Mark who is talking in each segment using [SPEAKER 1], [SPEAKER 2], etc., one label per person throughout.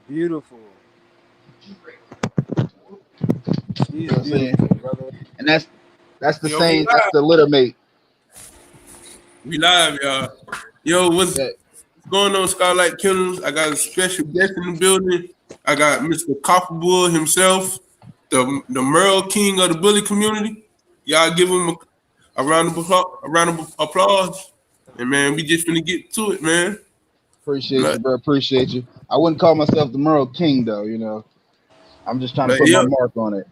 [SPEAKER 1] beautiful.
[SPEAKER 2] You
[SPEAKER 1] She's
[SPEAKER 2] know what I'm saying?
[SPEAKER 1] beautiful, brother.
[SPEAKER 2] And that's the
[SPEAKER 3] Yo, we
[SPEAKER 2] same. That's
[SPEAKER 3] live.
[SPEAKER 2] the litter mate.
[SPEAKER 3] We live, y'all. Yo, what's
[SPEAKER 2] That
[SPEAKER 3] going on, Skylight Kennels? I got a special guest in the building. I got Mr. Copperbull himself, the Merle King of the bully community. Y'all give him a round of applause. And man, we just finna get to it, man.
[SPEAKER 2] appreciate you,
[SPEAKER 3] Like,
[SPEAKER 2] bro. Appreciate you. I wouldn't call myself the Merle King though. I'm just trying to put my
[SPEAKER 3] yeah,
[SPEAKER 2] mark on it.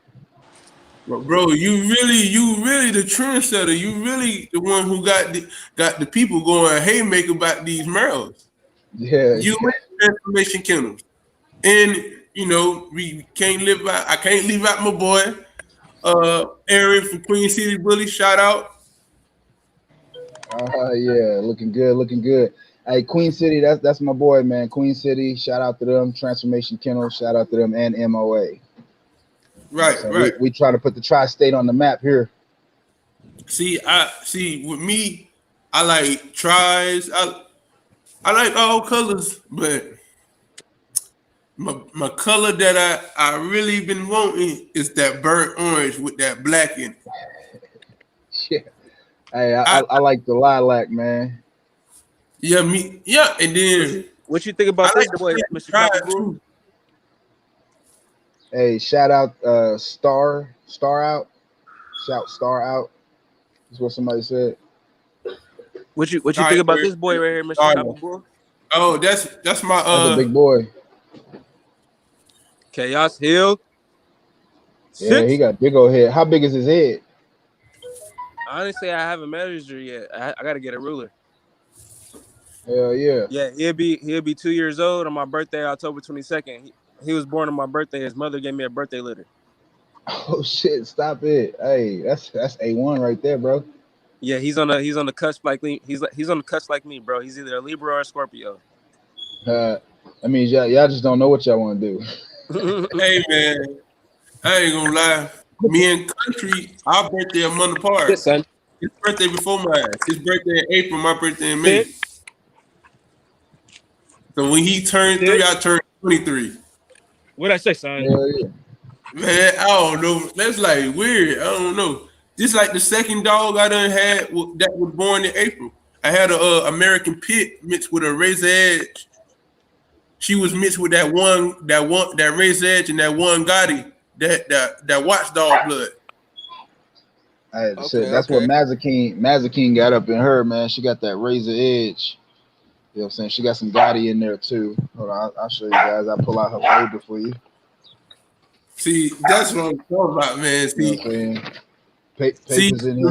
[SPEAKER 3] bro, you really the trendsetter. You really the one who got the people going haymaker about these Merles.
[SPEAKER 2] Yeah,
[SPEAKER 3] You
[SPEAKER 2] yeah.
[SPEAKER 3] and Transformation Kennels. And we can't live out. I can't leave out my boy, Aaron from Queen City Bully. Shout out.
[SPEAKER 2] Yeah. Looking good. Looking good. Hey, Queen City. That's my boy, man. Queen City. Shout out to them. Transformation Kennel. Shout out to them and MOA.
[SPEAKER 3] Right,
[SPEAKER 2] So
[SPEAKER 3] right.
[SPEAKER 2] we try to put the tri-state on the map here.
[SPEAKER 3] See with me, I like tries. I like all colors, but my color that I really been wanting is that burnt orange with that black in it.
[SPEAKER 2] Yeah. Hey,
[SPEAKER 3] I
[SPEAKER 2] I like the lilac, man.
[SPEAKER 3] and then
[SPEAKER 1] What you think
[SPEAKER 3] I
[SPEAKER 1] about
[SPEAKER 3] like
[SPEAKER 1] this
[SPEAKER 3] to
[SPEAKER 1] boy,
[SPEAKER 3] play the
[SPEAKER 1] Mr.
[SPEAKER 3] tries
[SPEAKER 1] Copperbull?
[SPEAKER 3] too.
[SPEAKER 2] Hey, shout out Star out. Shout Star out. That's what somebody said.
[SPEAKER 1] What you
[SPEAKER 3] All
[SPEAKER 1] think
[SPEAKER 3] right,
[SPEAKER 1] about this boy right here, Mr.
[SPEAKER 3] all right.
[SPEAKER 1] Copperbull?
[SPEAKER 3] Oh, that's my
[SPEAKER 2] That's a big boy.
[SPEAKER 1] Chaos Hill.
[SPEAKER 2] Yeah, he
[SPEAKER 1] 6.
[SPEAKER 2] got big old head. How big is his head?
[SPEAKER 1] Honestly, I haven't measured yet. I gotta get a ruler.
[SPEAKER 2] Hell yeah.
[SPEAKER 1] Yeah, he'll be 2 years old on my birthday, October 22nd. He was born on my birthday. His mother gave me a birthday litter.
[SPEAKER 2] Oh shit! Stop it. Hey, that's A1 right there, bro.
[SPEAKER 1] Yeah, he's on the cusp like me. He's on the cusp like me, bro. He's either a Libra or a Scorpio.
[SPEAKER 2] I mean, y'all just don't know what y'all want to do.
[SPEAKER 3] Hey man, I ain't gonna lie. Me and Country, our birthday a month apart.
[SPEAKER 1] Yes, son.
[SPEAKER 3] His birthday before mine. His birthday in April, my birthday in May. So when he turned 3, I turned 23.
[SPEAKER 1] What'd I say, son?
[SPEAKER 2] Hell yeah.
[SPEAKER 3] Man, I don't know. That's like weird. I don't know. This like the second dog I done had that was born in April. I had a American Pit mixed with a Razor Edge. She was mixed with that Razor Edge and that one Gotti, that Watchdog blood.
[SPEAKER 2] Hey, shit, that's what Mazikeen got up in her, man. She got that razor edge. You know what I'm saying? She got some Gotti in there too. Hold on, I'll show you guys. I'll pull out her folder for you.
[SPEAKER 3] See, that's what I'm talking about, man. See,
[SPEAKER 2] You know what I'm saying?
[SPEAKER 3] see,
[SPEAKER 2] Papers in here.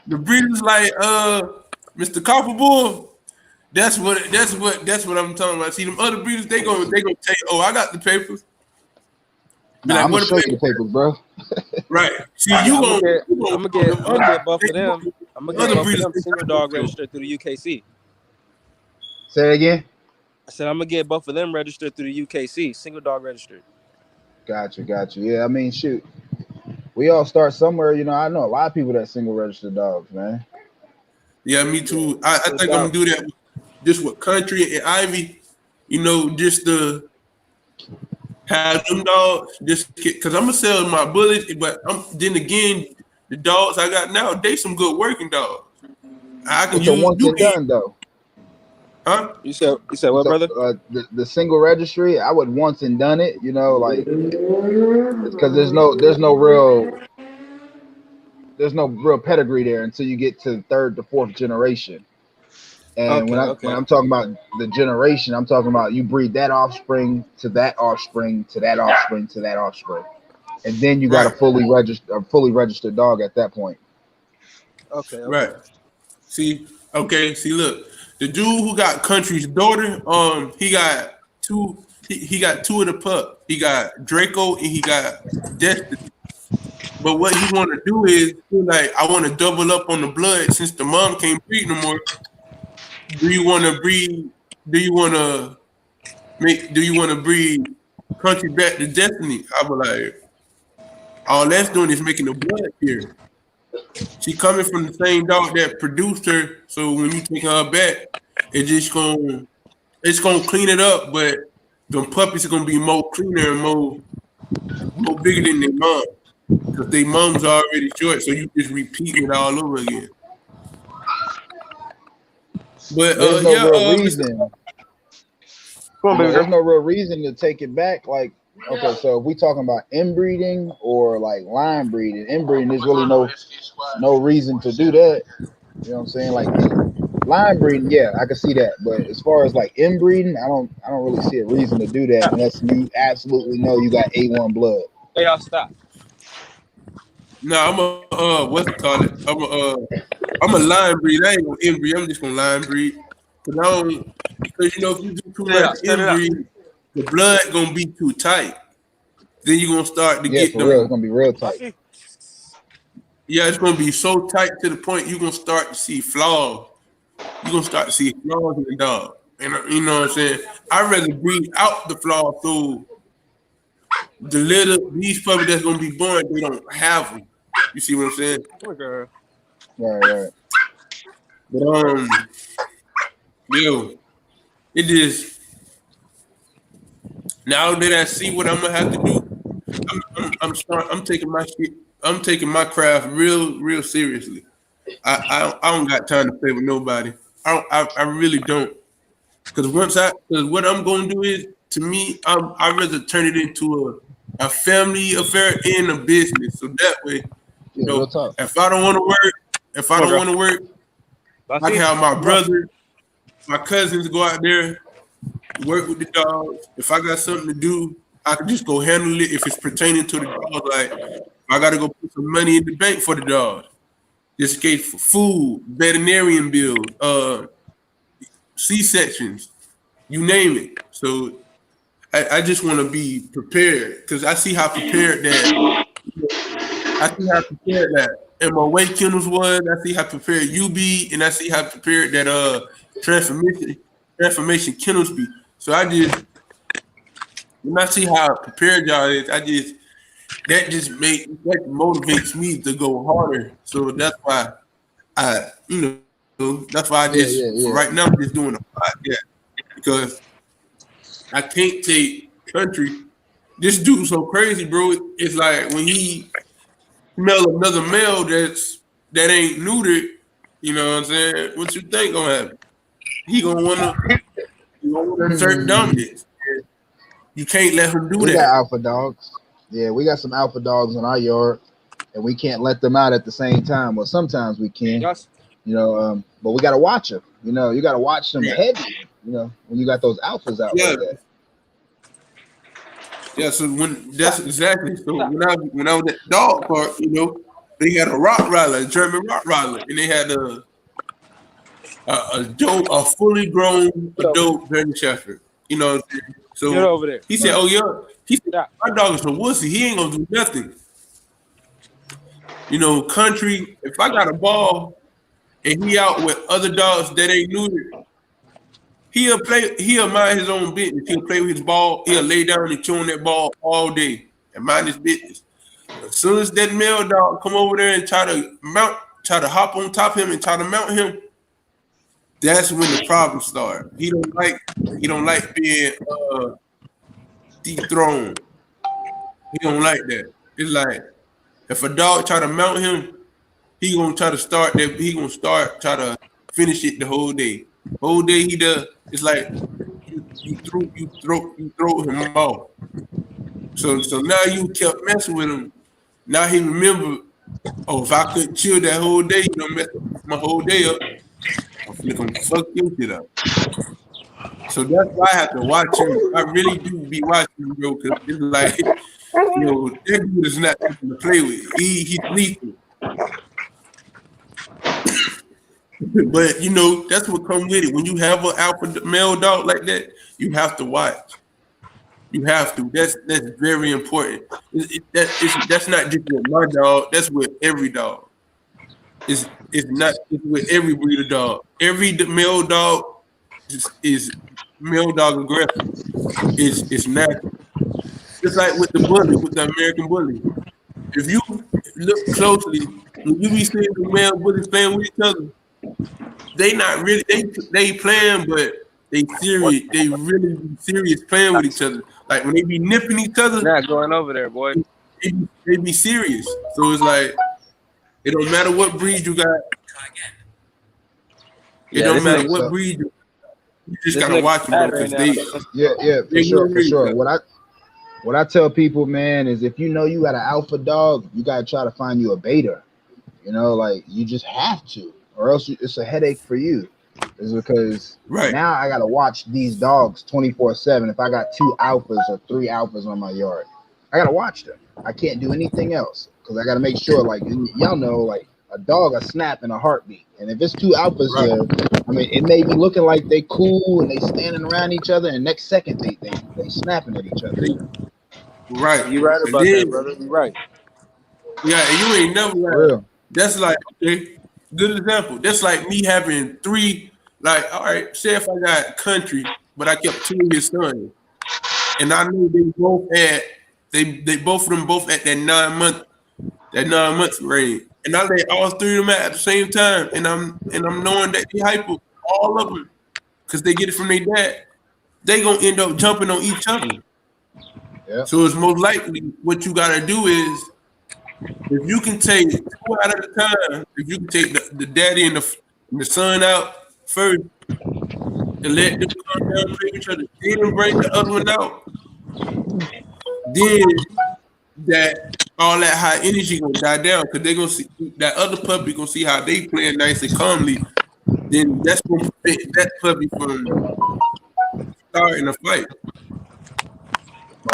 [SPEAKER 3] the breeders like Mr. Copperbull. That's what I'm talking about. See, them other breeders, they gonna tell you, oh, I got the papers.
[SPEAKER 2] Nah,
[SPEAKER 3] like,
[SPEAKER 2] I'm gonna show you the papers, bro.
[SPEAKER 3] Right. See,
[SPEAKER 1] I'm gonna get both of them. I'm gonna get
[SPEAKER 3] Other
[SPEAKER 1] both of
[SPEAKER 3] breeders
[SPEAKER 1] them single dog registered through the UKC.
[SPEAKER 2] Say it again.
[SPEAKER 1] I said I'm gonna get both of them registered through the UKC, single dog registered.
[SPEAKER 2] Gotcha. Yeah, I mean, shoot, we all start somewhere. You know, I know a lot of people that single registered dogs, man.
[SPEAKER 3] Yeah, me too. I think I'm gonna do that just with Country and Ivy. You know, just to have them dogs, just because I'm gonna sell my bullies, but then again, the dogs I got now, they some good working dogs. I can
[SPEAKER 2] It's a
[SPEAKER 3] use
[SPEAKER 2] once and done though.
[SPEAKER 3] Huh?
[SPEAKER 1] You said what, brother?
[SPEAKER 2] The single registry, I would once and done it. You know, like because there's no real pedigree there until you get to the third to fourth generation. And when I'm talking about the generation, I'm talking about you breed that offspring to that offspring to that offspring to that offspring, and then you got a fully registered dog at that point.
[SPEAKER 1] Okay.
[SPEAKER 3] Right. See, look, the dude who got Country's daughter, he got two. He got two of the pup. He got Draco and he got Destiny. But what he want to do is like, I want to double up on the blood since the mom can't breed no more. Do you want to breed? Do you want to breed Country back to Destiny? I was like, all that's doing is making the blood pure. She coming from the same dog that produced her, so when you take her back, it's gonna clean it up. But them puppies are gonna be more cleaner and more bigger than their mom. Because their mom's already short, so you just repeating it all over again. But
[SPEAKER 2] there's no real reason. There's no real reason to take it back. Like, okay, so if we talking about inbreeding or like line breeding, inbreeding, there's really no reason to do that. You know what I'm saying? Like line breeding, yeah, I can see that. But as far as like inbreeding, I don't really see a reason to do that unless you absolutely know you got A1 blood.
[SPEAKER 1] Hey, y'all stop.
[SPEAKER 3] No, I'm a what's it called? I'm a line breed. I ain't gonna inbreed. I'm just gonna line breed. Because you know, if you do too much inbreed, the blood gonna be too tight. Then you're gonna start to get
[SPEAKER 2] for real. It's gonna be real tight.
[SPEAKER 3] Yeah, it's gonna be so tight to the point you're gonna start to see flaws. You're gonna start to see flaws in the dog. And you know what I'm saying? I'd rather breed out the flaws so these puppies that's gonna be born, they don't have them. You see what I'm saying?
[SPEAKER 2] Okay. Right.
[SPEAKER 3] But it is. Now that I see what I'm gonna have to do, I'm taking my shit. I'm taking my craft real seriously. I don't got time to play with nobody. I really don't. Because what I'm gonna do is, to me, I'd rather turn it into a family affair and a business. So that way, you know, if I don't want to work, I can have my brother, my cousins go out there, work with the dogs. If I got something to do, I can just go handle it. If it's pertaining to the dog, like I gotta go put some money in the bank for the dog. Just in case for food, veterinarian bills, C-sections, you name it. So I just want to be prepared because I see how prepared that. MOA kennels was. I see how prepared you be, and I see how prepared that transformation kennels be. So when I see how prepared y'all is, that motivates me to go harder. So that's why right now I'm just doing a podcast because I can't take country. This dude's so crazy, bro. It's like when he smell another male that ain't neutered, you know what I'm saying? What you think gonna happen? He gonna wanna assert dominance. You can't let him do that.
[SPEAKER 2] We got alpha dogs. Yeah, we got some alpha dogs in our yard, and we can't let them out at the same time. Well, sometimes we can, you know, but we gotta watch them. You know, you gotta watch them heavy. You know, when you got those alphas out like that.
[SPEAKER 3] Yeah, so that's exactly. So when I was at dog park, you know, they had a Rottweiler, a German Rottweiler, and they had a fully grown adult German Shepherd. You know, so
[SPEAKER 1] get over there.
[SPEAKER 3] He said, "Oh yeah," he said, "My dog is a wussy. He ain't gonna do nothing." You know, country. If I got a ball and he out with other dogs that ain't neutered, he'll play. He'll mind his own business. He'll play with his ball. He'll lay down and chew on that ball all day and mind his business. As soon as that male dog come over there and try to hop on top of him and try to mount him, that's when the problems start. He don't like being dethroned. He don't like that. It's like if a dog try to mount him, he gonna try to start that. He gonna try to finish it the whole day. Whole day he does. It's like you throw him off. So now you kept messing with him. Now he remember. Oh, if I couldn't chill that whole day, you know, mess my whole day up. I'm gonna fuck your shit up. So that's why I have to watch him. I really do be watching him, bro, because it's like, you know, that dude is not something to play with. He's lethal. But you know, that's what comes with it. When you have an alpha male dog like that, you have to watch. You have to. That's very important. That's not just with my dog. That's with every dog. It's with every breed of dog. Every male dog is male dog aggressive. It's natural. Just like with the bully, with the American bully. If you look closely, when you be seeing the male bullies playing with each other, they not really they playing, but they serious. They really be serious playing with each other. Like when they be nipping each other,
[SPEAKER 1] Not going over there, boy.
[SPEAKER 3] they be serious. So it's like it don't matter what breed you got. It don't matter what breed you just gotta watch them because
[SPEAKER 2] for sure. What I tell people, man, is if you know you got an alpha dog, you gotta try to find you a beta. You know, like you just have to, or else it's a headache for you. Is because now I gotta watch these dogs 24/7. If I got 2 alphas or 3 alphas on my yard, I gotta watch them. I can't do anything else because I gotta make sure, like y'all know, like a dog, a snap in a heartbeat. And if it's 2 alphas there, I mean, it may be looking like they cool and they standing around each other, and next second they snapping at each other.
[SPEAKER 3] Right,
[SPEAKER 1] you right about that, brother. You right.
[SPEAKER 3] Yeah, and you ain't never
[SPEAKER 2] real.
[SPEAKER 3] That's like okay, good example. That's like me having 3. Like, all right, say if I got Country, but I kept 2 of his sons, and I knew they both had they both of them both at that 9 month range, and I let all 3 of them at the same time, and I'm knowing that they hyper all of them because they get it from their dad. They gonna end up jumping on each other.
[SPEAKER 2] Yeah.
[SPEAKER 3] So it's most likely what you gotta do is if you can take 2 out of the time, if you can take the daddy and the son out first and let them come down and play each other, then bring the other one out. Then that all that high energy gonna die down because they gonna see that other puppy gonna see how they playing nice and calmly. Then that's gonna prevent that puppy from starting a fight.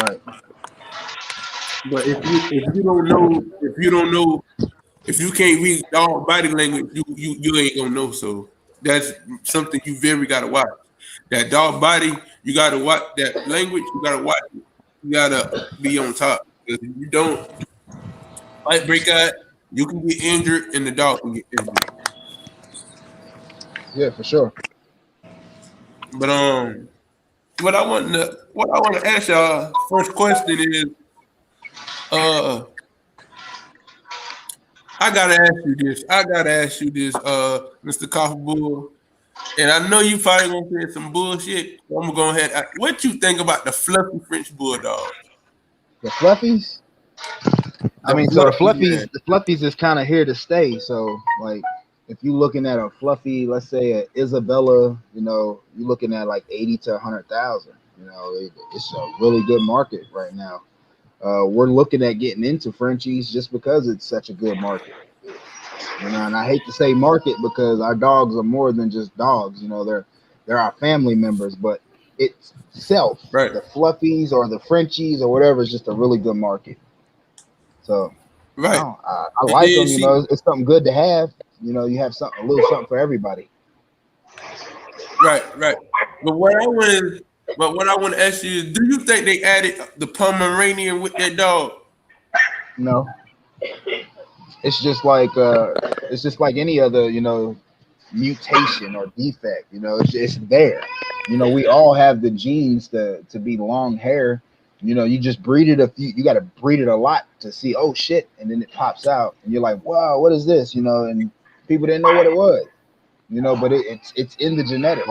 [SPEAKER 2] Right.
[SPEAKER 3] But if you don't know, if you can't read dog body language, you ain't gonna know. So that's something you very gotta watch. That dog body, you gotta watch that language. You gotta watch it. You gotta be on top. Because if you don't, fight break out, you can get injured, and the dog can get injured.
[SPEAKER 2] Yeah, for sure.
[SPEAKER 3] But what I want to ask y'all first question is, I gotta ask you this, Mr. Coffee Bull, and I know you probably gonna say some bullshit. So I'm gonna go ahead. What you think about the fluffy French bulldog?
[SPEAKER 2] The fluffies? I mean, so the fluffies is kind of here to stay. So, like, if you're looking at a fluffy, let's say a Isabella, you know, you're looking at like 80 to 100,000. You know, it's a really good market right now. We're looking at getting into Frenchies just because it's such a good market. You know, and I hate to say market because our dogs are more than just dogs. You know, they're our family members, but itself,
[SPEAKER 3] right,
[SPEAKER 2] the fluffies or the Frenchies or whatever, is just a really good market. So,
[SPEAKER 3] right,
[SPEAKER 2] I like them. You know, it's something good to have. You know, you have a little something for everybody.
[SPEAKER 3] Right. But what I want to ask you is, do you think they added the Pomeranian with that dog?
[SPEAKER 2] No. It's just like any other, you know, mutation or defect. You know, it's there. You know, we all have the genes to be long hair. You know, you just breed it you got to breed it a lot to see, oh shit, and then it pops out, and you're like, wow, what is this? You know, and people didn't know what it was. You know, but it's in the genetics.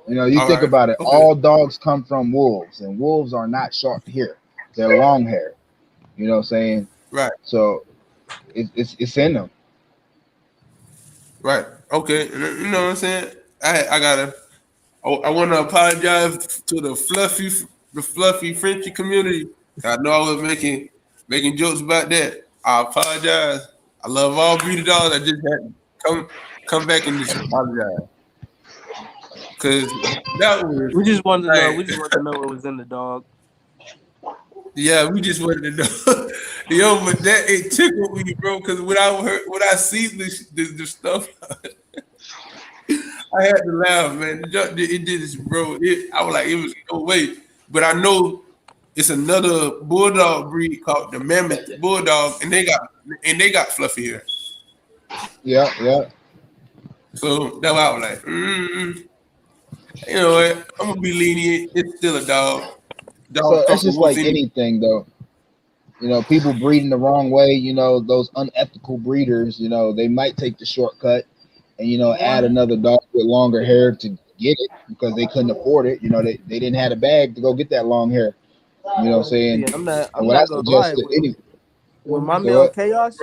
[SPEAKER 2] You know, you think about it. Okay. All dogs come from wolves, and wolves are not short hair; they're long hair. You know what I'm saying?
[SPEAKER 3] Right.
[SPEAKER 2] So it's in them.
[SPEAKER 3] Right. Okay. You know what I'm saying? I want to apologize to the fluffy Frenchie community. I know I was making jokes about that. I apologize. I love all breed of dogs. I just had to come back and just apologize. Cause that was
[SPEAKER 1] we just wanted to know. We just wanted to know what was in the dog.
[SPEAKER 3] Yeah, we just wanted to know. Yo, but it tickled me, bro. Because when I see the stuff, I had to laugh, man. It did this, bro. I was like, it was no way. But I know it's another bulldog breed called the Mammoth Bulldog, and they got fluffy hair.
[SPEAKER 2] Yeah.
[SPEAKER 3] So that's why I was like, you know what? I'm gonna be lenient. It's still a dog.
[SPEAKER 2] So it's just like anything, though. You know, people breeding the wrong way. You know, those unethical breeders. You know, they might take the shortcut and add another dog with longer hair to get it because they couldn't afford it. You know, they didn't have a bag to go get that long hair. You know what I'm saying?
[SPEAKER 4] Yeah, I'm not gonna
[SPEAKER 2] suggest
[SPEAKER 4] lie.
[SPEAKER 2] to any
[SPEAKER 4] With my
[SPEAKER 2] go ahead.
[SPEAKER 4] Chaos,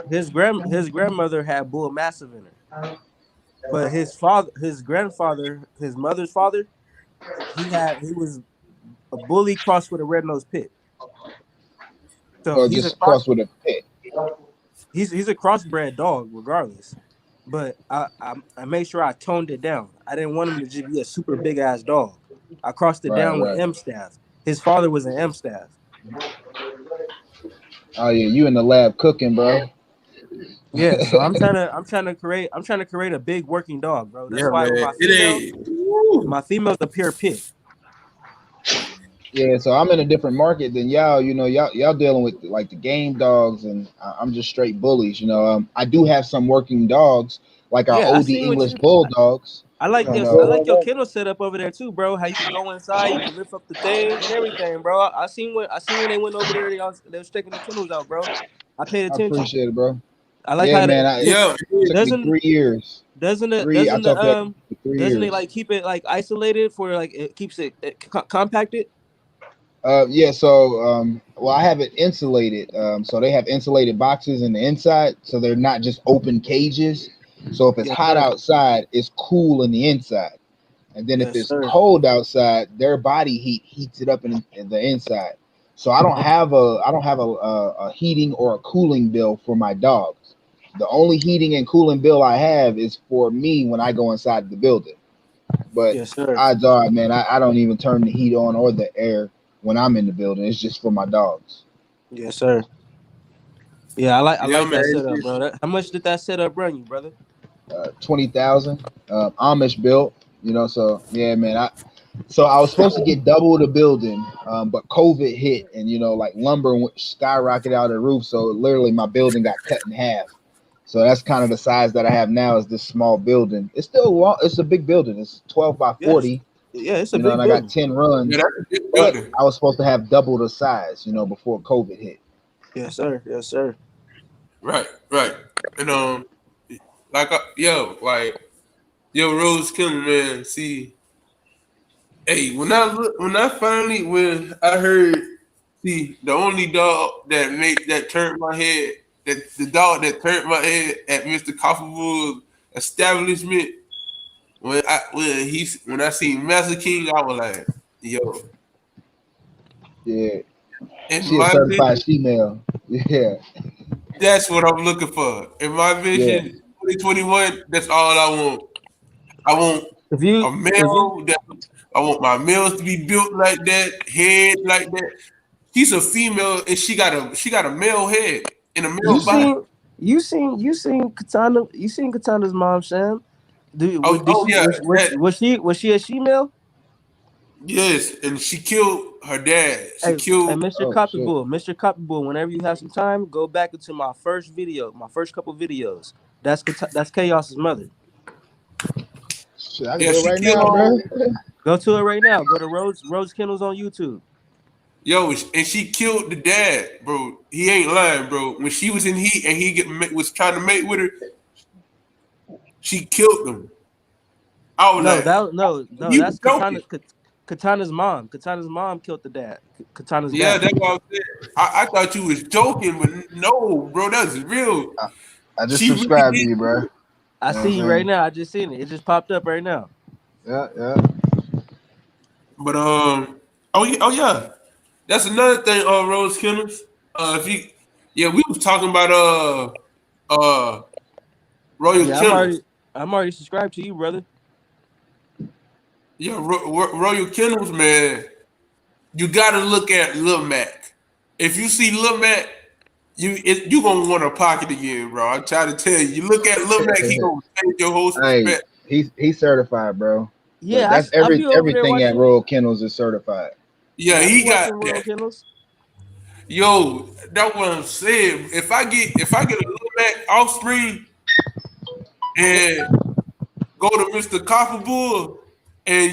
[SPEAKER 4] his grandmother had bull massive in her, but his grandfather, his mother's father, he was a bully crossed with a red nosed pit. So
[SPEAKER 2] Or just cross with a pit.
[SPEAKER 4] He's a crossbred dog, regardless. But I made sure I toned it down. I didn't want him to just be a super big ass dog. I crossed it down with M staff. His father was an M staff.
[SPEAKER 2] Oh yeah, you in the lab cooking, bro.
[SPEAKER 4] Yeah, so I'm trying to create a big working dog, bro. That's why with my female's a pure pig.
[SPEAKER 2] Yeah, so I'm in a different market than y'all. You know, y'all dealing with like the game dogs, and I'm just straight bullies. You know, I do have some working dogs, like our OD English bulldogs.
[SPEAKER 4] I like your kennel setup over there too, bro. How you can go inside, you can lift up the thing and everything, bro. I seen when they went over there, they was taking the kennels out, bro. I paid attention.
[SPEAKER 2] I appreciate it, bro.
[SPEAKER 4] I like how
[SPEAKER 2] it took me 3 years.
[SPEAKER 4] Doesn't it like keep it like isolated for like it keeps it compacted?
[SPEAKER 2] Yeah, so well, I have it insulated. So they have insulated boxes in the inside, so they're not just open cages. So if it's hot outside, it's cool in the inside, and then if it's cold outside, their body heat heats it up in the inside. So I don't have a heating or a cooling bill for my dogs. The only heating and cooling bill I have is for me when I go inside the building. But odds are, man, I don't even turn the heat on or the air when I'm in the building. It's just for my dogs.
[SPEAKER 4] Yes, sir. Yeah, I like that setup, bro. How much did that setup run you, brother?
[SPEAKER 2] 20,000. Amish built, you know. So yeah, man. I was supposed to get double the building, but COVID hit, and you know, like lumber skyrocketed out of the roof. So literally, my building got cut in half. So that's kind of the size that I have now. Is this small building? It's still long. It's a big building. It's 12 by 40.
[SPEAKER 4] Yeah, it's a big
[SPEAKER 2] and
[SPEAKER 4] building.
[SPEAKER 2] I got 10 runs. But I was supposed to have double the size, you know, before COVID hit.
[SPEAKER 4] Yes, sir. Yes, sir.
[SPEAKER 3] Right. And Rose Kennel, man. See, hey, when I heard, see, the only dog that turned my head, the dog that turned my head at Mr. Coffeewood's establishment, when I seen Master King, I was like, yo.
[SPEAKER 2] Yeah. She's a certified female. Yeah.
[SPEAKER 3] That's what I'm looking for. In my vision, 2021, that's all I want. I want a male. I want my males to be built like that, head like that. She's a female and she got a male head and a male body.
[SPEAKER 4] You seen Katana? You seen Katana's mom, Sam? Was she a female?
[SPEAKER 3] Yes, and she killed her dad.
[SPEAKER 4] Mr. Copperbull, whenever you have some time, go back into my first couple videos. That's Chaos's mother.
[SPEAKER 2] Shit, I can go right now, bro.
[SPEAKER 4] Go to it right now. Go to Rose Kennels on YouTube.
[SPEAKER 3] Yo, and she killed the dad, bro. He ain't lying, bro. When she was in heat and he was trying to mate with her, she killed him. That's Katana's mom. Katana's mom killed the dad. Katana's dad. Yeah, that's what I'm saying. I thought you was joking, but no, bro, that's real.
[SPEAKER 2] I just subscribed to you, bro.
[SPEAKER 4] I see you right now. I just seen it. It just popped up right now.
[SPEAKER 2] Yeah.
[SPEAKER 3] But oh yeah, that's another thing. Rose Kennels. We was talking about Royal Kennels.
[SPEAKER 4] I'm already subscribed to you, brother.
[SPEAKER 3] Yeah, Royal Kennels, man. You gotta look at Lil Mac. If you see Lil Mac, you gonna want to pocket again, bro. I'm trying to tell you. You look at Lil Mac, he gonna take your whole respect.
[SPEAKER 2] He's certified, bro.
[SPEAKER 4] Yeah,
[SPEAKER 2] that's everything at Royal Kennels is certified.
[SPEAKER 3] Yeah, he got Royal Kennels. Yo, that's what I'm saying. If I get a Lil Mac offspring and go to Mr. Copperbull and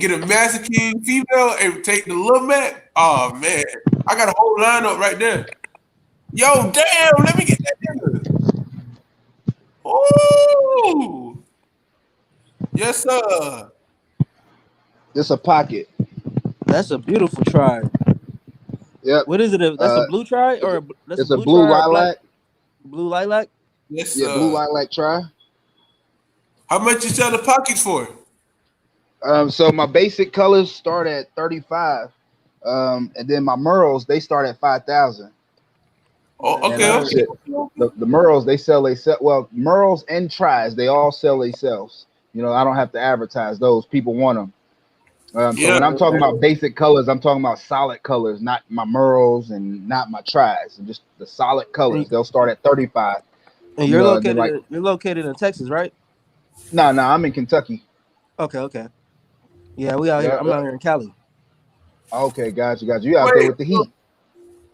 [SPEAKER 3] get a Master King female and take the Lil Mac, oh man, I got a whole lineup right there. Yo, damn, let me get that nigga. Oh, yes, sir.
[SPEAKER 2] Just a pocket.
[SPEAKER 4] That's a beautiful try.
[SPEAKER 2] Yep.
[SPEAKER 4] What is it? That's a blue try
[SPEAKER 2] It's a,
[SPEAKER 4] that's a
[SPEAKER 2] it's a
[SPEAKER 4] blue
[SPEAKER 2] blue
[SPEAKER 4] try or black
[SPEAKER 2] lilac.
[SPEAKER 4] blue lilac?
[SPEAKER 3] Yes,
[SPEAKER 2] Yeah, blue
[SPEAKER 3] sir.
[SPEAKER 2] lilac try.
[SPEAKER 3] How much you sell the pockets for?
[SPEAKER 2] So my basic colors start at 35. And then my Merles, they start at 5,000.
[SPEAKER 3] Oh,
[SPEAKER 2] And
[SPEAKER 3] okay, okay.
[SPEAKER 2] shit, the Merles, they sell well, Merles and tries, they all sell themselves. You know, I don't have to advertise those. People want them. So
[SPEAKER 3] Yeah,
[SPEAKER 2] when I'm talking about basic colors, I'm talking about solid colors, not my Merles and not my tries, and just the solid colors. They'll start at 35.
[SPEAKER 4] And
[SPEAKER 2] You know, then
[SPEAKER 4] you're located in Texas, right?
[SPEAKER 2] no, I'm in Kentucky.
[SPEAKER 4] Okay. Yeah, we out here.
[SPEAKER 2] Yeah,
[SPEAKER 4] I'm out here in Cali.
[SPEAKER 2] okay, got you. You out there
[SPEAKER 3] wait,
[SPEAKER 2] with the heat.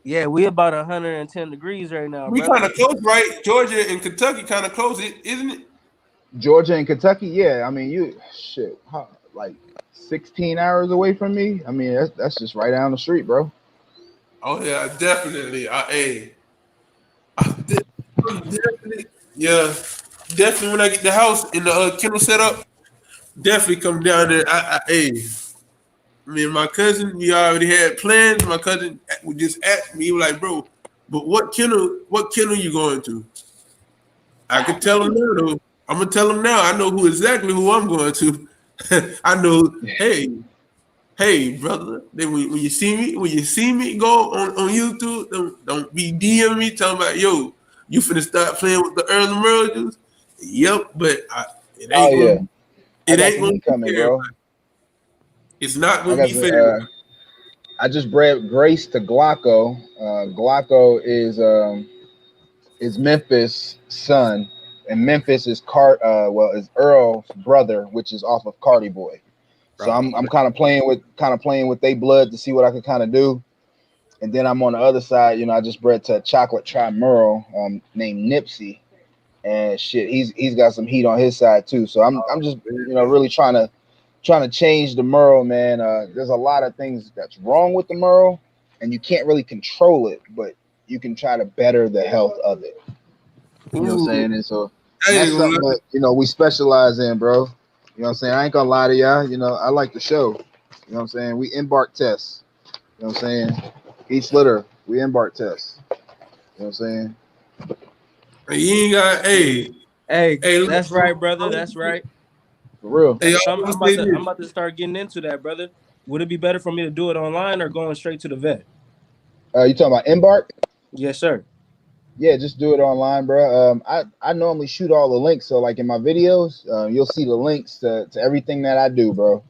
[SPEAKER 4] Yeah, we about 110 degrees right now,
[SPEAKER 3] we
[SPEAKER 4] brother.
[SPEAKER 3] kind of close, right? Georgia and Kentucky kind of close, isn't it?
[SPEAKER 2] Georgia and Kentucky, yeah. I mean, like 16 hours away from me. I mean, that's just right down the street, bro.
[SPEAKER 3] Oh yeah, definitely. Definitely, yeah, definitely. When I get the house and the kennel set up, definitely come down there. Me and my cousin, we already had plans. My cousin would just ask me, he was like, "Bro, but what kennel you going to?" I could tell him now, though. I'm gonna tell him now. I know exactly who I'm going to. I know. Hey, brother. Then when you see me go on YouTube, don't be DM me talking about yo. You finna start playing with the early mergers. Yep, but it
[SPEAKER 2] Oh
[SPEAKER 3] ain't
[SPEAKER 2] yeah,
[SPEAKER 3] gonna.
[SPEAKER 2] I
[SPEAKER 3] It
[SPEAKER 2] got
[SPEAKER 3] ain't
[SPEAKER 2] some
[SPEAKER 3] gonna
[SPEAKER 2] heat
[SPEAKER 3] be
[SPEAKER 2] coming,
[SPEAKER 3] fair.
[SPEAKER 2] bro.
[SPEAKER 3] It's not
[SPEAKER 2] I
[SPEAKER 3] gonna
[SPEAKER 2] got
[SPEAKER 3] be
[SPEAKER 2] some.
[SPEAKER 3] fair.
[SPEAKER 2] I just bred Grace to Glocko. Glocko is Memphis' son, and Memphis is is Earl's brother, which is off of Cardi Boy. So I'm kind of playing with their blood to see what I can kind of do. And then I'm on the other side, I just bred to a chocolate tri-merle named Nipsey, and shit, he's got some heat on his side too. So I'm just really trying to change the Merle, man. There's a lot of things that's wrong with the Merle, and you can't really control it, but you can try to better the health of it. You know what I'm saying? And so that's something that we specialize in, bro. You know what I'm saying? I ain't gonna lie to y'all. I like the show. You know what I'm saying? We embark tests. You know what I'm saying? Each litter, we embark tests. You know what I'm saying?
[SPEAKER 3] You ain't got.
[SPEAKER 4] Hey,
[SPEAKER 3] Look,
[SPEAKER 4] that's right, brother. That's right.
[SPEAKER 2] For real.
[SPEAKER 3] Hey,
[SPEAKER 4] So I'm about to start getting into that, brother. Would it be better for me to do it online or going straight to the vet?
[SPEAKER 2] You talking about embark?
[SPEAKER 4] Yes, sir.
[SPEAKER 2] Yeah, just do it online, bro. I normally shoot all the links, so like in my videos, you'll see the links to everything that I do, bro.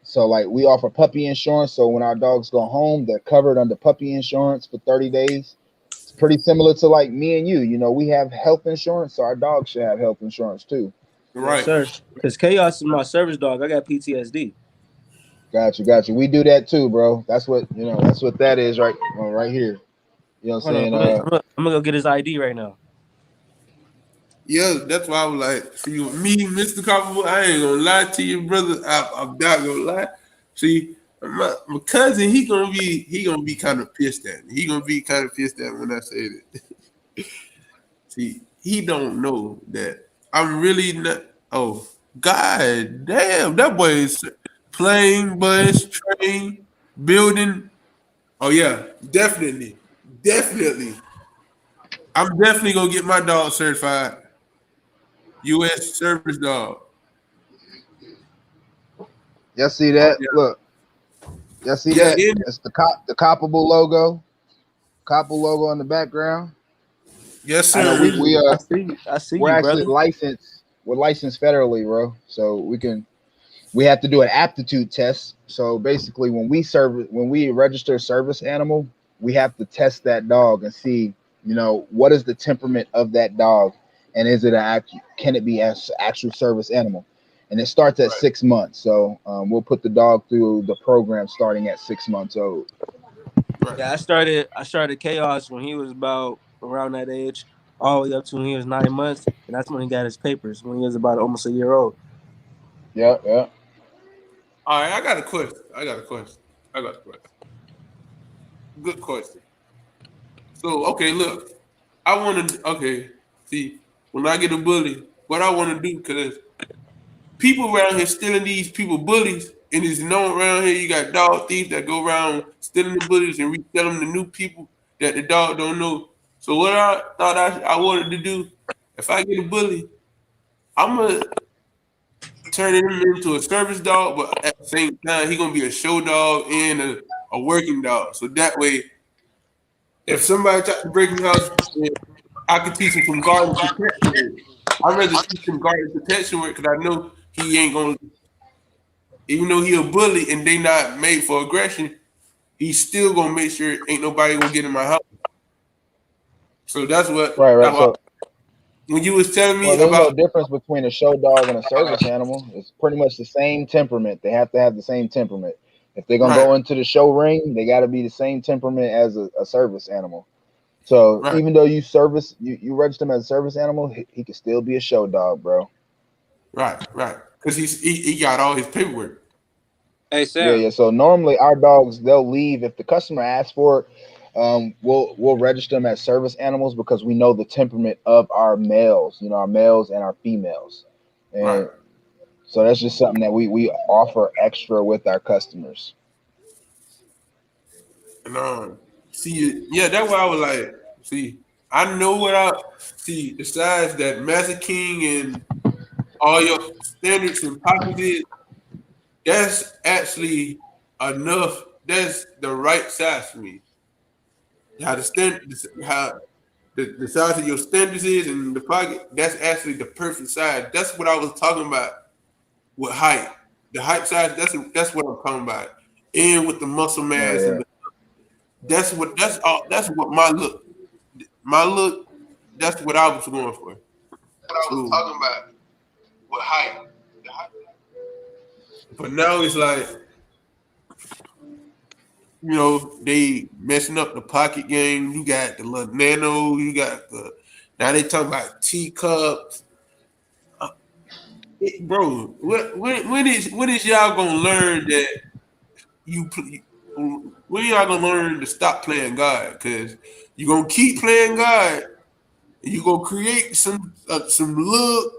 [SPEAKER 2] So like we offer puppy insurance, so when our dogs go home, they're covered under puppy insurance for 30 days. It's pretty similar to like me and you. We have health insurance, so our dogs should have health insurance too.
[SPEAKER 3] right.
[SPEAKER 4] Yes, sir. Because Chaos is my service dog. I got PTSD.
[SPEAKER 2] Got you. We do that too, bro. That's what that is right here. You know what I'm saying?
[SPEAKER 4] I'm gonna go get his ID right now.
[SPEAKER 3] Yeah, that's why I was like, see, with me, Mr. Copperboy, I ain't gonna lie to you, brother. I'm not gonna lie. See, my cousin, he gonna be kind of pissed at me. He gonna be kind of pissed at me when I say that. See, he don't know that I'm really not. Oh, god damn, that boy is plane, bus, train, building. Oh yeah, definitely. I'm definitely gonna get my dog certified. U.S. service dog.
[SPEAKER 2] Y'all see that?
[SPEAKER 3] Yeah.
[SPEAKER 2] Look, y'all see
[SPEAKER 3] Yeah,
[SPEAKER 2] that? It's the Coppable logo. Coppable logo in the background.
[SPEAKER 3] yes, sir.
[SPEAKER 2] I know
[SPEAKER 4] I see
[SPEAKER 2] we're
[SPEAKER 4] you,
[SPEAKER 2] actually
[SPEAKER 4] brother.
[SPEAKER 2] licensed. We're licensed federally, bro. So we have to do an aptitude test. So basically, when we register a service animal, we have to test that dog and see, what is the temperament of that dog, and is it can it be an actual service animal? And it starts at 6 months. So we'll put the dog through the program starting at 6 months old.
[SPEAKER 3] Right.
[SPEAKER 4] Yeah, I started Chaos when he was about around that age, all the way up to when he was 9 months, and that's when he got his papers when he was about almost a year old.
[SPEAKER 2] Yeah.
[SPEAKER 3] All right, I got a question. Good question. So, okay, look, I want to. Okay, see, when I get a bully, what I want to do, because people around here stealing these people bullies, and it's known around here you got dog thieves that go around stealing the bullies and resell them to new people that the dog don't know. So what I thought I wanted to do, if I get a bully, I'm gonna turn him into a service dog, but at the same time, he's gonna be a show dog and a working dog. So that way, if somebody tries to break in the house, I can teach him some guard and protection work. I'd rather teach him guard and protection work because I know he ain't gonna, even though he a bully and they not made for aggression, he's still gonna make sure ain't nobody gonna get in my house. So that's what.
[SPEAKER 2] Right. So
[SPEAKER 3] when you was telling me
[SPEAKER 2] there's
[SPEAKER 3] about
[SPEAKER 2] no difference between a show dog and a service animal. It's pretty much the same temperament. They have to have the same temperament. If they're gonna go into the show ring, they got to be the same temperament as a service animal. So even though you register him as a service animal, he can still be a show dog, bro. Right.
[SPEAKER 3] Because he got all his paperwork.
[SPEAKER 1] Hey Sam.
[SPEAKER 2] Yeah. So normally our dogs, they'll leave if the customer asks for it. We'll register them as service animals because we know the temperament of our males, our males and our females. And so that's just something that we offer extra with our customers.
[SPEAKER 3] And that's why I was like, I know besides that Master King and all your standards and pockets is, that's actually enough. That's the right size for me. How the size of your standards is and the pocket, that's actually the perfect size. That's what I was talking about with height. The height size, that's what I'm talking about. And with the muscle mass and that's what my look, that's what I was going for. What I was talking about with height. But now it's like, they messing up the pocket game. You got the little nano. You got now they talking about teacups. Bro, when is y'all gonna learn that when y'all gonna learn to stop playing God? Because you're gonna keep playing God, and you're gonna create some little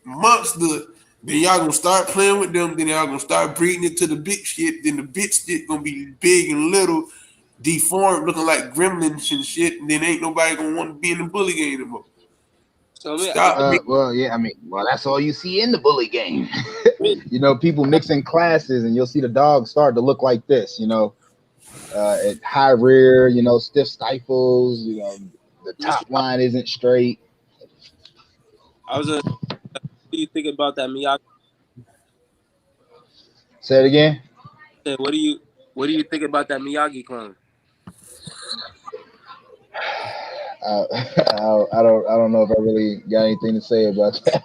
[SPEAKER 3] monster. Then y'all gonna start playing with them. Then y'all gonna start breeding it to the big shit. Then the big shit gonna be big and little, deformed, looking like gremlins and shit. And then ain't nobody gonna want to be in the bully game anymore.
[SPEAKER 1] So
[SPEAKER 2] that's all you see in the bully game. People mixing classes, and you'll see the dogs start to look like this. At high rear, stiff stifles. The top line isn't straight.
[SPEAKER 1] What do you think about that Miyagi?
[SPEAKER 2] Say it again.
[SPEAKER 1] What do you think about that Miyagi clone?
[SPEAKER 2] I don't know if I really got anything to say about that.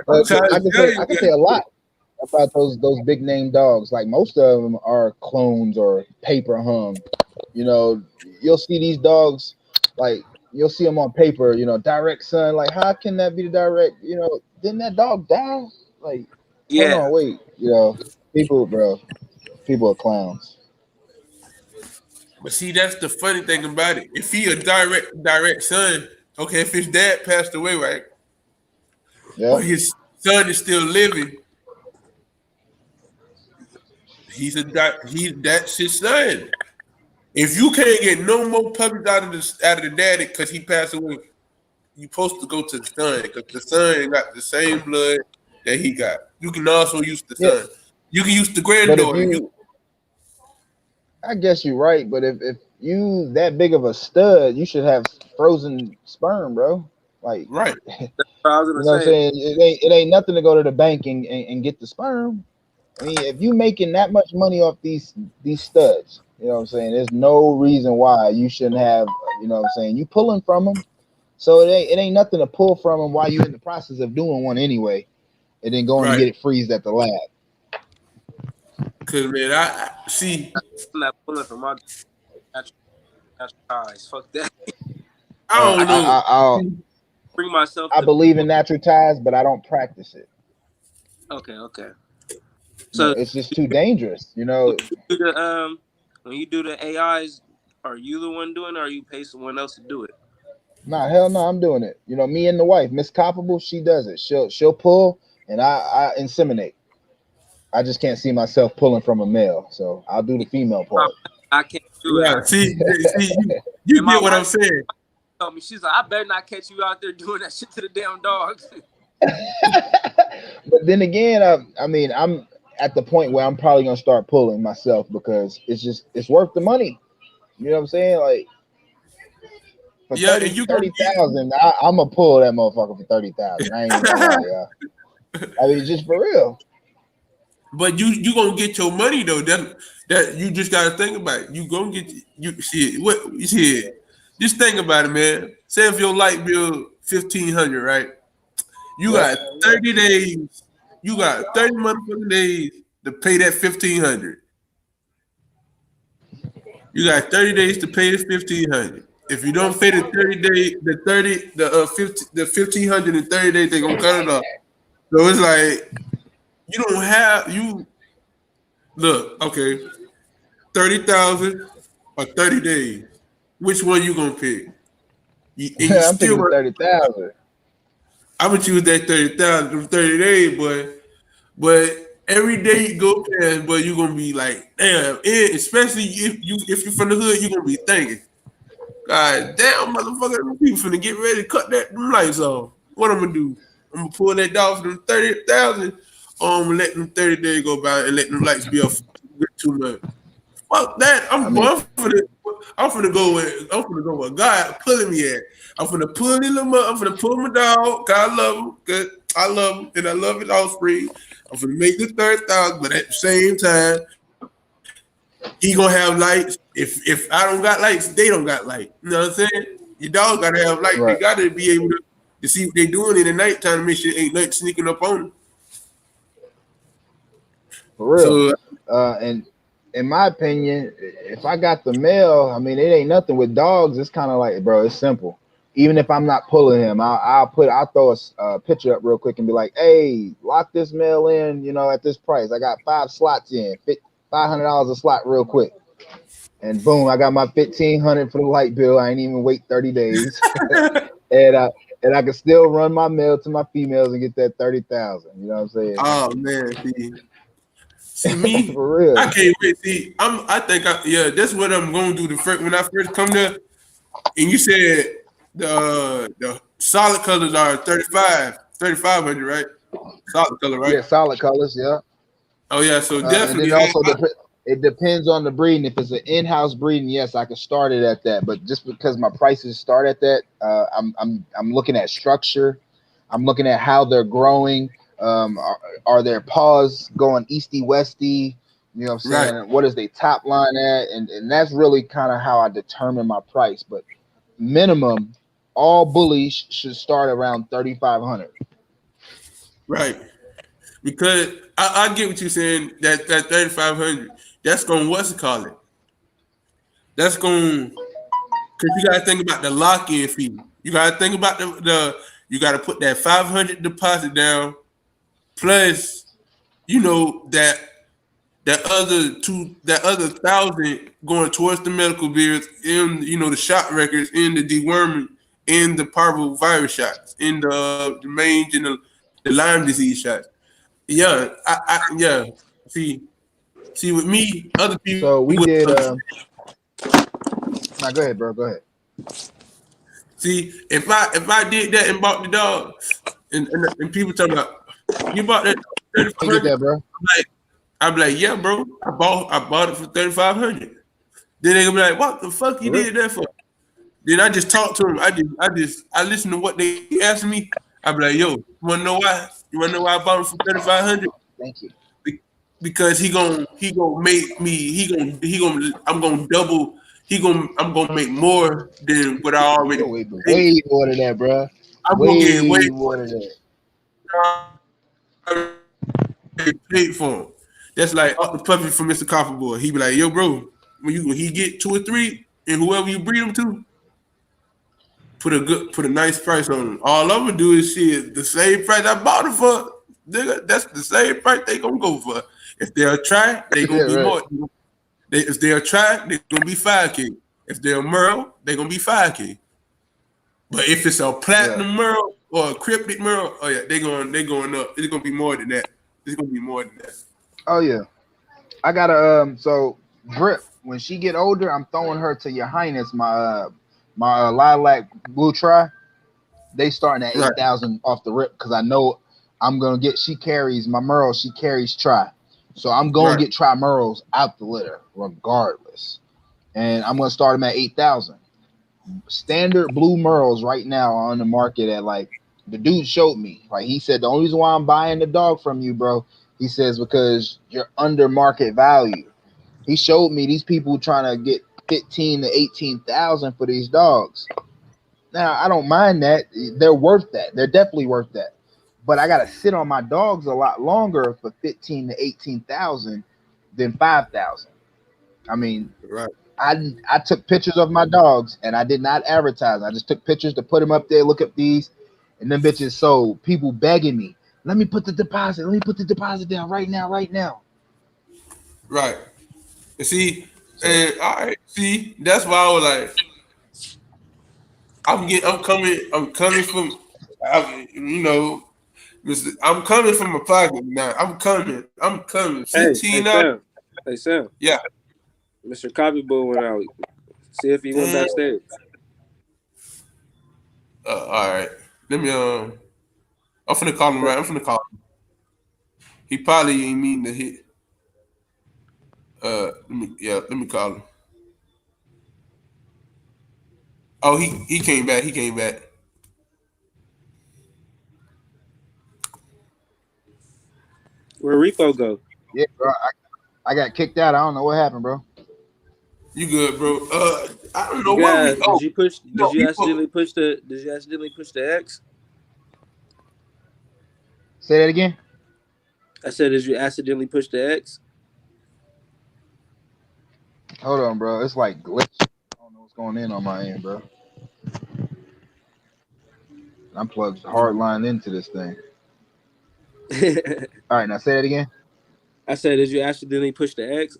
[SPEAKER 2] I can say a lot about those big name dogs. Like most of them are clones or paper hung. You'll see these dogs, like you'll see them on paper. Direct son. Like how can that be the direct? Didn't that dog die? Like hold on, wait. People are clowns.
[SPEAKER 3] But see, that's the funny thing about it. If he a direct son, okay, if his dad passed away, right?
[SPEAKER 2] Yeah.
[SPEAKER 3] But his son is still living. That's his son. If you can't get no more puppies out of the daddy because he passed away, you supposed to go to the son because the son got the same blood that he got. You can also use the son. You can use the granddaughter.
[SPEAKER 2] I guess you're right, but if you that big of a stud, you should have frozen sperm, bro. Like,
[SPEAKER 3] right?
[SPEAKER 1] I was
[SPEAKER 2] what I'm saying? It ain't nothing to go to the bank and get the sperm. I mean, if you making that much money off these studs, you know what I'm saying? There's no reason why you shouldn't have. You know what I'm saying? You pulling from them, so it ain't nothing to pull from them while you're in the process of doing one anyway, and then going to get it freezed at the lab.
[SPEAKER 3] Cause man, I see.
[SPEAKER 1] I'm not pulling from my natural eyes. Fuck that.
[SPEAKER 3] I don't know.
[SPEAKER 2] I'll
[SPEAKER 1] bring myself.
[SPEAKER 2] I believe in natural ties, but I don't practice it.
[SPEAKER 1] Okay. So
[SPEAKER 2] it's just too dangerous,
[SPEAKER 1] when you do the AIs, are you the one doing it, or you pay someone else to do it?
[SPEAKER 2] Nah, hell no, I'm doing it. You know, me and the wife, Miss Coppable, she does it. She'll pull and I inseminate. I just can't see myself pulling from a male, so I'll do the female part.
[SPEAKER 1] I can't do it.
[SPEAKER 3] Yeah, see, you get what I'm saying.
[SPEAKER 1] Told me, she's like, I better not catch you out there doing that shit to the damn dogs.
[SPEAKER 2] But then again, I mean, I'm at the point where I'm probably gonna start pulling myself because it's worth the money. You know what I'm saying? Like for
[SPEAKER 3] Yeah,
[SPEAKER 2] 30,000, I'm gonna pull that motherfucker for 30,000. I ain't even gonna lie, y'all. I mean, just for real.
[SPEAKER 3] But you gonna get your money though. That you just gotta think about it. You gonna get you shit. What you see? Just think about it, man. Say if your light bill $1,500, right? You got 30 days. You got 30 motherfucking days to pay that $1,500. You got 30 days to pay the $1,500. If you don't pay the 30 days, the 1,500 in 30 days, they're gonna cut it off. So it's like you don't have you look, okay, 30,000 or 30 days. Which one you gonna pick?
[SPEAKER 2] I'm thinking 30,000.
[SPEAKER 3] I would choose that 30,000 for 30 days, but every day you go past, but you're gonna be like, damn, especially if you're from the hood, you're gonna be thinking, God damn, motherfucker, people finna get ready to cut them lights off. What I'm gonna do? I'm gonna pull that dog for them 30,000, or I'm gonna let them 30 days go by and let them lights be off too much. Fuck that. I'm finna go where God pulling me at. I'm finna pull him up. I'm finna pull my dog. God I love him. Cause I love him and I love his offspring. I'm finna make the 30,000, but at the same time, he gonna have lights. If I don't got lights, they don't got light. You know what I'm saying? Your dog gotta have light. Right. They gotta be able to see what they doing in the nighttime to make sure ain't nothing sneaking up on them.
[SPEAKER 2] For real. So, and in my opinion, if I got the male, I mean, it ain't nothing with dogs. It's kind of like, bro, it's simple. Even if I'm not pulling him, I'll throw a picture up real quick and be like, hey, lock this male in, you know, at this price. I got 5 slots in, $500 a slot real quick. And boom, I got my $1,500 for the light bill. I ain't even wait 30 days. and I can still run my male to my females and get that 30,000. You know what I'm saying?
[SPEAKER 3] Oh man, see me,
[SPEAKER 2] for real.
[SPEAKER 3] I can't wait. See, that's what I'm gonna do. When I first come there, and you said the solid colors are 3,500, right? Solid color, right?
[SPEAKER 2] Yeah, solid colors, yeah.
[SPEAKER 3] Oh yeah, so definitely.
[SPEAKER 2] And then also it depends on the breeding. If it's an in-house breeding, yes, I can start it at that. But just because my prices start at that, I'm looking at structure. I'm looking at how they're growing. Are their paws going easty westy? You know what I'm saying? Right. What is their top line at? And that's really kind of how I determine my price. But minimum, all bullies should start around 3,500.
[SPEAKER 3] Right. Because I get what you're saying. That 3,500, that's going what's it called it? That's going because you got to think about the lock-in fee. You got to think about you got to put that 500 deposit down. Plus, you know that other 1,000 going towards the medical bills, and you know the shot records, in the deworming, in the parvovirus shots, in the mange and the Lyme disease shots. Yeah, yeah. See, with me, other people.
[SPEAKER 2] So we did. Nah, go ahead, bro. Go ahead.
[SPEAKER 3] See, if I did that and bought the dog, and people talking about. You bought that 3,500,
[SPEAKER 2] that, bro.
[SPEAKER 3] I'm like, yeah, bro. I bought it for 3,500. Then they gonna be like, what the fuck you did that for? Then I just talk to them. I listen to what they ask me. I be like, yo, you wanna know why? You wanna know why I bought it for 3,500?
[SPEAKER 2] Thank you.
[SPEAKER 3] Because he gonna make me. I'm gonna double. I'm gonna make more than what I already.
[SPEAKER 2] Way more than that, bro.
[SPEAKER 3] I'm gonna get way more than that. Paid for him. That's like up the puppy from Mr. Coffee Boy. He be like, yo, bro, when he get 2 or 3, and whoever you breed him to, put a nice price on them. All I'm gonna do is shit the same price I bought it for. Nigga, that's the same price they gonna go for. If they'll try, they gonna be more. If they'll try, they gonna be 5K. If they're Merle, they gonna be 5K. But if it's a platinum Merle or a cryptic Merle, oh yeah, they going up. It's gonna be more than that. It's gonna be more than that.
[SPEAKER 2] Oh yeah. I gotta so Drip, when she get older, I'm throwing her to Your Highness, my lilac blue tri. They starting at 8,000 off the rip because I know I'm gonna get. She carries my Merle. She carries tri, so I'm gonna get tri Merles out the litter regardless, and I'm gonna start them at 8,000. Standard blue Merles right now are on the market at like the dude showed me. Like he said, the only reason why I'm buying the dog from you, bro, he says because you're under market value. He showed me these people trying to get 15 to 18,000 for these dogs. Now I don't mind that. They're worth that. They're definitely worth that. But I gotta sit on my dogs a lot longer for 15 to 18,000 than 5,000. I mean, I took pictures of my dogs and I did not advertise. I just took pictures to put them up there. Look at these, and them bitches sold. People begging me, let me put the deposit. Let me put the deposit down right now. Right now.
[SPEAKER 3] Right. You see, and all right. See, that's why I was like, I'm coming from, I'm coming from a pocket now. I'm coming. 15
[SPEAKER 1] Hey, Sam.
[SPEAKER 3] Yeah.
[SPEAKER 1] Mr. Copyboy went out. See if he went backstage.
[SPEAKER 3] All right. Let me. I'm finna call him. Right. I'm finna call him. He probably ain't mean to hit. Let me call him. Oh, he came back. He came back.
[SPEAKER 1] Where Repo go?
[SPEAKER 2] Yeah, bro. I got kicked out. I don't know what happened, bro.
[SPEAKER 3] You good, bro? I don't know
[SPEAKER 1] where we. Did you accidentally push the X?
[SPEAKER 2] Say that again.
[SPEAKER 1] I said, did you accidentally push the X?
[SPEAKER 2] Hold on, bro. It's like glitch. I don't know what's going on my end, bro. I'm plugged hard line into this thing. All right, now say that again.
[SPEAKER 1] I said, did you accidentally push the X?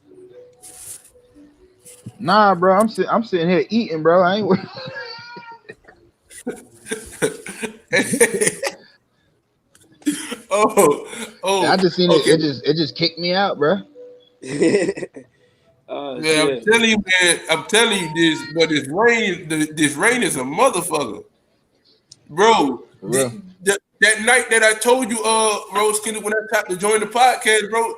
[SPEAKER 2] Nah, bro. I'm sitting here eating, bro. I ain't.
[SPEAKER 3] Oh!
[SPEAKER 2] I just seen it. It just kicked me out, bro.
[SPEAKER 3] I'm telling you, man. I'm telling you this, but this rain is a motherfucker, bro. That night that I told you, Rose Kennedy, when I tried to join the podcast, bro,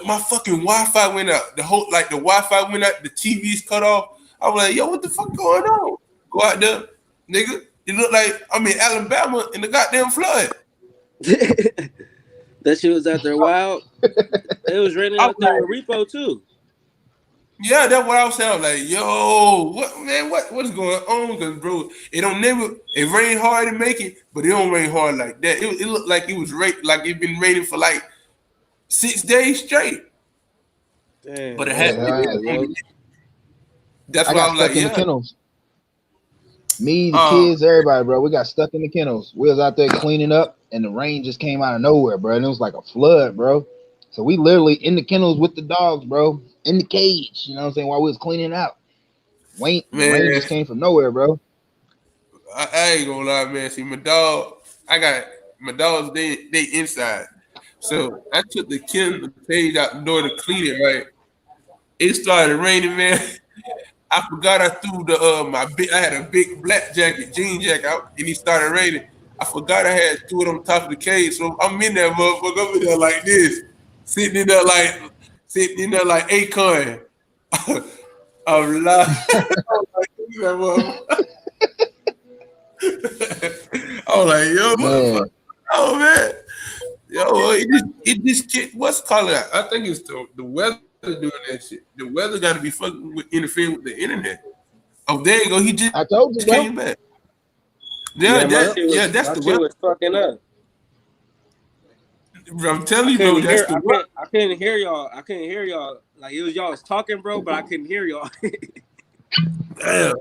[SPEAKER 3] my fucking Wi-Fi went out. The Wi-Fi went out. The TV's cut off. I was like, yo, what the fuck going on? Go out there, nigga. It looked like I'm in Alabama in the goddamn flood.
[SPEAKER 1] That shit was out there wild. It was raining out there with Repo too.
[SPEAKER 3] Yeah, that's what I was saying. Like, yo, what is going on? Because, bro, it rained hard in Macon, but it don't rain hard like that. It looked like it was like it been raining for like 6 days straight.
[SPEAKER 1] Damn,
[SPEAKER 3] but it had. That's why I was like,
[SPEAKER 2] in the kennels. Me, the kids, everybody, bro. We got stuck in the kennels. We was out there cleaning up, and the rain just came out of nowhere, bro. And it was like a flood, bro. So we literally in the kennels with the dogs, bro, in the cage. You know what I'm saying? While we was cleaning out, the rain just came from nowhere, bro.
[SPEAKER 3] I ain't gonna lie, man. See, my dogs, they inside. So I took the kennel cage out the door to clean it, right? It started raining, man. I forgot I threw I had a big black jean jacket out, and it started raining. I forgot I had threw it on top of the cage, so I'm in there, motherfucker, over there like this, sitting in there like Akon. I'm laughing. I was like, yo, motherfucker. Oh man, yo, it just what's called that? I think it's the weather doing that shit. The weather got to be fucking interfering with the internet. Oh, there you go.
[SPEAKER 2] I told you,
[SPEAKER 3] came back. That's the weather
[SPEAKER 1] was fucking up.
[SPEAKER 3] I'm telling you, bro.
[SPEAKER 1] I couldn't hear y'all. Like it was y'all was talking, bro, but I couldn't hear y'all.
[SPEAKER 3] Damn.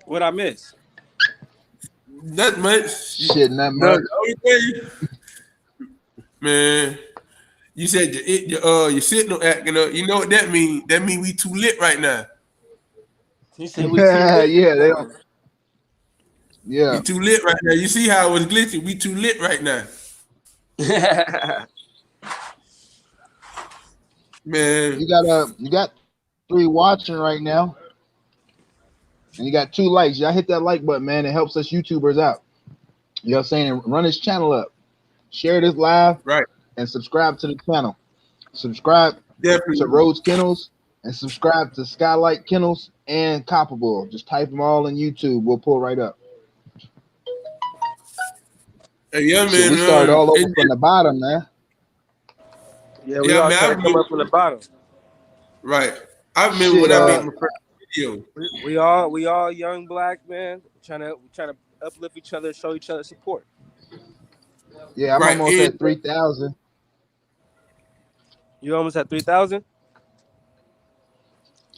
[SPEAKER 1] What I miss?
[SPEAKER 3] Not much.
[SPEAKER 2] Shit, not much.
[SPEAKER 3] Man, you said your signal acting up. You know what that mean? That mean we too lit right now.
[SPEAKER 4] He said we too lit.
[SPEAKER 2] Yeah, they don't. Yeah,
[SPEAKER 3] We too lit right now. You see how it was glitching? We too lit right now. Man,
[SPEAKER 2] you got 3 watching right now, and you got 2 likes. Y'all hit that like button, man. It helps us YouTubers out. You know what I'm saying? And run this channel up. Share this live,
[SPEAKER 3] right.
[SPEAKER 2] And subscribe to the channel. Subscribe
[SPEAKER 3] Definitely.
[SPEAKER 2] to Rhodes Kennels and subscribe to Skylight Kennels and Copperbull. Just type them all in YouTube. We'll pull right up.
[SPEAKER 3] Hey, yeah, man.
[SPEAKER 2] So we started all over from the bottom, man.
[SPEAKER 4] Yeah, we all trying to come up from the bottom.
[SPEAKER 3] Right. I remember when I made my first video.
[SPEAKER 4] We all young black men trying to uplift each other, show each other support.
[SPEAKER 2] Yeah, I'm almost at 3,000.
[SPEAKER 4] You almost at 3,000?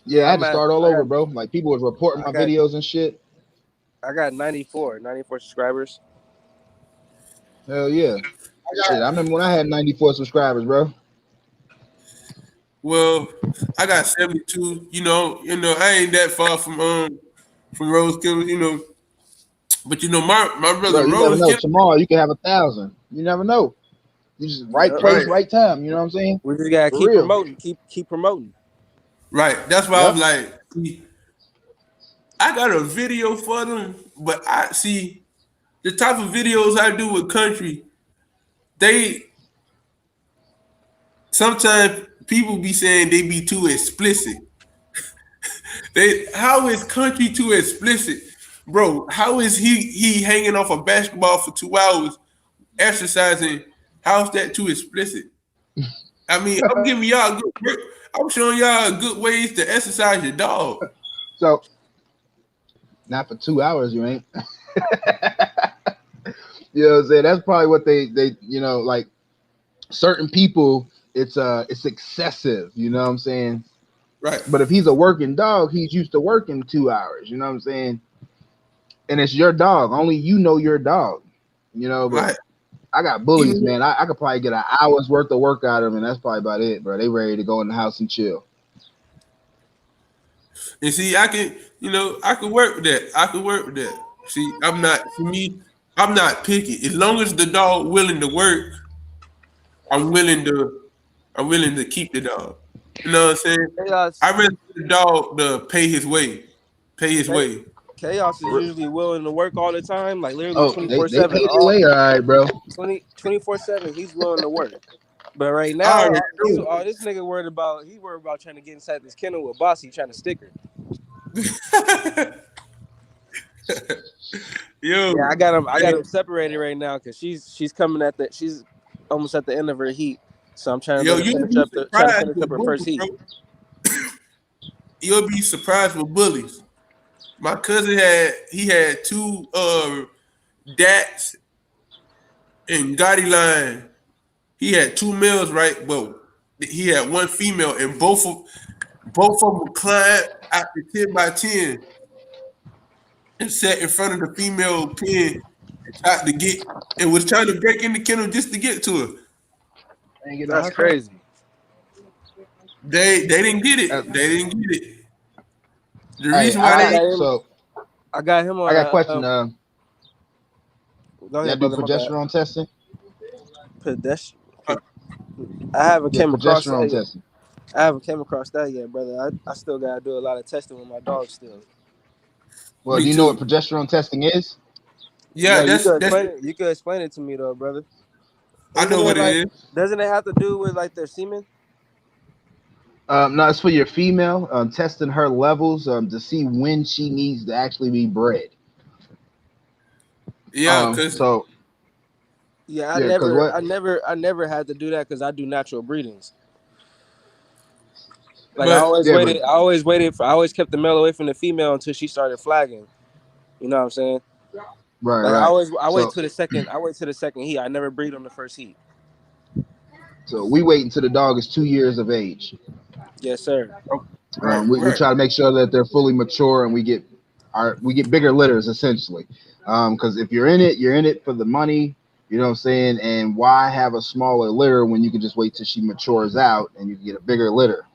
[SPEAKER 2] Yeah, I had to start all over, bro. Like people was reporting my videos and shit.
[SPEAKER 4] I got 94 subscribers.
[SPEAKER 2] Hell yeah. Shit, I remember when I had 94 subscribers, bro.
[SPEAKER 3] Well, I got 72. You know, I ain't that far from Rose Kennels, you know. But my brother
[SPEAKER 2] Bro,
[SPEAKER 3] Rose Kennels,
[SPEAKER 2] tomorrow you can have 1,000. You never know. You just right place, right time. You know what I'm saying?
[SPEAKER 4] We just gotta keep promoting, keep promoting.
[SPEAKER 3] Right. That's why I'm like, I got a video for them, but I see the type of videos I do with country, sometimes people be saying they be too explicit. How is country too explicit? Bro, how is he hanging off a basketball for 2 hours exercising? How's that too explicit? I mean, I'm giving y'all I'm showing y'all good ways to exercise your dog.
[SPEAKER 2] So not for 2 hours, you ain't. You know what I'm saying? That's probably what they like certain people, it's excessive, you know what I'm saying?
[SPEAKER 3] Right.
[SPEAKER 2] But if he's a working dog, he's used to working 2 hours, you know what I'm saying? And it's your dog. Only you know your dog, you know, but right. I got bullies, man. I could probably get an hour's worth of work out of them, and that's probably about it, bro. They ready to go in the house and chill.
[SPEAKER 3] And see, I could work with that. See, I'm not picky. As long as the dog willing to work, I'm willing to keep the dog. You know what I'm saying?
[SPEAKER 4] Chaos.
[SPEAKER 3] I rather the dog to pay his way.
[SPEAKER 4] Chaos is usually willing to work all the time, like literally 24/7.
[SPEAKER 2] They pay their way, all right, bro.
[SPEAKER 4] 24/7, he's willing to work. But right now, this nigga worried about trying to get inside this kennel with Bossy trying to stick her.
[SPEAKER 3] Yo,
[SPEAKER 4] yeah, I got him separated right now because she's almost at the end of her heat. So I'm trying to finish up her first heat.
[SPEAKER 3] You'll be surprised with bullies. My cousin had 2 Dats and Gotti line. He had 2 males, right? But he had 1 female, and both of them climbed out the 10 by 10 and sat in front of the female pen and was trying to break in the kennel just to get to her.
[SPEAKER 4] That's crazy.
[SPEAKER 3] They didn't get it. They didn't get it. The reason why
[SPEAKER 4] I got him on.
[SPEAKER 2] I got a question.
[SPEAKER 4] Y'all
[SPEAKER 2] do progesterone testing?
[SPEAKER 4] I haven't came across that
[SPEAKER 2] testing.
[SPEAKER 4] I haven't came across that yet, brother. I still gotta do a lot of testing with my dog still.
[SPEAKER 2] Well, do you know what progesterone testing is?
[SPEAKER 3] Yeah,
[SPEAKER 4] you could explain it to me though, brother.
[SPEAKER 3] I know what it is.
[SPEAKER 4] Doesn't it have to do with like their semen?
[SPEAKER 2] No, it's for your female, testing her levels to see when she needs to actually be bred.
[SPEAKER 3] Yeah,
[SPEAKER 4] I never had to do that because I do natural breedings. Like I always kept the male away from the female until she started flagging. You know what I'm saying?
[SPEAKER 2] Right.
[SPEAKER 4] Like I wait till the second heat. I never breed on the first heat.
[SPEAKER 2] So we wait until the dog is 2 years of age.
[SPEAKER 4] Yes, sir.
[SPEAKER 2] We try to make sure that they're fully mature and we get bigger litters essentially. Because if you're in it for the money, you know what I'm saying? And why have a smaller litter when you can just wait till she matures out and you can get a bigger litter?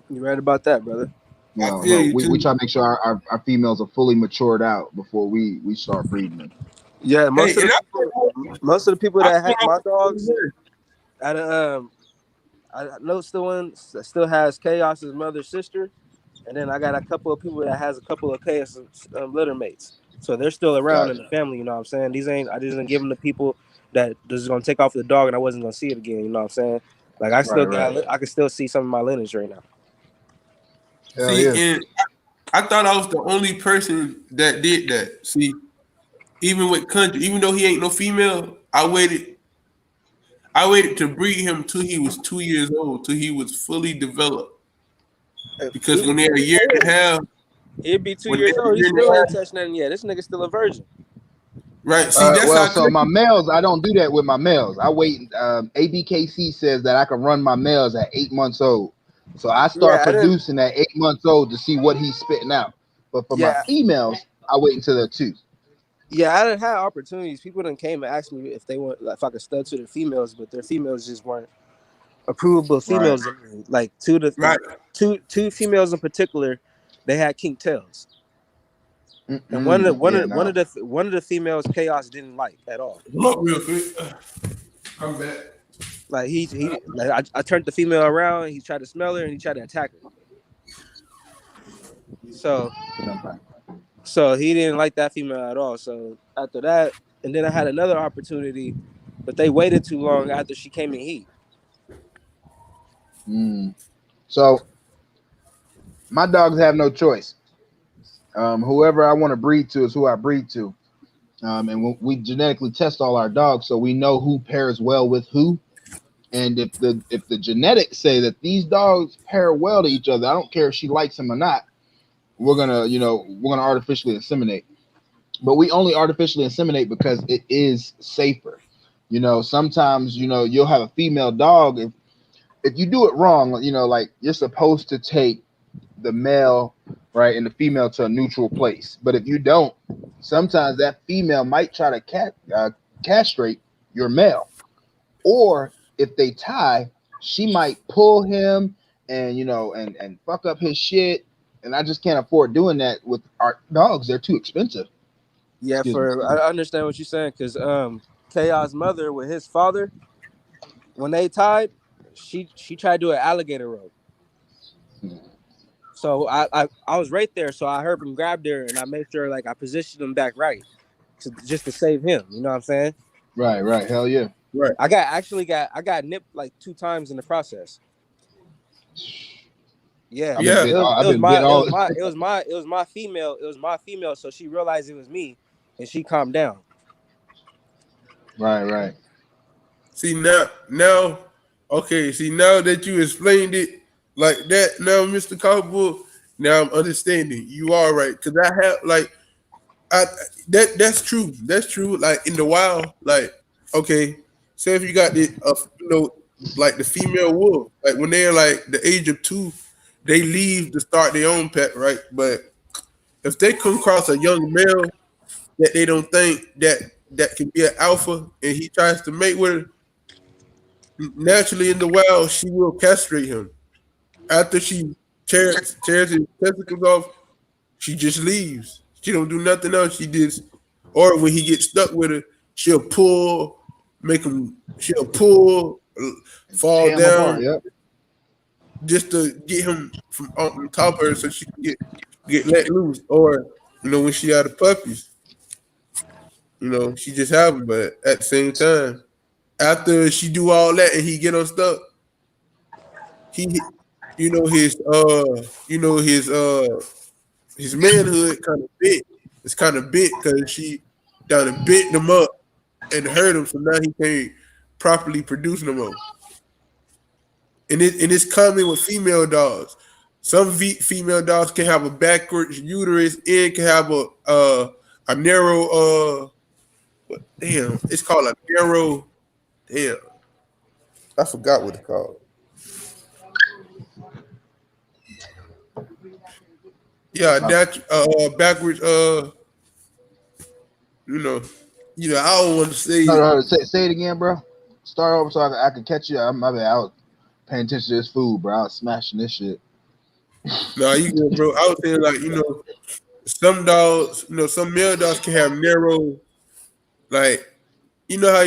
[SPEAKER 4] You're right about that, brother.
[SPEAKER 3] I feel you
[SPEAKER 2] we
[SPEAKER 3] too.
[SPEAKER 2] try to make sure our females are fully matured out before we start breeding them.
[SPEAKER 4] Yeah, most
[SPEAKER 3] Hey,
[SPEAKER 4] of the people that have my dogs, I know still has Chaos's mother's sister, and then I got a couple of people that has a couple of Chaos litter mates. So they're still around in the family. You know what I'm saying? I just didn't give them to people that just gonna take off the dog, and I wasn't gonna see it again. You know what I'm saying? Like I can still see some of my lineage right now.
[SPEAKER 2] Hell
[SPEAKER 3] See,
[SPEAKER 2] yeah.
[SPEAKER 3] and I thought I was the only person that did that. See, even with Country, even though he ain't no female, I waited to breed him till he was 2 years old, till he was fully developed. Because when they're a year and a half,
[SPEAKER 4] he'd be 2 years old. He still ain't touched nothing yet. This nigga's still a virgin.
[SPEAKER 3] Right. See, that's how.
[SPEAKER 2] So my males, I don't do that with my males. I wait. ABKC says that I can run my males at 8 months old. So I start producing at 8 months old to see what he's spitting out. But for my females, I wait until they're 2.
[SPEAKER 4] Yeah, I didn't have opportunities. People done came and asked me if they want, if I could stud to their females, but their females just weren't approvable females. Right. Like two females in particular, they had kink tails, and one of the females Chaos didn't like at all.
[SPEAKER 3] Look real quick. I'm back.
[SPEAKER 4] Like I turned the female around. He tried to smell her and he tried to attack her. So he didn't like that female at all. So after that, and then I had another opportunity, but they waited too long after she came in heat.
[SPEAKER 2] So my dogs have no choice. Whoever I want to breed to is who I breed to. And we genetically test all our dogs, so we know who pairs well with who. And if the genetics say that these dogs pair well to each other, I don't care if she likes them or not, we're gonna artificially inseminate. But we only artificially inseminate because it is safer. Sometimes you'll have a female dog. If you do it wrong, like you're supposed to take the male, right, and the female to a neutral place. But if you don't, sometimes that female might try to castrate your male. Or if they tie, she might pull him and and fuck up his shit. And I just can't afford doing that with our dogs. They're too expensive.
[SPEAKER 4] Yeah, I understand what you're saying, because Chaos' mother with his father, when they tied, she tried to do an alligator rope. So I was right there, so I heard him grab her, and I made sure I positioned him back right, just to save him. You know what I'm saying?
[SPEAKER 2] Right. Hell yeah.
[SPEAKER 4] Right. I got nipped 2 times in the process. Yeah. It was my female. So she realized it was me, and she calmed down.
[SPEAKER 2] Right.
[SPEAKER 3] See now, okay. See, now that you explained it like that, now, Mr. Cowboy, now I'm understanding. You are right, because I have that's true. That's true. Like in the wild, okay, say if you got the the female wolf, when they're the age of 2, they leave to start their own pet, right? But if they come across a young male that they don't think that can be an alpha, and he tries to mate with her, naturally in the wild, she will castrate him. After she tears his testicles off, she just leaves. She don't do nothing else. She just, or when he gets stuck with her, she'll pull, fall down,
[SPEAKER 2] yep,
[SPEAKER 3] just to get him from on top of her so she can get let loose. Or when she out of puppies, she just have them. But at the same time, after she do all that and he get unstuck, his manhood kind of bit. It's kind of bit because she done and bit him up and hurt him, so now he can't properly produce no more. And it's common with female dogs. Some female dogs can have a backwards uterus and can have a narrow it's called a narrow. Damn, I forgot what it's called. Yeah, that backwards. I don't want to say.
[SPEAKER 2] No, say it again, bro. Start over so I can catch you. My bad. I was paying attention to this food, bro. I was smashing this shit.
[SPEAKER 3] No, you good, bro. I was saying like, some dogs, some male dogs can have narrow, like, how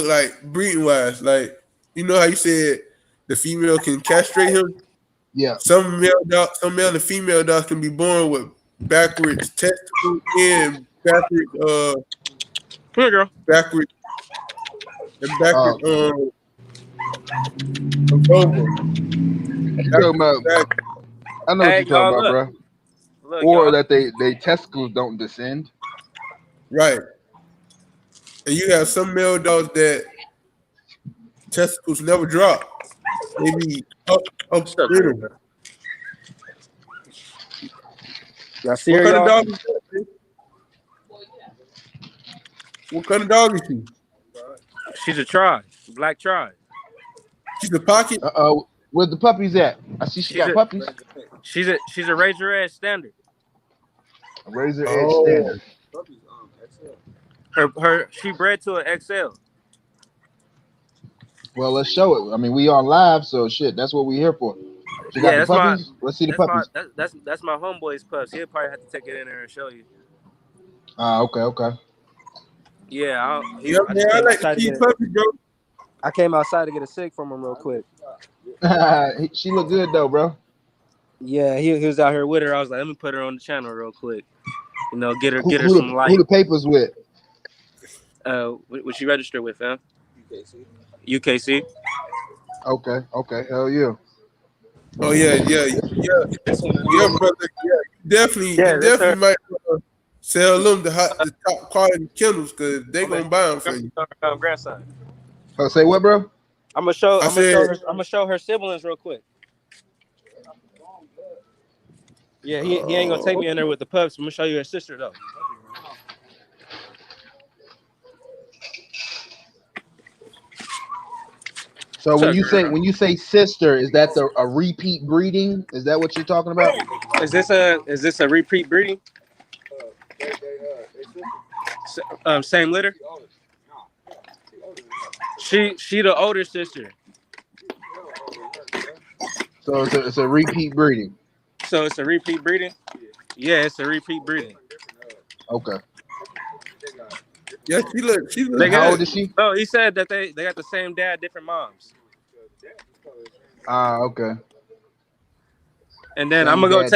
[SPEAKER 3] like breeding wise, like, how you said the female can castrate him.
[SPEAKER 2] Yeah.
[SPEAKER 3] Some male and female dogs can be born with backwards testicles and backwards
[SPEAKER 1] Come here, girl.
[SPEAKER 3] backwards and backwards vulva.
[SPEAKER 2] You talking about? I know what
[SPEAKER 1] Hey,
[SPEAKER 2] you're talking
[SPEAKER 1] y'all,
[SPEAKER 2] about, bro.
[SPEAKER 1] Look,
[SPEAKER 2] Or
[SPEAKER 1] y'all.
[SPEAKER 2] that they testicles don't descend.
[SPEAKER 3] Right. And you have some male dogs that testicles never drop. They be up through them.
[SPEAKER 1] Y'all see
[SPEAKER 3] What
[SPEAKER 1] her,
[SPEAKER 3] kind of
[SPEAKER 1] y'all?
[SPEAKER 3] dog is that? What kind of dog is she?
[SPEAKER 1] She's a tri, black tri.
[SPEAKER 3] She's a pocket.
[SPEAKER 2] Where the puppies at? I see she got puppies.
[SPEAKER 1] She's a Razor Edge standard.
[SPEAKER 2] Razor Edge standard.
[SPEAKER 1] She bred to an XL.
[SPEAKER 2] Well, let's show it. I mean, we on live, so shit. That's what we here for. She got the puppies. Let's see the puppies.
[SPEAKER 1] That's my homeboy's pups. He'll probably have to take it in there and show you.
[SPEAKER 2] Okay.
[SPEAKER 1] Yeah,
[SPEAKER 3] I like to see puppies, bro.
[SPEAKER 4] I came outside to get a cig from him real quick.
[SPEAKER 2] She look good though, bro.
[SPEAKER 4] Yeah, he was out here with her. I was like, let me put her on the channel real quick. Get her some light.
[SPEAKER 2] Who the papers with?
[SPEAKER 4] What she registered with, fam? UKC.
[SPEAKER 2] Okay. Hell yeah.
[SPEAKER 3] Oh yeah, brother. Yeah, definitely might sell them the top quality kennels because they gonna buy them for you.
[SPEAKER 4] Grandson.
[SPEAKER 2] Oh, say what, bro?
[SPEAKER 4] I'm gonna show her siblings real quick. Yeah, he ain't gonna take me in there with the pups. I'm gonna show you her sister though.
[SPEAKER 2] So when you say sister, is that a repeat breeding? Is that what you're talking about?
[SPEAKER 4] Is this a repeat breeding? Same litter. She the older sister.
[SPEAKER 2] So it's a repeat breeding.
[SPEAKER 4] So it's a repeat breeding. Yeah, it's a repeat breeding.
[SPEAKER 2] Okay.
[SPEAKER 3] Yeah, she look.
[SPEAKER 2] How old is she?
[SPEAKER 4] No, he said that they got the same dad, different moms.
[SPEAKER 2] Okay.
[SPEAKER 4] And then I'm gonna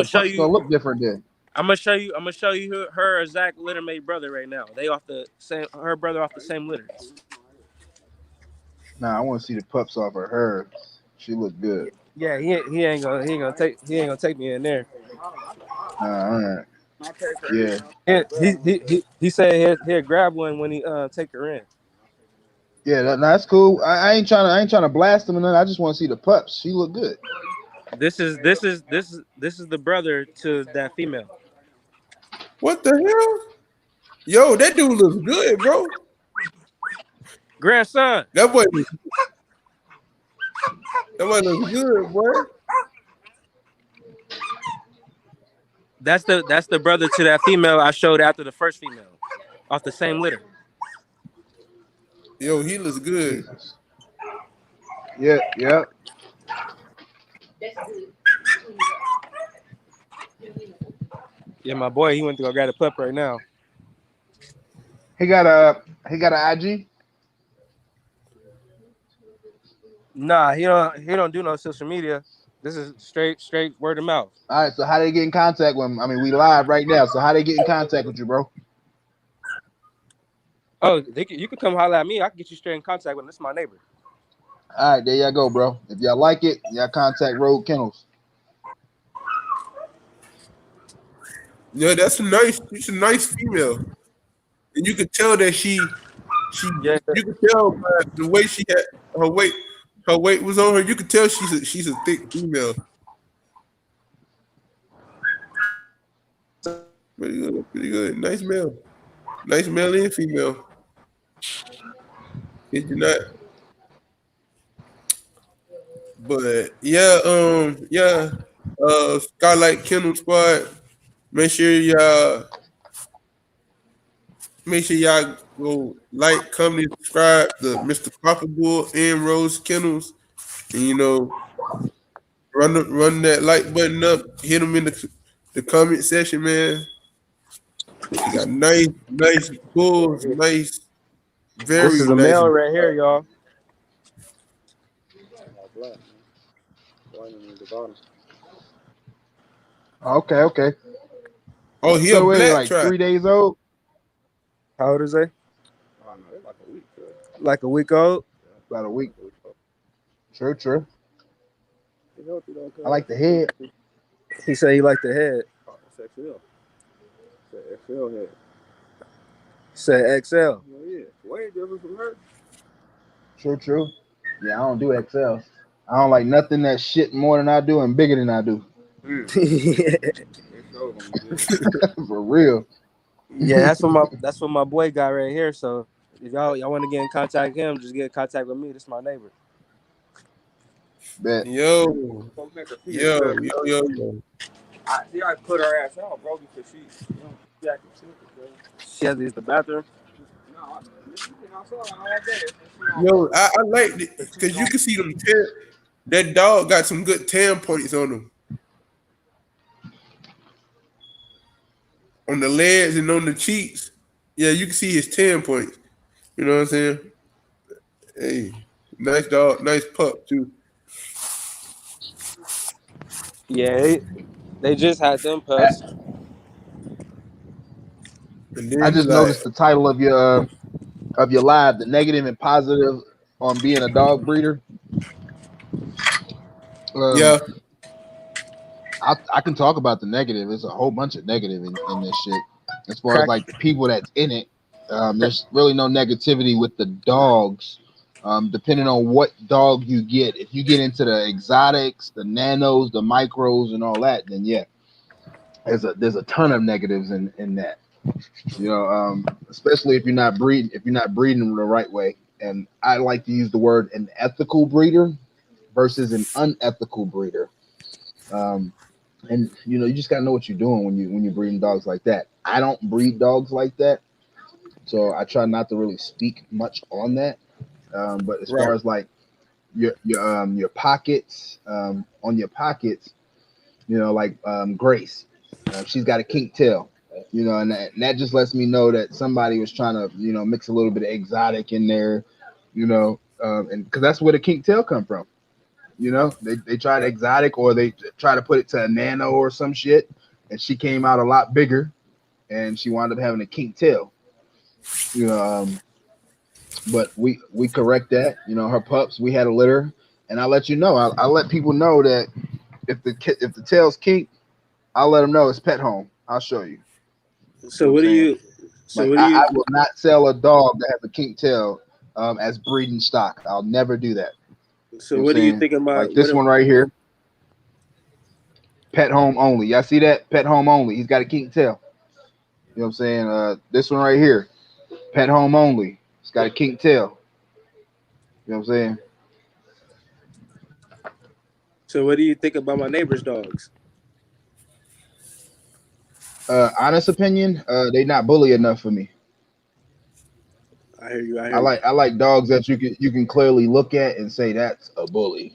[SPEAKER 4] show you.
[SPEAKER 2] Gonna look different then.
[SPEAKER 4] I'm gonna show you her exact litter mate brother right now. They off the same. Her brother off the same litter.
[SPEAKER 2] Nah, I want to see the pups off of her. She look good.
[SPEAKER 4] Yeah, he ain't gonna take me in there.
[SPEAKER 2] All right. Yeah.
[SPEAKER 4] He said he'll grab one when he take her in.
[SPEAKER 2] Yeah, that's cool. I ain't trying to blast them, and I just want to see the pups. She look good.
[SPEAKER 4] This is the brother to that female.
[SPEAKER 3] What the hell? Yo, that dude looks good, bro.
[SPEAKER 4] Grandson.
[SPEAKER 3] That boy looks good, boy.
[SPEAKER 4] That's the brother to that female I showed after the first female, off the same litter.
[SPEAKER 3] Yo, he looks good.
[SPEAKER 2] Yeah.
[SPEAKER 4] Yeah, my boy, he went to go grab a pup right now.
[SPEAKER 2] He got an IG.
[SPEAKER 4] Nah, he don't do no social media. This is straight word of mouth.
[SPEAKER 2] All right, so how they get in contact with him? I mean, we live right now, so how they get in contact with you, bro?
[SPEAKER 4] Oh, you can come holler at me. I can get you straight in contact with him. This is my neighbor.
[SPEAKER 2] All right, there y'all go, bro. If y'all like it, y'all contact Road Kennels.
[SPEAKER 3] Yeah, she's a nice female, and you could tell that you could tell by the way she had her weight was on her. You could tell she's a thick female. Pretty good. Nice male and female. Did you not? But Skylight Kennel Squad. Make sure y'all go like, comment, subscribe to Mr. Papa Bull and Rose Kennels, and Run that like button up. Hit them in the comment section, man. You got nice bulls, nice,
[SPEAKER 1] This
[SPEAKER 3] very
[SPEAKER 1] is a
[SPEAKER 3] nice.
[SPEAKER 1] male right here, y'all.
[SPEAKER 2] Okay.
[SPEAKER 3] Oh, he
[SPEAKER 2] So
[SPEAKER 3] a
[SPEAKER 2] wait,
[SPEAKER 3] black
[SPEAKER 2] like
[SPEAKER 3] trap.
[SPEAKER 2] 3 days old?
[SPEAKER 1] How old is they? Like a week old.
[SPEAKER 2] About a week. True. I like the head.
[SPEAKER 1] He said he liked the head. Said XL.
[SPEAKER 2] True. Yeah, I don't do XL. I don't like nothing that shit more than I do and bigger than I do. For real.
[SPEAKER 1] Yeah, that's what my boy got right here. So if y'all want to get in contact with him, just get in contact with me. This is my neighbor.
[SPEAKER 2] Bet.
[SPEAKER 3] Yo.
[SPEAKER 1] I put her ass out, bro, because she has to use the bathroom.
[SPEAKER 3] Yo, I like it because you can see them. That dog got some good tan points on him, on the legs and on the cheeks. Yeah, you can see his tan points. You know what I'm saying? Hey, nice dog, nice pup too.
[SPEAKER 1] Yeah, they just had them pups.
[SPEAKER 3] And then
[SPEAKER 2] I
[SPEAKER 3] he
[SPEAKER 2] just
[SPEAKER 3] like,
[SPEAKER 2] noticed the title of your live, the negative and positive on being a dog breeder.
[SPEAKER 3] yeah,
[SPEAKER 2] I can talk about the negative. There's a whole bunch of negative in this shit. As far as like the people that's in it, there's really no negativity with the dogs. Depending on what dog you get, if you get into the exotics, the nanos, the micros, and all that, then yeah, there's a ton of negatives in that. You know, especially if you're not breeding the right way. And I like to use the word an ethical breeder versus an unethical breeder. And you know, you just gotta know what you're doing when you're breeding dogs like that. I don't breed dogs like that, so I try not to really speak much on that. But as far as like your pockets, on your pockets, you know, like Grace, she's got a kink tail, you know, and that just lets me know that somebody was trying to, you know, mix a little bit of exotic in there, you know, and because that's where the kink tail come from. You know, they tried exotic or they try to put it to a nano or some shit, and she came out a lot bigger, and she wound up having a kink tail. You know, but we correct that. You know, her pups, we had a litter, and I let you know. I let people know that if the tail's kink, I'll let them know it's pet home. I'll show you.
[SPEAKER 1] So what do you? So
[SPEAKER 2] like, I will not sell a dog that has a kink tail as breeding stock. I'll never do that.
[SPEAKER 1] So what do you think about
[SPEAKER 2] like this one right here? Pet home only. Y'all see that? Pet home only. He's got a kink tail. You know what I'm saying? This one right here, pet home only. It's got a kink tail. You know what I'm saying?
[SPEAKER 1] So what do you think about my neighbor's dogs?
[SPEAKER 2] Honest opinion, they not bully enough for me.
[SPEAKER 1] I hear you.
[SPEAKER 2] I like dogs that you can clearly look at and say that's a bully.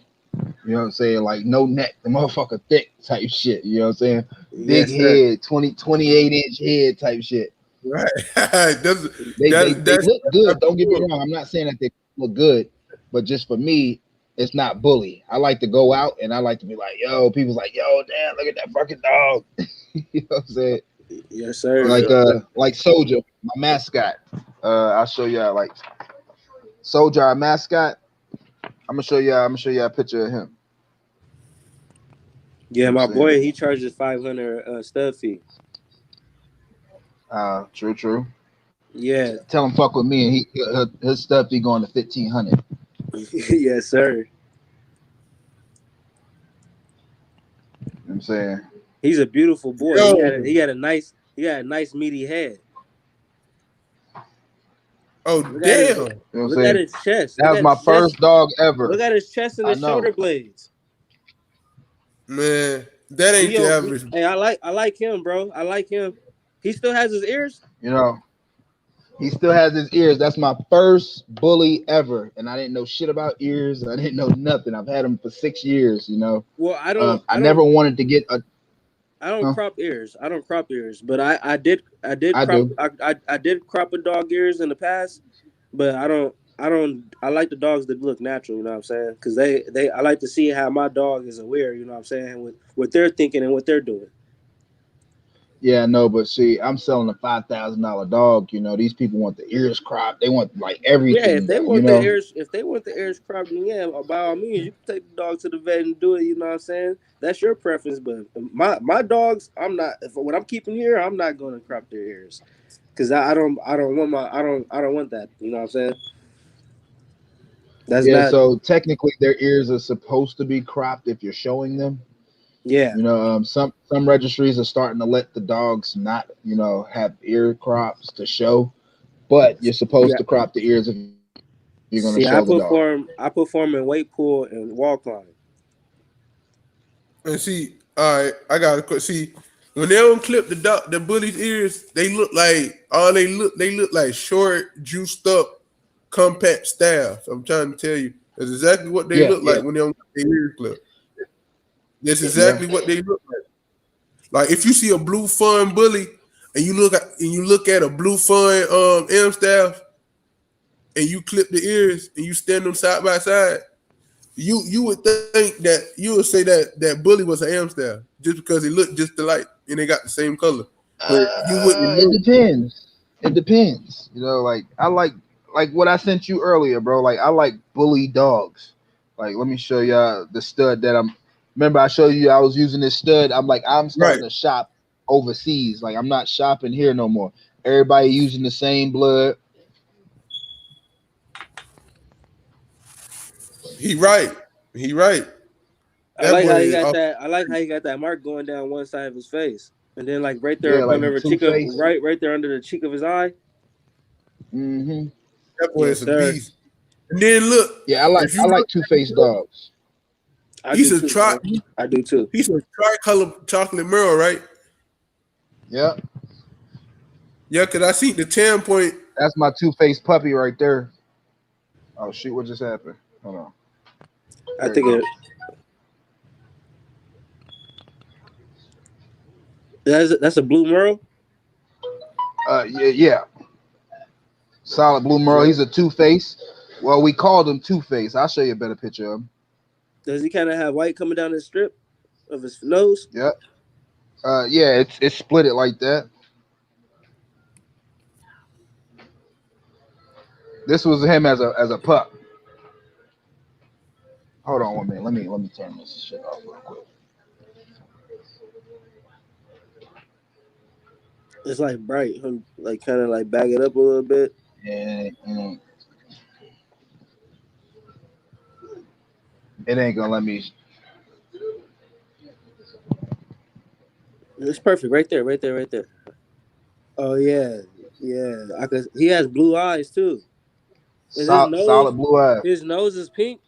[SPEAKER 2] You know what I'm saying? Like no neck, the motherfucker thick type shit. You know what I'm saying? Big head, 28 inch head type shit.
[SPEAKER 3] Right.
[SPEAKER 2] They look good. Don't get me wrong. I'm not saying that they look good, but just for me, it's not bully. I like to go out and I like to be like, yo, people's like, yo, damn, look at that fucking dog. You know what I'm saying?
[SPEAKER 1] Yes, sir.
[SPEAKER 2] Like Soldier, my mascot. I'll show y'all like Soldier, our mascot. I'm gonna show y'all a picture of him.
[SPEAKER 1] Yeah, my boy, he charges $500 stud fee.
[SPEAKER 2] True.
[SPEAKER 1] Yeah.
[SPEAKER 2] Tell him fuck with me, and his stud fee going to $1,500.
[SPEAKER 1] Yes, sir.
[SPEAKER 2] You know what I'm saying?
[SPEAKER 1] He's a beautiful boy.
[SPEAKER 3] Yo.
[SPEAKER 1] He had a nice meaty head.
[SPEAKER 3] Oh, damn.
[SPEAKER 1] Look at his chest.
[SPEAKER 2] That was my first dog ever.
[SPEAKER 1] Look at his chest and his shoulder blades.
[SPEAKER 3] Man, that ain't the average.
[SPEAKER 1] Hey, I like him, bro. I like him. He still has his ears?
[SPEAKER 2] You know. He still has his ears. That's my first bully ever, and I didn't know shit about ears. I didn't know nothing. I've had him for 6 years.
[SPEAKER 4] Well,
[SPEAKER 2] I never wanted to get a.
[SPEAKER 4] I don't
[SPEAKER 2] Huh?
[SPEAKER 4] crop ears. I don't crop ears, but I did
[SPEAKER 2] I
[SPEAKER 4] crop
[SPEAKER 2] do.
[SPEAKER 4] I did crop a dog ears in the past, but I like the dogs that look natural, you know what I'm saying? Because I like to see how my dog is aware, you know what I'm saying, with what they're thinking and what they're doing.
[SPEAKER 2] Yeah, no, but see, I'm selling a $5,000 dog. These people want the ears cropped. They want like
[SPEAKER 4] Yeah,
[SPEAKER 2] everything done.
[SPEAKER 4] if they want the ears cropped, then yeah, by all means, you can take the dog to the vet and do it. You know what I'm saying? That's your preference, but my dogs, I'm not. If what I'm keeping here, I'm not going to crop their ears because I don't want that. You know what I'm saying? That's
[SPEAKER 2] Yeah,
[SPEAKER 4] not.
[SPEAKER 2] so technically their ears are supposed to be cropped if you're showing them.
[SPEAKER 4] Yeah.
[SPEAKER 2] Some registries are starting to let the dogs not, have ear crops to show, but you're supposed to crop the ears if you're going to
[SPEAKER 4] See,
[SPEAKER 2] show the dog.
[SPEAKER 4] I perform in weight pool and wall climb.
[SPEAKER 3] And see, all right, I gotta see when they don't clip the bully's ears, they look like they look like short, juiced up, compact staffs. I'm trying to tell you, that's exactly what they look like when they don't get their ears clipped. That's exactly what they look like. Like if you see a blue fun bully and you look at a blue fun M staff and you clip the ears and you stand them side by side, you would think that you would say that bully was an Amstaff just because he looked just alike and they got the same color. But you wouldn't know.
[SPEAKER 2] It depends. It depends. Like I like what I sent you earlier, bro. Like I like bully dogs. Like let me show y'all the stud that I'm. Remember I showed you I was using this stud. I'm starting to shop overseas. Like I'm not shopping here no more. Everybody using the same blood.
[SPEAKER 3] He right.
[SPEAKER 4] I like how he got that. I like how he got that mark going down one side of his face, and then like right there under the cheek of right there under the cheek of his eye.
[SPEAKER 2] Mm-hmm.
[SPEAKER 3] That boy is a beast. And then look.
[SPEAKER 2] Yeah, I like two-faced dogs.
[SPEAKER 4] I do too.
[SPEAKER 3] He's a tricolor chocolate merle, right?
[SPEAKER 2] Yeah.
[SPEAKER 3] Yeah, because I see the 10 point.
[SPEAKER 2] That's my two-faced puppy right there. Oh shoot! What just happened? Hold on.
[SPEAKER 4] I think it. That's a blue merle.
[SPEAKER 2] Yeah. Solid blue merle. He's a two-face. Well, we called him Two-Face. I'll show you a better picture of him.
[SPEAKER 4] Does he kind of have white coming down his strip of his nose?
[SPEAKER 2] Yeah. Yeah, it's split it like that. This was him as a pup. Hold on 1 minute. Let me turn this shit off real quick.
[SPEAKER 4] It's like bright, like kind of like back it up a little bit.
[SPEAKER 2] Yeah. It ain't gonna let me.
[SPEAKER 4] It's perfect, right there. Oh yeah. He has blue eyes too.
[SPEAKER 2] Solid blue eyes.
[SPEAKER 4] His nose is pink.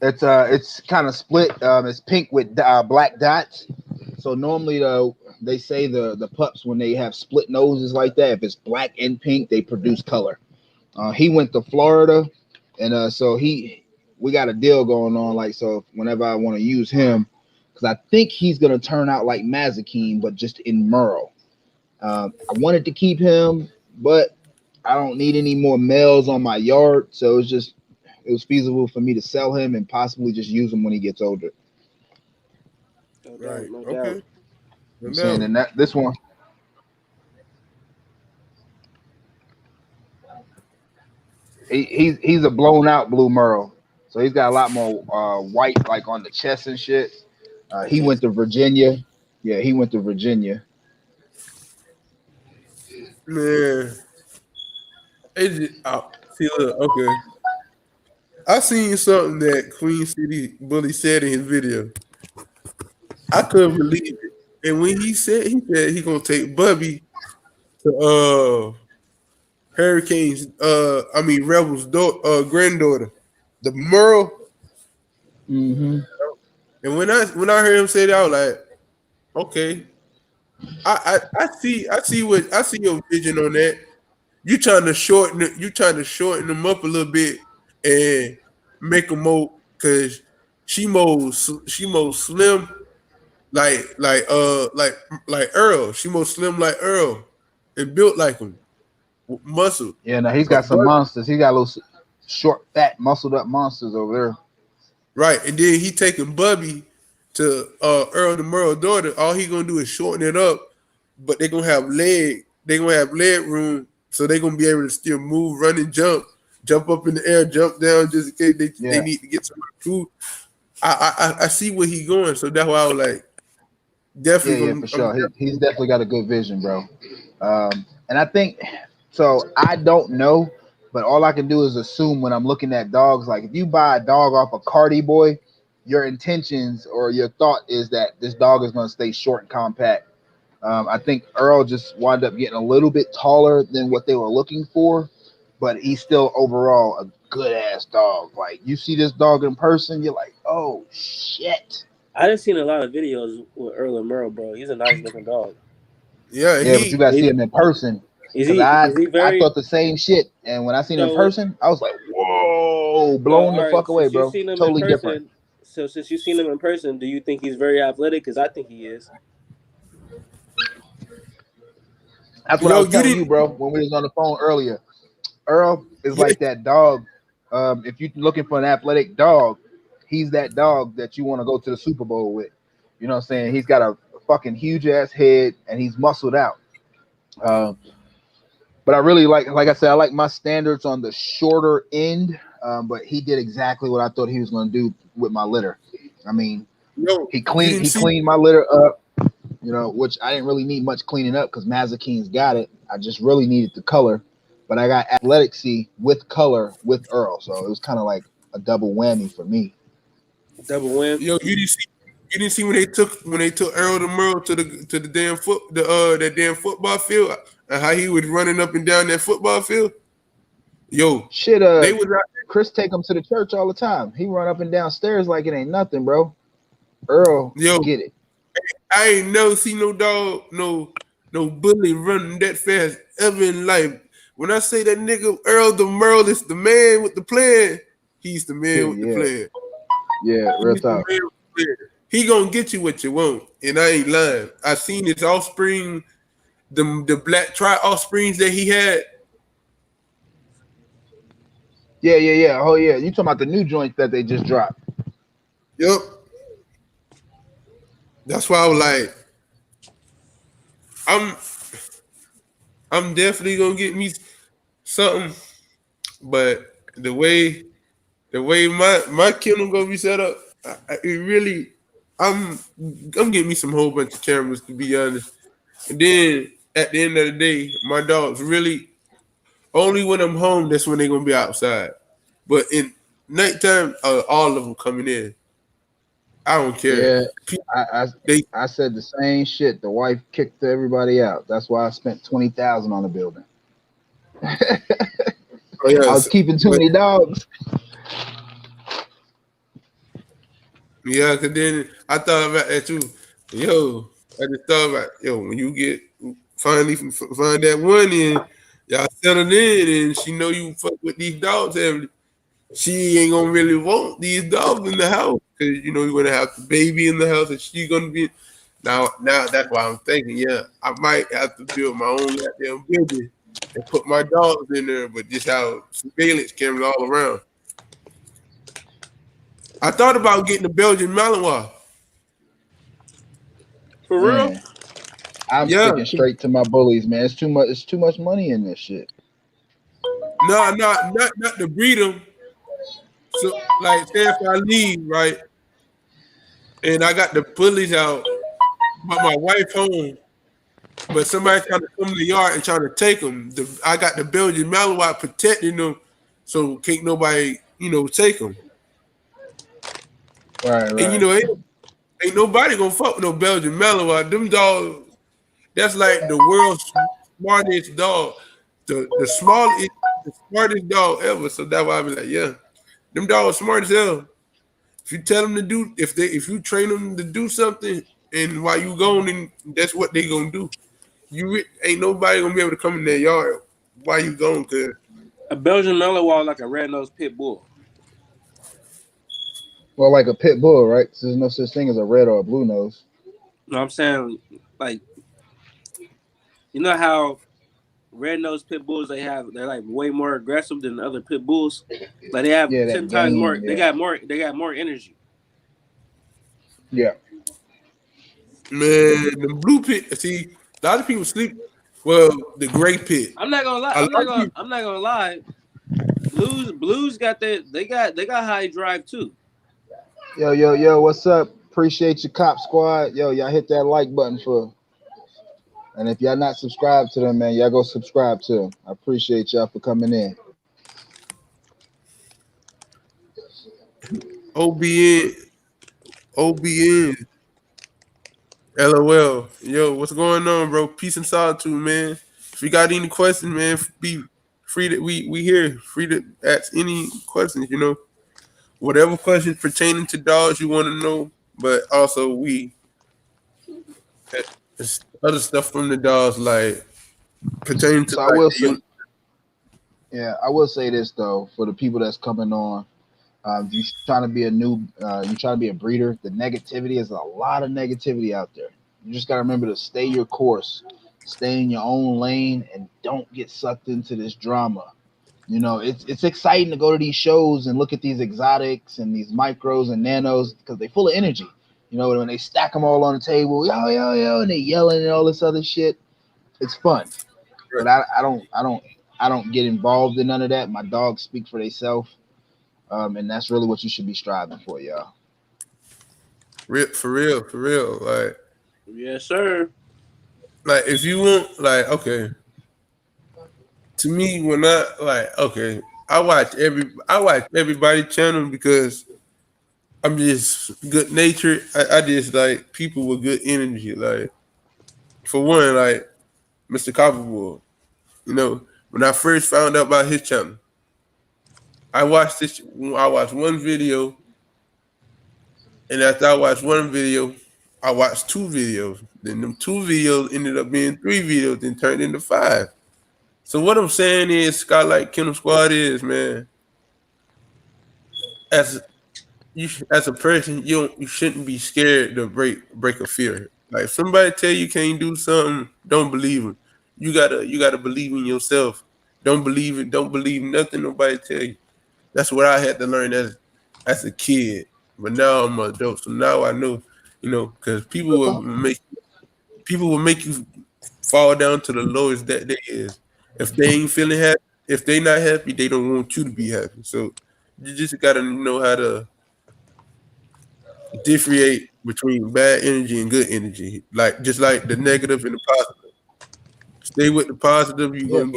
[SPEAKER 2] It's kind of split. It's pink with black dots. So normally though, they say the pups when they have split noses like that, if it's black and pink, they produce color. He went to Florida, and so we got a deal going on. Like so, whenever I want to use him, because I think he's gonna turn out like Mazikeen, but just in Merle. I wanted to keep him, but I don't need any more males on my yard, so it was feasible for me to sell him and possibly just use him when he gets older.
[SPEAKER 3] Right.
[SPEAKER 4] No
[SPEAKER 3] Okay.
[SPEAKER 4] doubt.
[SPEAKER 2] I'm saying, and this one. He's a blown out blue merle, so he's got a lot more white like on the chest and shit. He went to Virginia. Yeah, he went to Virginia.
[SPEAKER 3] Man, see, look, okay. I seen something that Queen City Bully said in his video. I couldn't believe it, and when he said he gonna take Bubby to Hurricanes. Rebel's granddaughter, the Merle.
[SPEAKER 2] Mm-hmm.
[SPEAKER 3] And when I heard him say that, I was like, okay, I see your vision on that. you trying to shorten them up a little bit and make them more because she more slim like Earl. She more slim like Earl and built like him, muscle.
[SPEAKER 2] Yeah, no, he's got some monsters. He got little short, fat, muscled up monsters over there.
[SPEAKER 3] Right, and then he taking Bubby to Earl the Merle daughter. All he gonna do is shorten it up, but they gonna have leg room, so they gonna be able to still move, run, and jump up in the air, jump down, just in case they need to get some food. I see where he going, so that's why I was like, definitely.
[SPEAKER 2] Yeah, for sure. He's definitely got a good vision, bro. And I think so. I don't know, but all I can do is assume when I'm looking at dogs. Like if you buy a dog off a Cardi Boy, your intentions or your thought is that this dog is going to stay short and compact. I think Earl just wound up getting a little bit taller than what they were looking for, but he's still overall a good ass dog. Like you see this dog in person, you're like, oh shit.
[SPEAKER 4] I done seen a lot of videos with Earl and Merle, bro. He's a nice looking dog.
[SPEAKER 3] Yeah,
[SPEAKER 2] but you gotta see him in person. I thought the same shit, and when I seen him in person, I was like, whoa, blown the fuck away, bro. Totally different.
[SPEAKER 4] So since you've seen him in person, do you think he's very athletic? Because I think he is.
[SPEAKER 2] That's what I was telling you, bro, when we was on the phone earlier. Earl is like that dog. If you're looking for an athletic dog, he's that dog that you want to go to the Super Bowl with. You know what I'm saying? He's got a fucking huge ass head and he's muscled out. But I really like I said, I like my standards on the shorter end. But he did exactly what I thought he was going to do with my litter. I mean, he cleaned my litter up, you know, which I didn't really need much cleaning up because Mazakeen's got it. I just really needed the color, but I got Athletic-C with color with Earl, so it was kind of like a double whammy for me.
[SPEAKER 4] Double whammy.
[SPEAKER 3] Yo, you didn't see when they took Earl the Merle to the damn that damn football field and how he was running up and down that football field. Yo,
[SPEAKER 2] shit. Chris take him to the church all the time. He run up and down stairs like it ain't nothing, bro. Earl, get it.
[SPEAKER 3] I ain't never seen no dog, no bully running that fast ever in life. When I say that nigga Earl the Merle is the man with the plan, he's the man with the plan.
[SPEAKER 2] Yeah, real talk.
[SPEAKER 3] He gonna get you what you want, and I ain't lying. I seen his offspring, the black tri offsprings that he had.
[SPEAKER 2] Yeah. Oh yeah, you talking about the new joints that they just dropped?
[SPEAKER 3] Yep. That's why I was like, I'm definitely gonna get me something, but the way my kennel gonna be set up, I'm getting me some whole bunch of cameras, to be honest. And then at the end of the day, my dogs really only when I'm home, that's when they're gonna be outside. But in nighttime, all of them coming in. I don't care.
[SPEAKER 2] Yeah, I said the same shit. The wife kicked everybody out. That's why I spent $20,000 on the building. I was keeping too many dogs.
[SPEAKER 3] Yeah, cause then I thought about that too. I just thought about when you finally find that one and y'all settled in and she know you fuck with these dogs heavily. She ain't gonna really want these dogs in the house because you're gonna have the baby in the house and she's gonna be now. That's why I'm thinking, I might have to build my own goddamn building and put my dogs in there, but just have surveillance cameras all around. I thought about getting a Belgian Malinois.
[SPEAKER 4] For real?
[SPEAKER 2] I'm sticking straight to my bullies, man. It's too much money in this shit.
[SPEAKER 3] No, not to breed them. So, like, say if I leave, right, and I got the bullies out, but my wife home, but somebody trying to come in the yard and trying to take them, I got the Belgian Malinois protecting them, so can't nobody, take them.
[SPEAKER 2] Right.
[SPEAKER 3] And ain't nobody gonna fuck with no Belgian Malinois. Them dogs, that's like the world's smartest dog, the smartest dog ever. So that's why I be like, them dogs smart as hell. If you tell them to do, if you train them to do something, and while you gone, then that's what they gonna do. You ain't nobody gonna be able to come in their yard why you going? Cause
[SPEAKER 1] a Belgian Malinois like a red-nosed pit bull.
[SPEAKER 2] Well, like a pit bull, right? So there's no such thing as a red or a blue nose.
[SPEAKER 1] No, I'm saying like, you know how red-nosed pit bulls they're like way more aggressive than other pit bulls. Like they have 10 times more. Yeah. They got more energy.
[SPEAKER 2] Yeah.
[SPEAKER 3] Man, the blue pit. See, a lot of people sleep. Well, the gray pit.
[SPEAKER 1] I'm not gonna lie. I'm not gonna lie. Blues got that. They got high drive too.
[SPEAKER 2] Yo, what's up? Appreciate your cop squad. Yo, y'all hit that like button for. And if y'all not subscribed to them, man, y'all go subscribe to them. I appreciate y'all for coming in.
[SPEAKER 3] OBN. LOL. Yo, what's going on, bro? Peace and solitude, man. If you got any questions, man, be free to we here. Free to ask any questions, you know. Whatever questions pertaining to dogs you want to know, but also there's other stuff from the dogs like pertaining to.
[SPEAKER 2] So I will say this though, for the people that's coming on, you trying to be you trying to be a breeder. The negativity is a lot of negativity out there. You just gotta remember to stay your course, stay in your own lane, and don't get sucked into this drama. You know, it's exciting to go to these shows and look at these exotics and these micros and nanos because they're full of energy. You know, when they stack them all on the table, yo, and they yelling and all this other shit, it's fun. But I don't get involved in none of that. My dogs speak for themselves, and that's really what you should be striving for, y'all.
[SPEAKER 3] For real, like.
[SPEAKER 1] Yes, sir.
[SPEAKER 3] Like, if you want, like, okay. To me, when I watch everybody's channel because I'm just good natured. I just like people with good energy. Like, for one, like Mr. Copperboard. You know, when I first found out about his channel, I watched one video, and after I watched one video, I watched 2 videos. Then them 2 videos ended up being 3 videos, then turned into 5. So what I'm saying is, Skylight Kennel Squad is, man, as a person, you shouldn't be scared to break a fear. Like, if somebody tell you can't do something, don't believe it. You gotta believe in yourself. Don't believe it. Don't believe nothing nobody tell you. That's what I had to learn as a kid. But now I'm an adult, so now I know, you know, because people will make you fall down to the lowest that they is. If they ain't feeling happy, if they not happy, they don't want you to be happy. So you just gotta know how to differentiate between bad energy and good energy. Like, just like the negative and the positive. Stay with the positive, you're gonna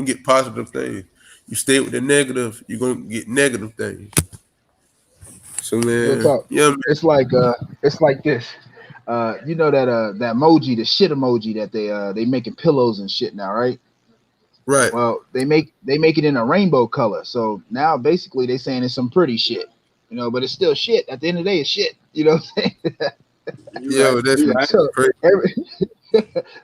[SPEAKER 3] get positive things. You stay with the negative, you're gonna get negative things. So man, yeah, man.
[SPEAKER 2] It's like this. You know that emoji, the shit emoji that they making pillows and shit now, right?
[SPEAKER 3] Right.
[SPEAKER 2] Well, they make it in a rainbow color. So now basically they saying it's some pretty shit, you know, but it's still shit. At the end of the day, it's shit. You know what I'm saying?
[SPEAKER 3] Yeah, that's right.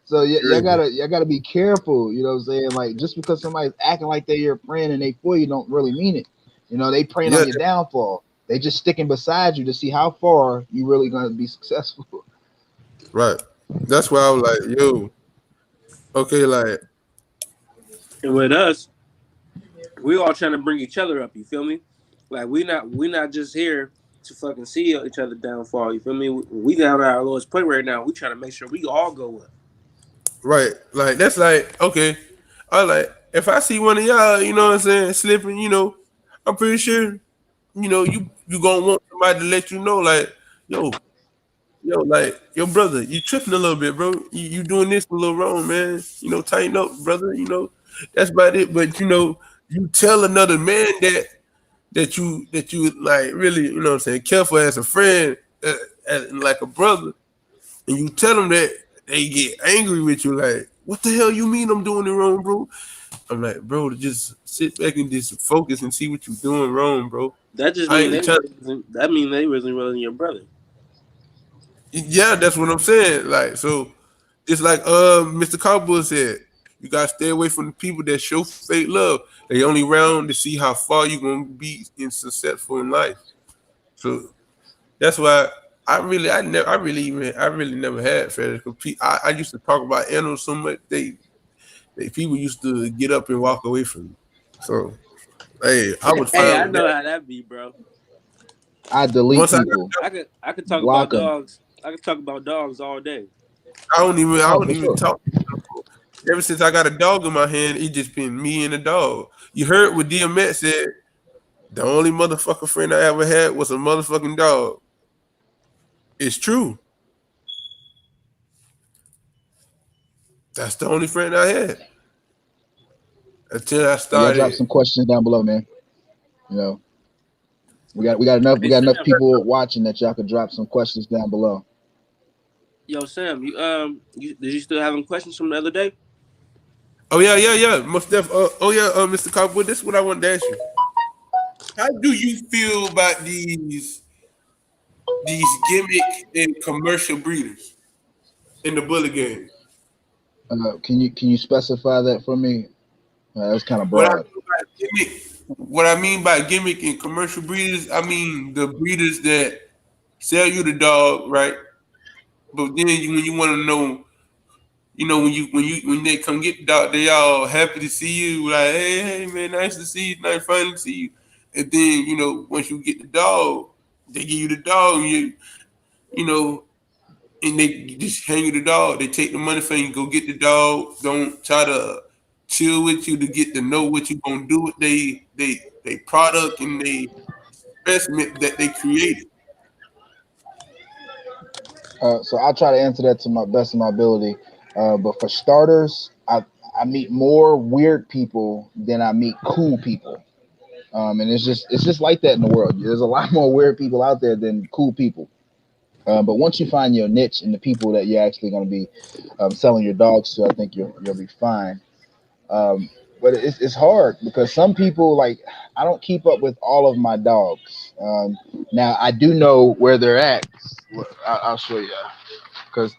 [SPEAKER 2] So y'all gotta be careful. You know what I'm saying? Like, just because somebody's acting like they're your friend and they for you, don't really mean it. You know, they praying on your downfall. They just sticking beside you to see how far you really gonna be successful.
[SPEAKER 3] Right. That's why I was like, yo, okay, like.
[SPEAKER 1] And with us, we all trying to bring each other up. You feel me? Like, we not just here to fucking see each other downfall. You feel me? We down at our lowest point right now. We trying to make sure we all go up.
[SPEAKER 3] Right. Like, that's like, okay. I like, if I see one of y'all, you know what I'm saying, slipping, you know, I'm pretty sure, you know, you gonna want somebody to let you know, like, yo, like, yo, brother, you tripping a little bit, bro. You doing this a little wrong, man. You know, tighten up, brother. You know, that's about it. But you know, you tell another man that you like really, you know what I'm saying, careful as a friend, as like a brother, and you tell them that, they get angry with you, like, what the hell you mean I'm doing it wrong, bro? I'm like, bro, just sit back and just focus and see what you're doing wrong, bro.
[SPEAKER 1] That just means they wasn't really your brother.
[SPEAKER 3] Yeah, that's what I'm saying. Like, so it's like Mr. Cowboy said, You gotta stay away from the people that show fake love. They only round to see how far you gonna be in successful in life. So that's why I really never had fetish. I used to talk about animals so much they people used to get up and walk away from me. So hey, I was fine.
[SPEAKER 1] Hey, I
[SPEAKER 3] with
[SPEAKER 1] know
[SPEAKER 3] that.
[SPEAKER 1] how that be, bro.
[SPEAKER 2] I delete
[SPEAKER 3] Once
[SPEAKER 2] people.
[SPEAKER 1] I could talk
[SPEAKER 2] Block
[SPEAKER 1] about
[SPEAKER 2] 'em.
[SPEAKER 1] dogs. I could talk about dogs all day.
[SPEAKER 3] I don't even
[SPEAKER 2] For sure.
[SPEAKER 3] talk. Ever since I got a dog in my hand, it just been me and the dog. You heard what DMX said. The only motherfucking friend I ever had was a motherfucking dog. It's true. That's the only friend I had until I
[SPEAKER 2] You gotta
[SPEAKER 3] started.
[SPEAKER 2] drop some questions down below, man. You know, we got enough people watching that y'all could drop some questions down below.
[SPEAKER 1] Yo, Sam, did you still having questions from the other day?
[SPEAKER 3] Oh yeah. Most def. Mr. Cowboy, this is what I wanted to ask you. How do you feel about these gimmick and commercial breeders in the bully game?
[SPEAKER 2] Can you specify that for me? That's kind of broad.
[SPEAKER 3] What I mean by gimmick and commercial breeders, I mean the breeders that sell you the dog, right? But then when you want to know, when they come get the dog, they all happy to see you, like, hey man, nice to see you, nice finally to see you. And then once you get the dog, they give you the dog, and and they just hang you the dog. They take the money from you, go get the dog. Don't try to chill with you to get to know what you're gonna do with they product and they investment that they created.
[SPEAKER 2] So I'll try to answer that to my best of my ability. But for starters, I meet more weird people than I meet cool people. And it's just like that in the world. There's a lot more weird people out there than cool people. But once you find your niche and the people that you're actually going to be selling your dogs to, I think you'll be fine. But it's hard because some people, like, I don't keep up with all of my dogs. Now I do know where they're at. I'll show you because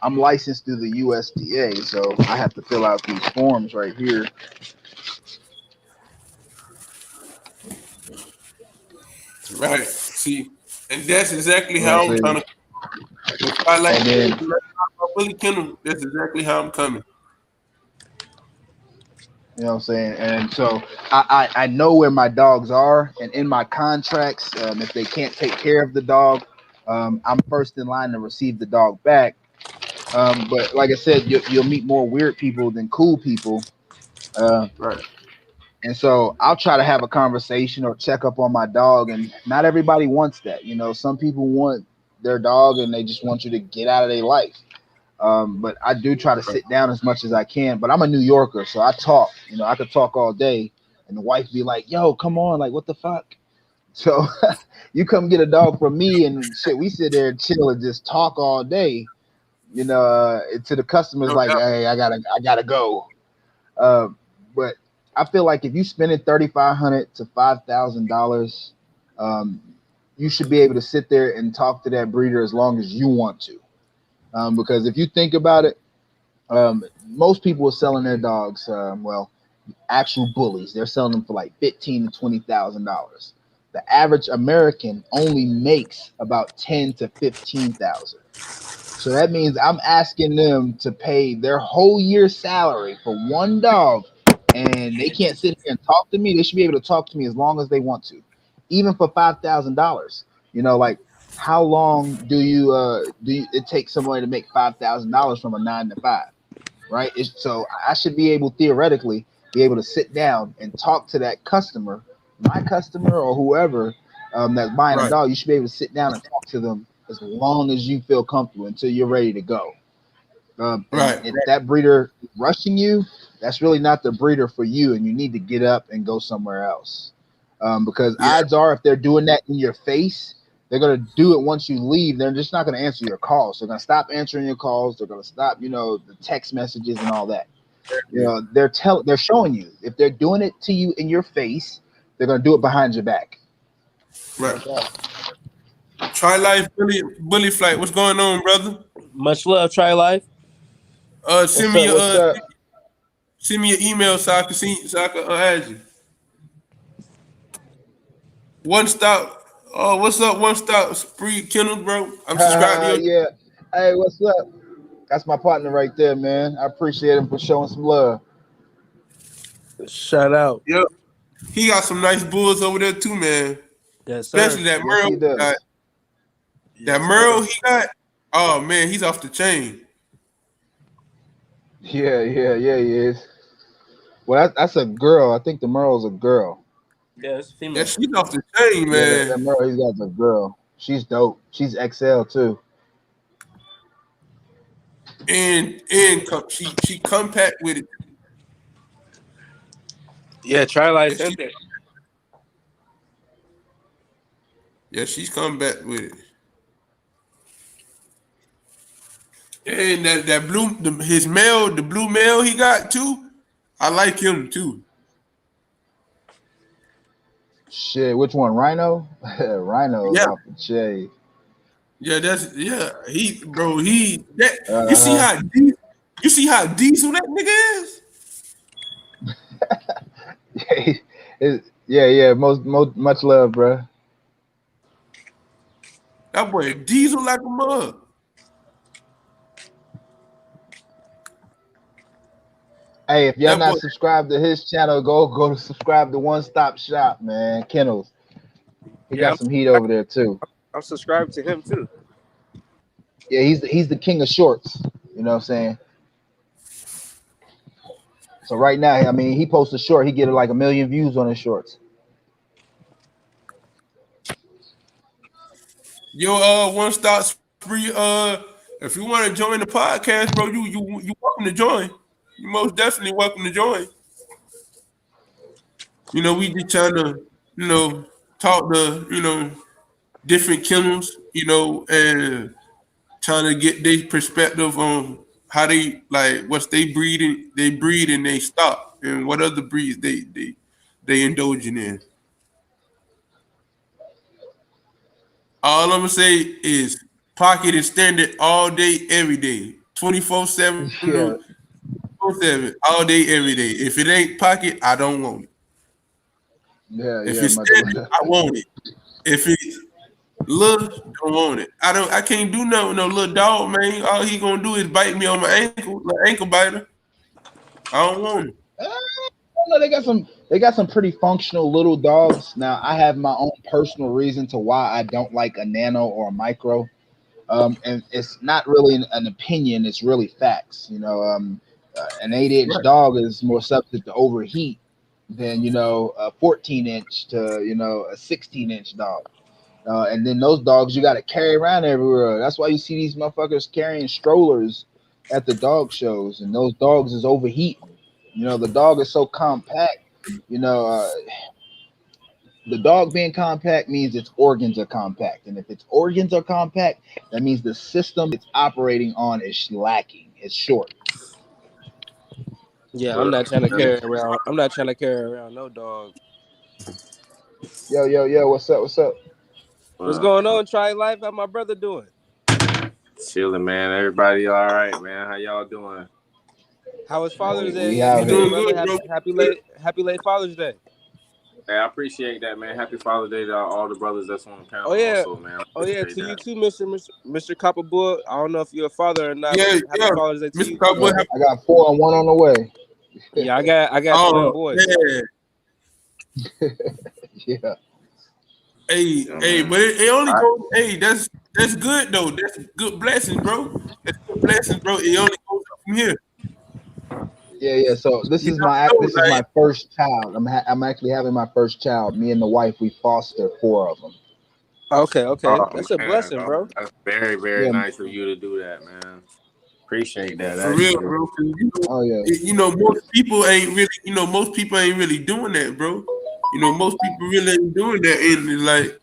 [SPEAKER 2] I'm licensed through the USDA, so I have to fill out these forms right here.
[SPEAKER 3] Right. See, and that's exactly how I'm trying to. If I like Willie Kennel, that's exactly how I'm coming.
[SPEAKER 2] You know what I'm saying? And so I know where my dogs are, and in my contracts, if they can't take care of the dog, I'm first in line to receive the dog back. But like I said, you'll meet more weird people than cool people.
[SPEAKER 3] Right.
[SPEAKER 2] And so I'll try to have a conversation or check up on my dog, and not everybody wants that. Some people want their dog and they just want you to get out of their life. But I do try to sit down as much as I can. But I'm a New Yorker, so I talk. I could talk all day, and the wife be like, "Yo, come on, like what the fuck?" So you come get a dog from me, and shit, we sit there and chill and just talk all day. To the customers, like, "Hey, I gotta go." But I feel like if you spending $3,500 to $5,000, you should be able to sit there and talk to that breeder as long as you want to. Because if you think about it, most people are selling their dogs, actual bullies. They're selling them for like $15,000 to $20,000. The average American only makes about $10,000 to $15,000. So that means I'm asking them to pay their whole year's salary for one dog, and they can't sit here and talk to me. They should be able to talk to me as long as they want to, even for $5,000. Like, how long do it take somebody to make $5,000 from a 9 to 5, right? So I should be able, theoretically, be able to sit down and talk to that customer, my customer or whoever that's buying a dog. You should be able to sit down and talk to them as long as you feel comfortable until you're ready to go. If that breeder is rushing you, that's really not the breeder for you, and you need to get up and go somewhere else. Because odds are, if they're doing that in your face, they're going to do it once you leave. They're just not going to answer your calls. They're going to stop answering your calls. They're going to stop, the text messages and all that. They're showing you. If they're doing it to you in your face, they're going to do it behind your back.
[SPEAKER 3] Right. Try Life, Bully Flight. What's going on, brother?
[SPEAKER 4] Much love, Try Life.
[SPEAKER 3] Send me your Send me an email so I can see, so I can add you. One Stop. Oh, what's up? One Stop Spree Kennels, bro. I'm subscribed to your.
[SPEAKER 2] Yeah. Hey, what's up? That's my partner right there, man. I appreciate him for showing some love.
[SPEAKER 4] Shout out.
[SPEAKER 3] Yep. He got some nice bulls over there too, man.
[SPEAKER 4] Yes, sir.
[SPEAKER 3] Especially that
[SPEAKER 2] Yes,
[SPEAKER 3] Merle.
[SPEAKER 2] he does.
[SPEAKER 3] That Merle he got. Oh man, he's off the chain.
[SPEAKER 2] Yeah, he is. Well, that's a girl. I think the Merle's a girl.
[SPEAKER 4] Yeah, it's female.
[SPEAKER 3] Yeah, she's off the chain, man.
[SPEAKER 2] Yeah, that Merle he's got a girl. She's dope. She's XL too.
[SPEAKER 3] And she compact with it.
[SPEAKER 4] Yeah, try like something.
[SPEAKER 3] Yeah, she's come back with it. And that blue, his male, the blue male he got too. I like him too.
[SPEAKER 2] Shit, which one? Rhino? Rhino
[SPEAKER 3] Yeah.
[SPEAKER 2] off the chain.
[SPEAKER 3] Yeah, you see how diesel that nigga is?
[SPEAKER 2] Yeah. Much love, bro.
[SPEAKER 3] That boy diesel like a mug.
[SPEAKER 2] Hey, if y'all not subscribed to his channel, go to subscribe to One Stop Shop, man. Kennels. He got some heat over there too.
[SPEAKER 4] I'm subscribed to him too.
[SPEAKER 2] Yeah, he's the king of shorts. You know what I'm saying? So right now, I mean, he posts a short, he get like 1 million views on his shorts.
[SPEAKER 3] Yo, One Stop Spree. If you want to join the podcast, bro, you welcome to join. You most definitely welcome to join. You know, we just trying to, talk to, different kennels, and trying to get their perspective on how they what's they breed and they stock, and what other breeds they indulging in. All I'm gonna say is Pocket is standard all day, every day, 24/7.
[SPEAKER 2] Yeah.
[SPEAKER 3] 24/7, all day, every day. If it ain't Pocket, I don't want it. If it's standard, I want it. If it's little, don't want it. I can't do nothing with no little dog, man. All he gonna do is bite me on my ankle, like ankle biter. I don't want it.
[SPEAKER 2] No, they got some pretty functional little dogs. Now I have my own personal reason to why I don't like a nano or a micro. And it's not really an opinion, it's really facts. An 8-inch dog is more subject to overheat than a 14-inch to a 16-inch dog. And then those dogs you got to carry around everywhere. That's why you see these motherfuckers carrying strollers at the dog shows, and those dogs is overheating. The dog is so compact. The dog being compact means its organs are compact, and if its organs are compact, that means the system it's operating on is lacking. It's short.
[SPEAKER 4] Yeah, I'm not trying to carry around. I'm not trying to carry around no dog.
[SPEAKER 2] Yo, what's up?
[SPEAKER 4] What's going on? Try Life. How my brother doing?
[SPEAKER 5] Chilling, man. Everybody all right, man? How y'all doing?
[SPEAKER 4] How was Father's Day?
[SPEAKER 2] You
[SPEAKER 3] doing good, bro.
[SPEAKER 4] Happy late Father's Day.
[SPEAKER 5] Hey, I appreciate that, man. Happy Father's Day to all the brothers that's on the panel.
[SPEAKER 4] Oh yeah,
[SPEAKER 5] also, man.
[SPEAKER 4] to you too, Mr. Copperboy. I don't know if you're a father or not.
[SPEAKER 3] Yeah,
[SPEAKER 4] Happy Father's Day to
[SPEAKER 3] Mr.
[SPEAKER 4] you.
[SPEAKER 3] Cowboy.
[SPEAKER 2] I got 4 and 1 on the way.
[SPEAKER 4] Yeah, I got twin boys.
[SPEAKER 3] Yeah.
[SPEAKER 2] Yeah.
[SPEAKER 3] Hey, but it only goes. Hey, that's good though. That's good blessings, bro. That's good blessings, bro. It only goes up from here.
[SPEAKER 2] Yeah. So this is my first child. I'm actually having my first child. Me and the wife, we foster 4 of them.
[SPEAKER 4] Okay.
[SPEAKER 5] Oh,
[SPEAKER 4] That's a
[SPEAKER 5] man.
[SPEAKER 4] blessing, bro.
[SPEAKER 5] That's very, very nice of you to do that, man. Appreciate that.
[SPEAKER 3] For real, bro.
[SPEAKER 2] Oh yeah.
[SPEAKER 3] Most people ain't really doing that, bro. Most people really ain't doing that, and it's like,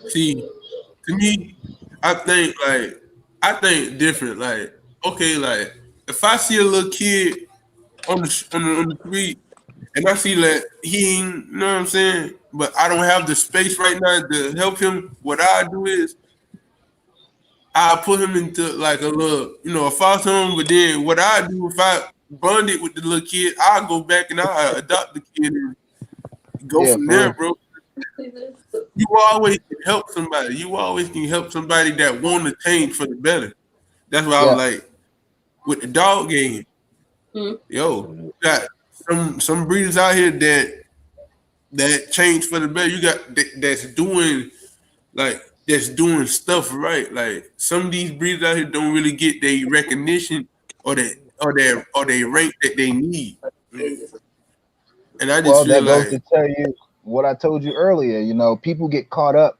[SPEAKER 3] see, to me, I think different. Like, okay, like if I see a little kid on the street, and I see that he ain't, you know what I'm saying, but I don't have the space right now to help him. What I do is, I put him into like a little, a foster home. But then what I do if I bond it with the little kid, I go back and I adopt the kid and go from there, bro. You always can help somebody. You always can help somebody that want to change for the better. That's why I was like, with the dog game, you got some breeders out here that change for the better. You got that's doing stuff right. Like some of these breeders out here don't really get their recognition or their rank that they need. And I just feel
[SPEAKER 2] that goes
[SPEAKER 3] like
[SPEAKER 2] to tell you what I told you earlier. People get caught up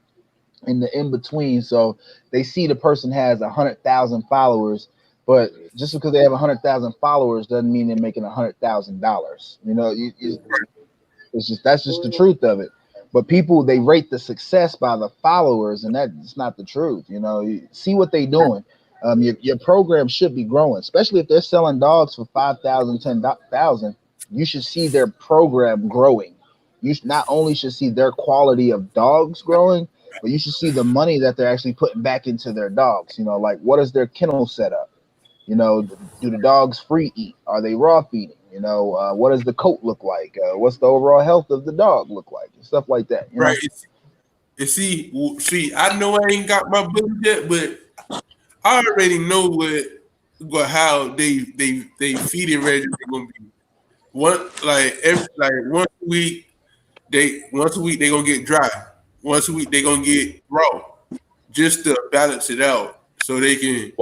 [SPEAKER 2] in the in between, so they see the person has 100,000 followers, but just because they have 100,000 followers doesn't mean they're making $100,000. That's just the truth of it. But people, they rate the success by the followers, and that's not the truth. You see what they're doing. Your program should be growing, especially if they're selling dogs for 5,000, 10,000. You should see their program growing. You not only should see their quality of dogs growing, but you should see the money that they're actually putting back into their dogs. Like what is their kennel setup? Do the dogs free eat? Are they raw feeding? What does the coat look like? What's the overall health of the dog look like? And stuff like that.
[SPEAKER 3] Right. And see, I know I ain't got my book yet, but I already know how they feeding regimen gonna be. Once a week they gonna get dry. Once a week they gonna get raw, just to balance it out so they can.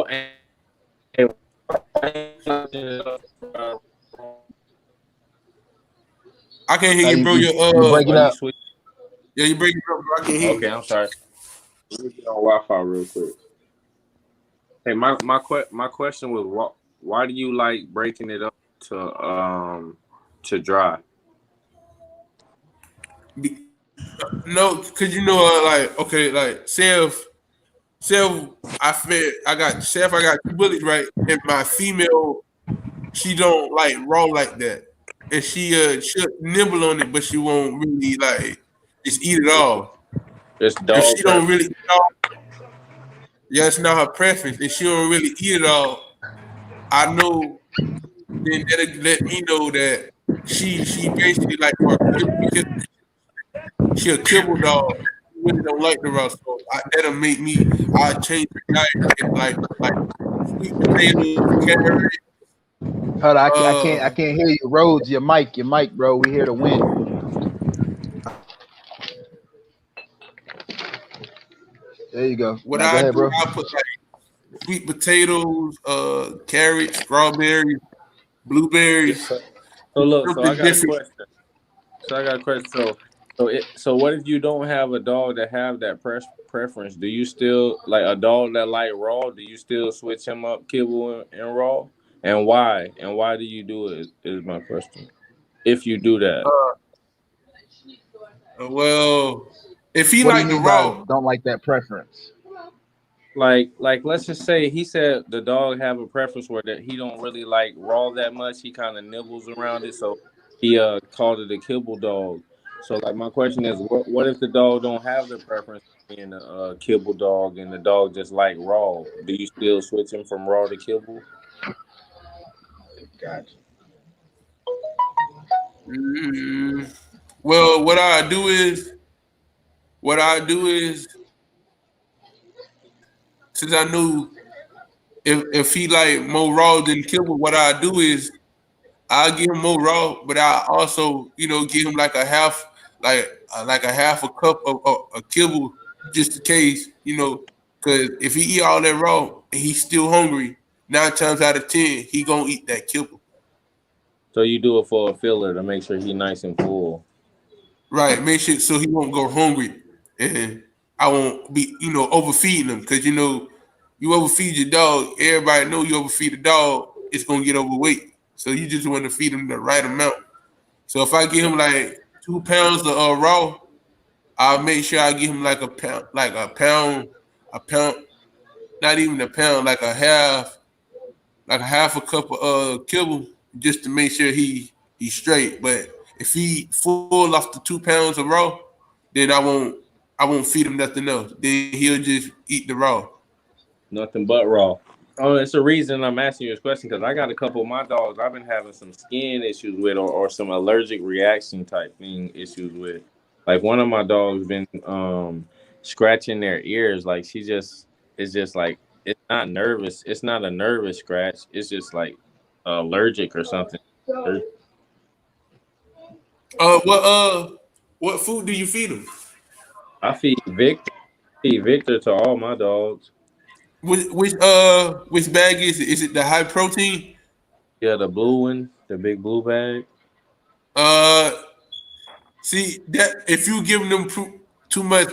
[SPEAKER 3] I can't hear you, bro.
[SPEAKER 2] You're breaking up.
[SPEAKER 3] Yeah, you breaking up, bro. I can't hear you.
[SPEAKER 5] Okay, I'm sorry. Let me get on Wi-Fi real quick. Hey, my question was why do you like breaking it up to dry?
[SPEAKER 3] No, because I got 2 bullies, right? And my female, she don't like raw like that. And she'll nibble on it, but she won't really just eat it all.
[SPEAKER 5] It's dog.
[SPEAKER 3] If she don't really eat it all, it's not her preference, and she don't really eat it all. I know, then that'll let me know that she basically like she a kibble dog. She really don't like the raw, so that'll make me. I change the diet and like sweet potatoes, carrots.
[SPEAKER 2] Hold on, I can't hear you. Rhodes, your mic, bro. We hear the wind. There you go.
[SPEAKER 3] What
[SPEAKER 2] now,
[SPEAKER 3] I
[SPEAKER 2] go ahead,
[SPEAKER 3] do,
[SPEAKER 2] bro.
[SPEAKER 3] I put sweet potatoes, carrots, strawberries, blueberries.
[SPEAKER 5] So look, I got a question. So what if you don't have a dog that have that preference? Do you still like a dog that like raw? Do you still switch him up kibble and raw? And why? And why do you do it? Is my question. If you do that,
[SPEAKER 3] well, if he
[SPEAKER 2] what
[SPEAKER 3] like
[SPEAKER 2] do you
[SPEAKER 3] the
[SPEAKER 2] mean by
[SPEAKER 3] raw,
[SPEAKER 2] don't like that preference.
[SPEAKER 5] like let's just say he said the dog have a preference where that he don't really like raw that much. He kind of nibbles around it, so he called it a kibble dog. So like my question is, what if the dog don't have the preference being a kibble dog and the dog just like raw? Do you still switch him from raw to kibble?
[SPEAKER 2] Gotcha.
[SPEAKER 3] Well, what I do is, since I knew if he like more raw than kibble, what I do is I give him more raw, but I also give him like a half a cup of a kibble just in case, because if he eat all that raw and he's still hungry, 9 times out of 10 he gonna eat that kibble.
[SPEAKER 5] So you do it for a filler to make sure he's nice and full.
[SPEAKER 3] Right, make sure so he won't go hungry, and I won't be overfeeding him, because you overfeed your dog. Everybody know you overfeed a dog, it's gonna get overweight. So you just want to feed him the right amount. So if I give him like 2 pounds of raw, I'll make sure I give him like a pound, not even a pound, like a half a cup of kibble, just to make sure he's straight. But if he full off the 2 pounds of raw, then I won't feed him nothing else. Then he'll just eat the raw.
[SPEAKER 5] Nothing but raw. Oh, it's the reason I'm asking you this question because I got a couple of my dogs I've been having some skin issues with or some allergic reaction type thing issues with. Like one of my dogs been scratching their ears. Like she just it's just like it's not nervous. It's not a nervous scratch. It's just like allergic or something.
[SPEAKER 3] What food do you feed them?
[SPEAKER 5] I feed Victor to all my dogs.
[SPEAKER 3] Which bag is it? Is it the high protein?
[SPEAKER 5] Yeah, the blue one, the big blue bag.
[SPEAKER 3] Uh, See that if you give them too much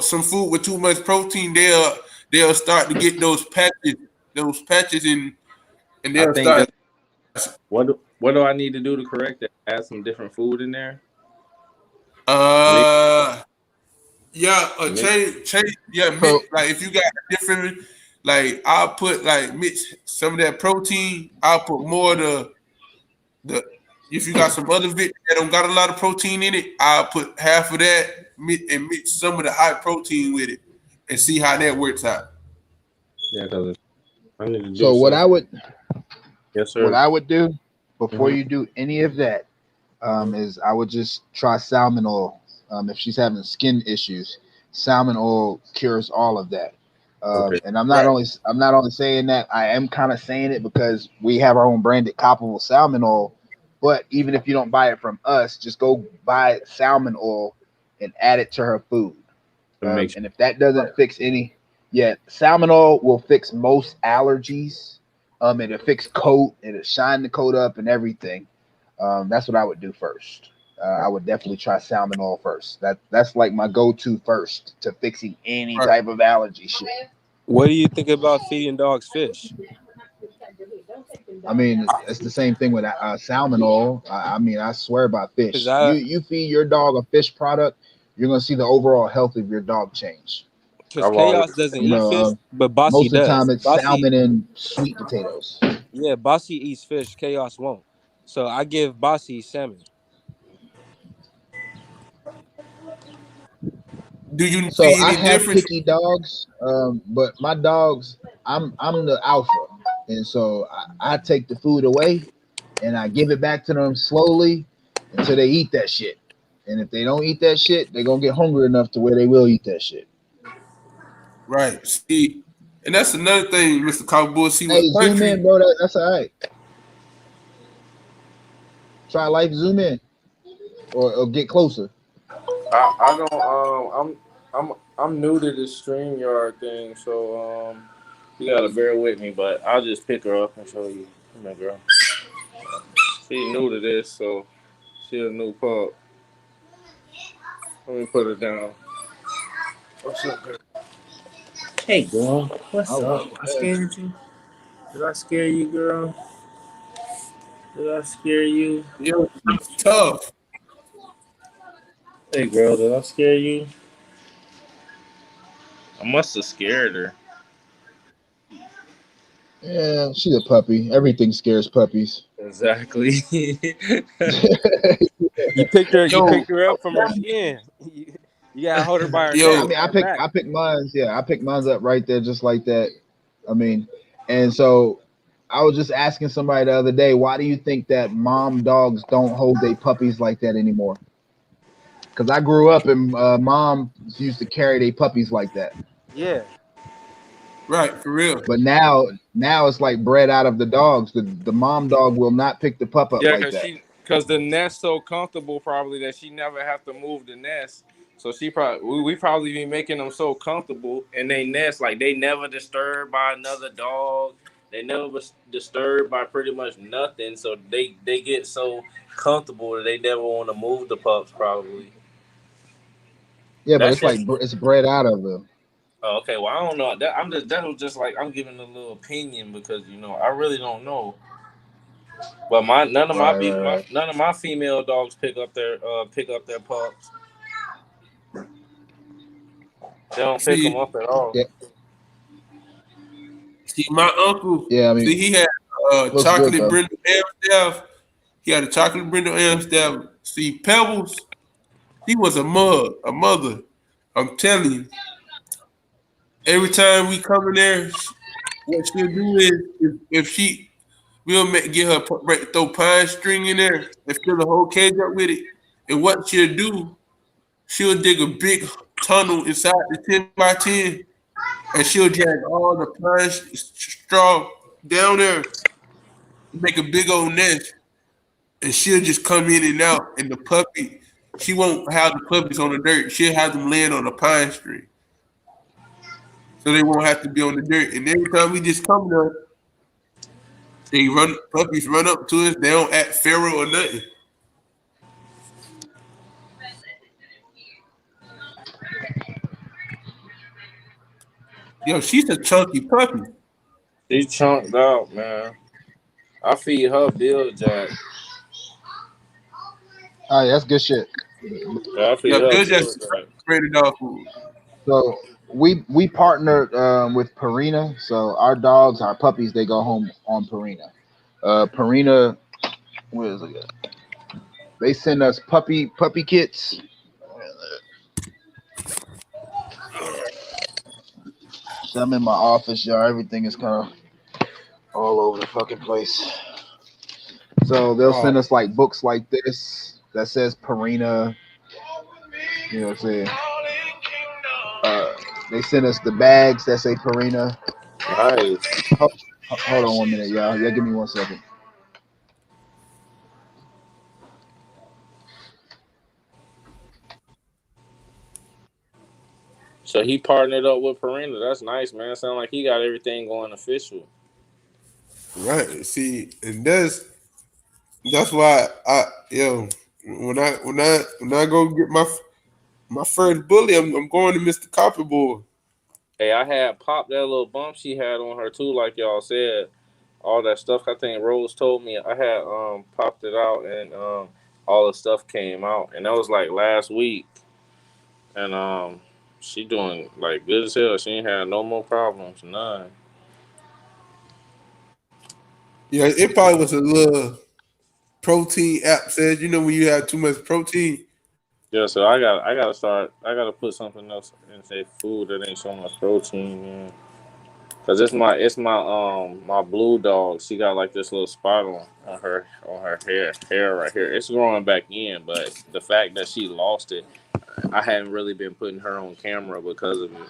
[SPEAKER 3] some food with too much protein, they'll start to get those patches and
[SPEAKER 5] I
[SPEAKER 3] they'll
[SPEAKER 5] think
[SPEAKER 3] start.
[SPEAKER 5] that what do I need to do to correct that? Add some different food in there.
[SPEAKER 3] Yeah, change. Yeah, mix, like if you got different, like I'll put like mix some of that protein. I'll put more of the if you got some other vit that don't got a lot of protein in it, I'll put half of that and mix some of the high protein with it and see how that works out.
[SPEAKER 5] Yeah, because I need to do
[SPEAKER 2] So what
[SPEAKER 5] Yes, sir.
[SPEAKER 2] what I would do before you do any of that is I would just try salmon oil. If she's having skin issues, salmon oil cures all of that.
[SPEAKER 5] Okay.
[SPEAKER 2] And I'm not only saying that, I am kind of saying it because we have our own branded Copperville salmon oil. But even if you don't buy it from us, just go buy salmon oil and add it to her food. And if that doesn't fix any, salmon oil will fix most allergies. It'll fix coat, it'll shine the coat up and everything. That's what I would do first. I would definitely try salmon oil first. That's like my go-to first to fixing any type of allergy shit.
[SPEAKER 4] What do you think about feeding dogs fish?
[SPEAKER 2] I mean, it's the same thing with salmon oil. I mean, I swear by fish. You feed your dog a fish product, you're gonna see the overall health of your dog change.
[SPEAKER 4] Because Chaos doesn't eat fish, but Bossy
[SPEAKER 2] most of the
[SPEAKER 4] does.
[SPEAKER 2] time it's salmon and sweet potatoes.
[SPEAKER 4] Yeah, Bossy eats fish. Chaos won't. So I give Bossy salmon.
[SPEAKER 3] Do you
[SPEAKER 2] So
[SPEAKER 3] see
[SPEAKER 2] I
[SPEAKER 3] any
[SPEAKER 2] have
[SPEAKER 3] difference?
[SPEAKER 2] picky dogs, but my dogs, I'm the alpha, and so I take the food away and I give it back to them slowly until they eat that shit. And if they don't eat that shit, they're gonna get hungry enough to where they will eat that shit.
[SPEAKER 3] Right. See, and that's another thing, Mr. Cowboy. See,
[SPEAKER 2] Hey,
[SPEAKER 3] what
[SPEAKER 2] zoom in, bro. That's all right. Try life, zoom in, or get closer.
[SPEAKER 5] I don't I'm new to this StreamYard thing, so you gotta bear with me, but I'll just pick her up and show you. Come here, girl. She's new to this, so she's a new pup. Let me put her down. What's up, girl? Hey, girl. What's up? I scared you? Did I scare you, girl? Did I scare you?
[SPEAKER 3] Yo, tough.
[SPEAKER 5] Hey, girl, did I scare you? I must have scared her.
[SPEAKER 2] Yeah, she's a puppy. Everything scares puppies.
[SPEAKER 5] Exactly.
[SPEAKER 4] You picked her up from her skin. You gotta hold her by her neck.
[SPEAKER 2] I mean, I pick mine. Yeah, I pick mine up right there, just like that. I mean, and so I was just asking somebody the other day, why do you think that mom dogs don't hold their puppies like that anymore? Because I grew up and mom used to carry their puppies like that.
[SPEAKER 4] Yeah.
[SPEAKER 3] Right, for real.
[SPEAKER 2] But now it's like bred out of the dogs. The mom dog will not pick the pup up like that.
[SPEAKER 5] Because the nest so comfortable probably that she never have to move the nest. So we probably be making them so comfortable in they nest, like they never disturbed by another dog. They never was disturbed by pretty much nothing. So they get so comfortable that they never want to move the pups probably.
[SPEAKER 2] Yeah, but it's like it's bred out of them.
[SPEAKER 5] Oh, okay. Well, I don't know. That was just like I'm giving a little opinion because I really don't know. But none of my female dogs pick up their pups. They don't pick them up at all.
[SPEAKER 2] Yeah.
[SPEAKER 3] See, my uncle.
[SPEAKER 2] Yeah, I mean,
[SPEAKER 3] he had chocolate Brindle Amstaff. He had a chocolate Brindle Amstaff. See, Pebbles. He was a mother. I'm telling you. every time we come in there, what she'll do is if we'll get her throw pine string in there and fill the whole cage up with it. And what she'll do, she'll dig a big tunnel inside the 10 by 10 and she'll drag all the pine straw down there, make a big old nest, and she'll just come in and out. And the puppy, she won't have the puppies on the dirt. She'll have them laying on the pine string, so they won't have to be on the dirt. And every time we just come there, puppies run up to us. They don't act feral or nothing. Yo, she's a chunky puppy.
[SPEAKER 5] She chunked out, man. I feed her Bill Jack.
[SPEAKER 2] Oh, yeah, that's good shit.
[SPEAKER 5] Yeah, I feed her
[SPEAKER 3] Bill Jack
[SPEAKER 5] Jack.
[SPEAKER 3] dog food.
[SPEAKER 2] So we partnered with Purina. So our dogs, our puppies, they go home on Purina. Purina, where is it? They send us puppy kits. So I'm in my office, y'all. Everything is kind of all over the fucking place. So they'll send us like books like this that says Purina. You know what I'm saying? They send us the bags that say Purina.
[SPEAKER 5] Nice.
[SPEAKER 2] Hold on 1 minute, y'all. Yeah, give me 1 second.
[SPEAKER 5] So he partnered up with Purina. That's nice, man. Sound like he got everything going official.
[SPEAKER 3] Right. See, and that's why when I go get my first bully, I'm going to Mr. Copperboy.
[SPEAKER 5] Hey, I had popped that little bump she had on her too, like y'all said. All that stuff. I think Rose told me I had popped it out and all the stuff came out, and that was like last week. And she doing like good as hell. She ain't had no more problems, none.
[SPEAKER 3] Yeah, it probably was a little protein app says, when you have too much protein.
[SPEAKER 5] Yeah, so I gotta put something else in say food that ain't so much protein, man. Cause it's my blue dog. She got like this little spot on her hair right here. It's growing back in, but the fact that she lost it, I hadn't really been putting her on camera because of it.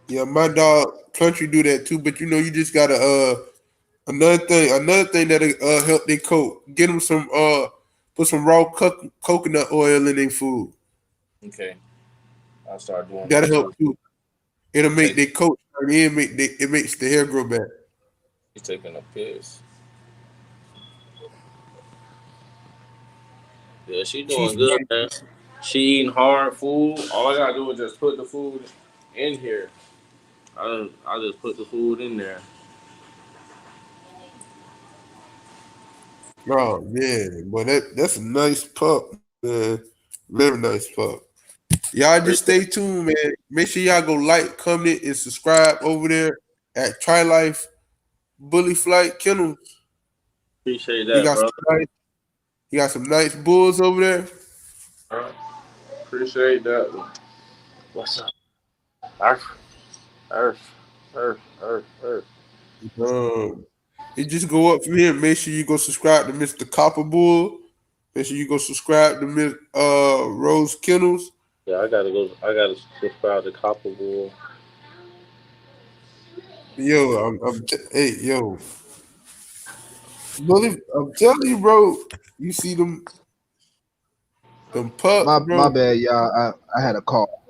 [SPEAKER 3] Yeah, my dog Country do that too, but you just gotta another thing that help their coat. Get them some put some raw coconut oil in their food.
[SPEAKER 5] Okay, I'll start doing that.
[SPEAKER 3] That'll help too. It'll make their coat turn in. It makes the hair grow back.
[SPEAKER 5] He's taking a piss. Yeah, she doing good, man. She eating hard food. All I gotta do is just put the food in here. I just put the food in there.
[SPEAKER 3] Oh man, boy, that's a nice pup, man. Very nice pup. Y'all just stay tuned, man. Make sure y'all go like, comment, and subscribe over there at TriLife Bully Flight Kennels.
[SPEAKER 5] Appreciate that, bro.
[SPEAKER 3] You got some nice bulls over there.
[SPEAKER 5] Appreciate that. What's up? Earth.
[SPEAKER 3] You just go up from here. Make sure you go subscribe to Mr. Copper Bull. Make sure you go subscribe to Miss Rose Kennels.
[SPEAKER 5] Yeah, I gotta subscribe to Copper Bull.
[SPEAKER 3] Yo, yo. Bully, I'm telling you, bro. You see them pups, bro.
[SPEAKER 2] My bad, y'all. I had a call.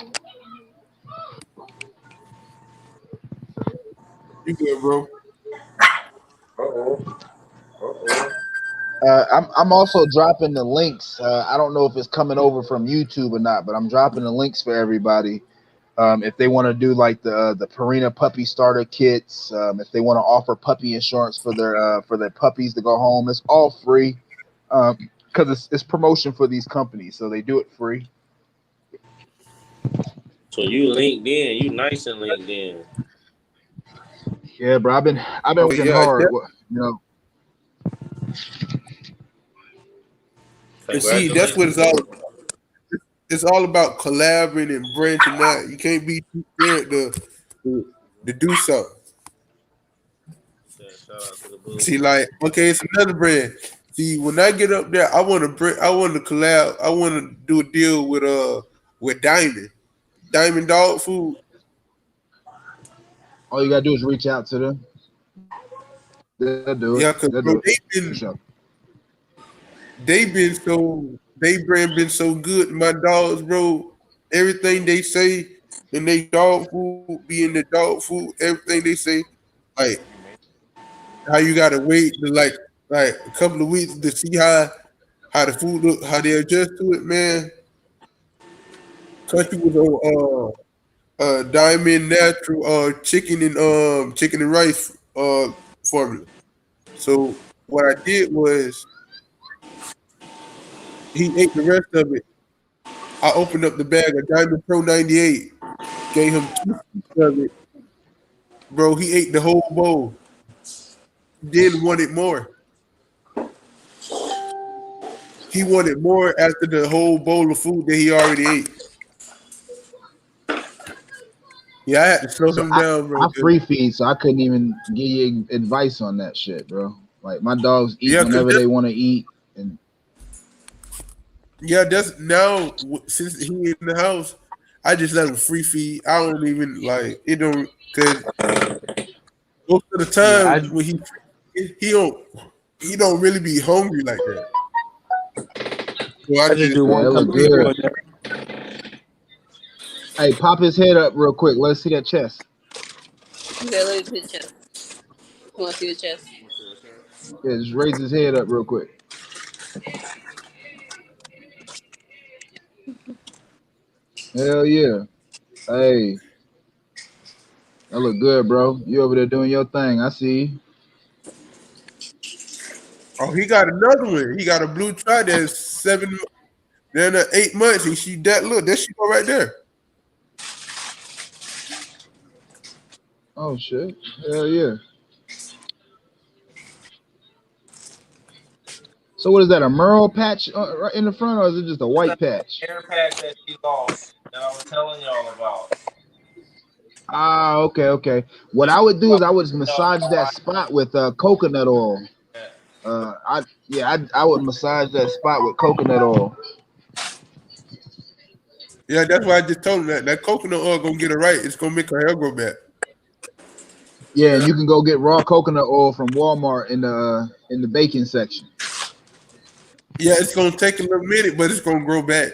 [SPEAKER 3] You good, bro?
[SPEAKER 2] I'm also dropping the links. I don't know if it's coming over from YouTube or not, but I'm dropping the links for everybody. If they want to do like the Purina puppy starter kits, if they want to offer puppy insurance for their puppies to go home, it's all free. Because it's promotion for these companies, so they do it free.
[SPEAKER 5] So you linked in, you nice and linked in.
[SPEAKER 2] Yeah, bro. I've been working hard.
[SPEAKER 3] And see, that's what it's all about. it's all about collaborating and branching out. You can't be too scared to do something.
[SPEAKER 5] Yeah, shout out to the Bulls.
[SPEAKER 3] See, like, okay, it's another brand. See, when I get up there, I want to collab. I want to do a deal with Diamond Dog Food.
[SPEAKER 2] All you gotta do is reach out to them. They'll do it.
[SPEAKER 3] Yeah, because they brand been so good. My dogs, bro, everything they say and they dog food be in the dog food. Everything they say, like how you gotta wait to like a couple of weeks to see how the food look, how they adjust to it, man. Country was on Diamond Natural chicken and rice formula. So what I did was he ate the rest of it. I opened up the bag of Diamond Pro 98, gave him 2 scoops of it. Bro, he ate the whole bowl. Then wanted more. He wanted more after the whole bowl of food that he already ate. Yeah, I had to slow him down, bro.
[SPEAKER 2] I free feed, so I couldn't even give you advice on that shit, bro. Like my dogs eat whenever they want to eat, and
[SPEAKER 3] yeah, that's now since he in the house, I just let him free feed. I don't even like it. Don't because most of the time when he don't really be hungry like that. So I just
[SPEAKER 4] do one
[SPEAKER 2] good. Hey, pop his head up real quick. Let's see that chest.
[SPEAKER 6] Okay, let me see the chest. You want to see the chest?
[SPEAKER 2] Yeah, just raise his head up real quick. Hell yeah. Hey. That look good, bro. You over there doing your thing. I see.
[SPEAKER 3] Oh, he got another one. He got a blue tri that's 8 months. And she that look, that she go right there.
[SPEAKER 2] Oh shit. Hell yeah. So what is that? A Merle patch right in the front, or is it just a white patch?
[SPEAKER 5] Hair patch that she lost that I was telling y'all about.
[SPEAKER 2] Ah, okay. What I would do is I would massage that spot with coconut oil. I would massage that spot with coconut oil.
[SPEAKER 3] Yeah, that's why I just told him that coconut oil gonna get it right. It's gonna make her hair grow back.
[SPEAKER 2] Yeah, you can go get raw coconut oil from Walmart in the baking section.
[SPEAKER 3] Yeah, it's gonna take a little minute, but it's gonna grow back.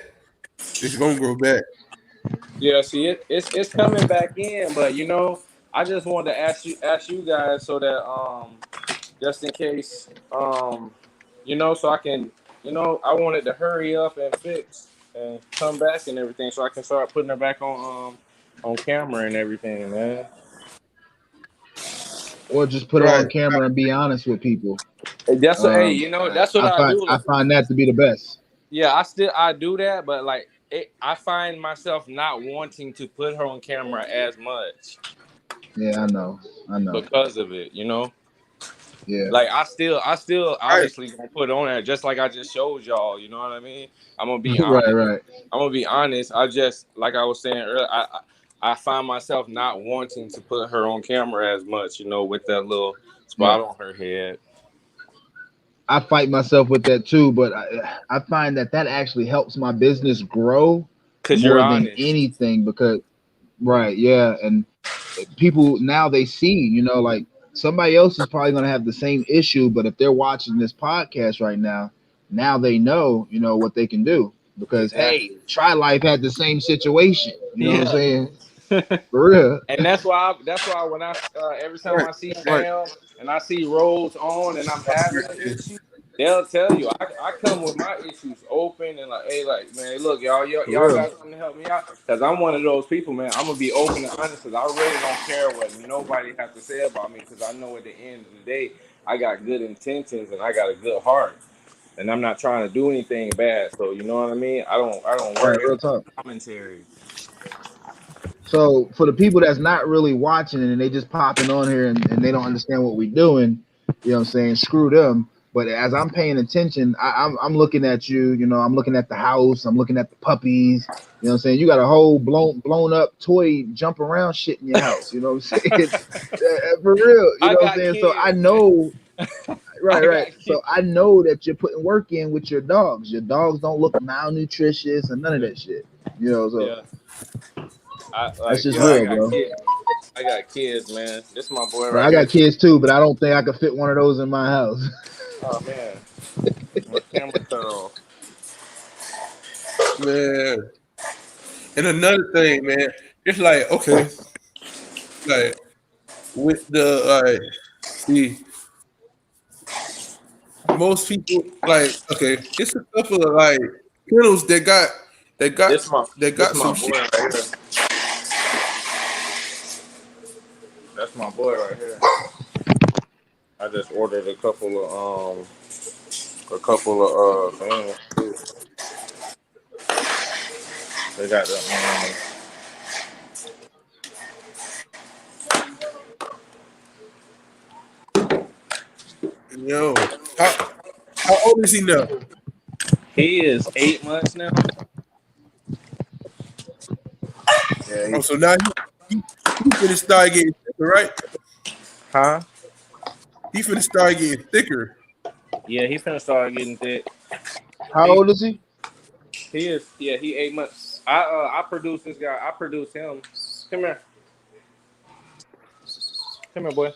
[SPEAKER 3] It's gonna grow back.
[SPEAKER 5] Yeah, see, it's coming back in, but you know, I just wanted to ask you guys so that just in case you know, so I can, you know, I wanted to hurry up and fix and come back and everything, so I can start putting her back on camera and everything, man.
[SPEAKER 2] Or just put it on camera and be honest with people.
[SPEAKER 5] That's hey, you know, that's what I do.
[SPEAKER 2] I find that to be the best.
[SPEAKER 5] Yeah, I do that, but like I find myself not wanting to put her on camera as much.
[SPEAKER 2] Yeah, I know.
[SPEAKER 5] Because of it, you know.
[SPEAKER 2] Yeah.
[SPEAKER 5] Like I still obviously gonna put it on there just like I just showed y'all. You know what I mean? I'm gonna be honest.
[SPEAKER 2] right.
[SPEAKER 5] I'm gonna be honest. I just like I was saying earlier. I find myself not wanting to put her on camera as much. You know, with that little spot on her head.
[SPEAKER 2] I fight myself with that too, but I find that actually helps my business grow more than anything because, and people now they see, you know, like somebody else is probably going to have the same issue, but if they're watching this podcast right now they know, you know, what they can do because, hey, Try Life had the same situation, you know what I'm saying? For real.
[SPEAKER 5] And that's why when I every time I see Sam and I see Rose on and I'm having an issue, they'll tell you I come with my issues open and like, hey, like, man, look, y'all got something to help me out because I'm one of those people, man. I'm gonna be open and honest because I really don't care what nobody has to say about me because I know at the end of the day I got good intentions and I got a good heart and I'm not trying to do anything bad. So you know what I mean? I don't worry about commentary.
[SPEAKER 2] So for the people that's not really watching and they just popping on here and they don't understand what we're doing, you know what I'm saying? Screw them. But as I'm paying attention, I'm looking at you. You know, I'm looking at the house. I'm looking at the puppies. You know what I'm saying? You got a whole blown up toy jump around shit in your house. You know what I'm saying? For real. You know what I'm saying? So I know. Right. So I know that you're putting work in with your dogs. Your dogs don't look malnutritious and none of that shit. You know, so that's just real, bro.
[SPEAKER 5] I got kids, man. This is my boy
[SPEAKER 2] Bro,
[SPEAKER 5] right
[SPEAKER 2] I
[SPEAKER 5] here.
[SPEAKER 2] got kids too, but I don't think I could fit one of those in my house.
[SPEAKER 5] Oh man, my camera cut off.
[SPEAKER 3] Man. And another thing, man, it's like, okay, like with the see, most people like, okay, it's a couple of like kennels that got
[SPEAKER 5] This my
[SPEAKER 3] some
[SPEAKER 5] boy
[SPEAKER 3] shit.
[SPEAKER 5] right here. That's my boy right here. I just ordered a couple of things. They got the
[SPEAKER 3] Yo, how old is he now?
[SPEAKER 5] He is 8 months now. Yeah.
[SPEAKER 3] Oh, so now he finna start getting thicker, right?
[SPEAKER 5] Huh?
[SPEAKER 3] He finna start getting thicker.
[SPEAKER 5] Yeah, he finna start getting thick.
[SPEAKER 2] How old is he?
[SPEAKER 5] He is. Yeah, he 8 months. I produced this guy. I produced him. Come here. Come here, boy.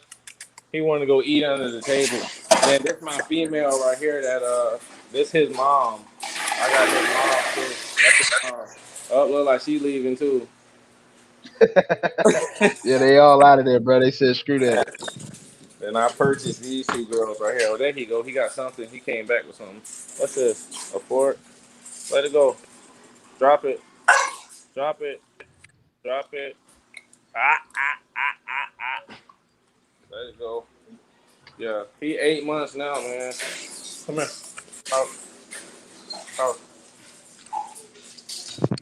[SPEAKER 5] He wanted to go eat under the table. Then this my female right here. This his mom. I got his mom too. That's his mom. Oh, look like she leaving too.
[SPEAKER 2] Yeah, they all out of there, bro. They said screw that.
[SPEAKER 5] Then I purchased these two girls right here. Oh, there he go. He got something. He came back with something. What's this? A fork? Let it go. Drop it. Drop it. Drop it. Ah. Let it go. Yeah. He 8 months now, man. Come here. Out.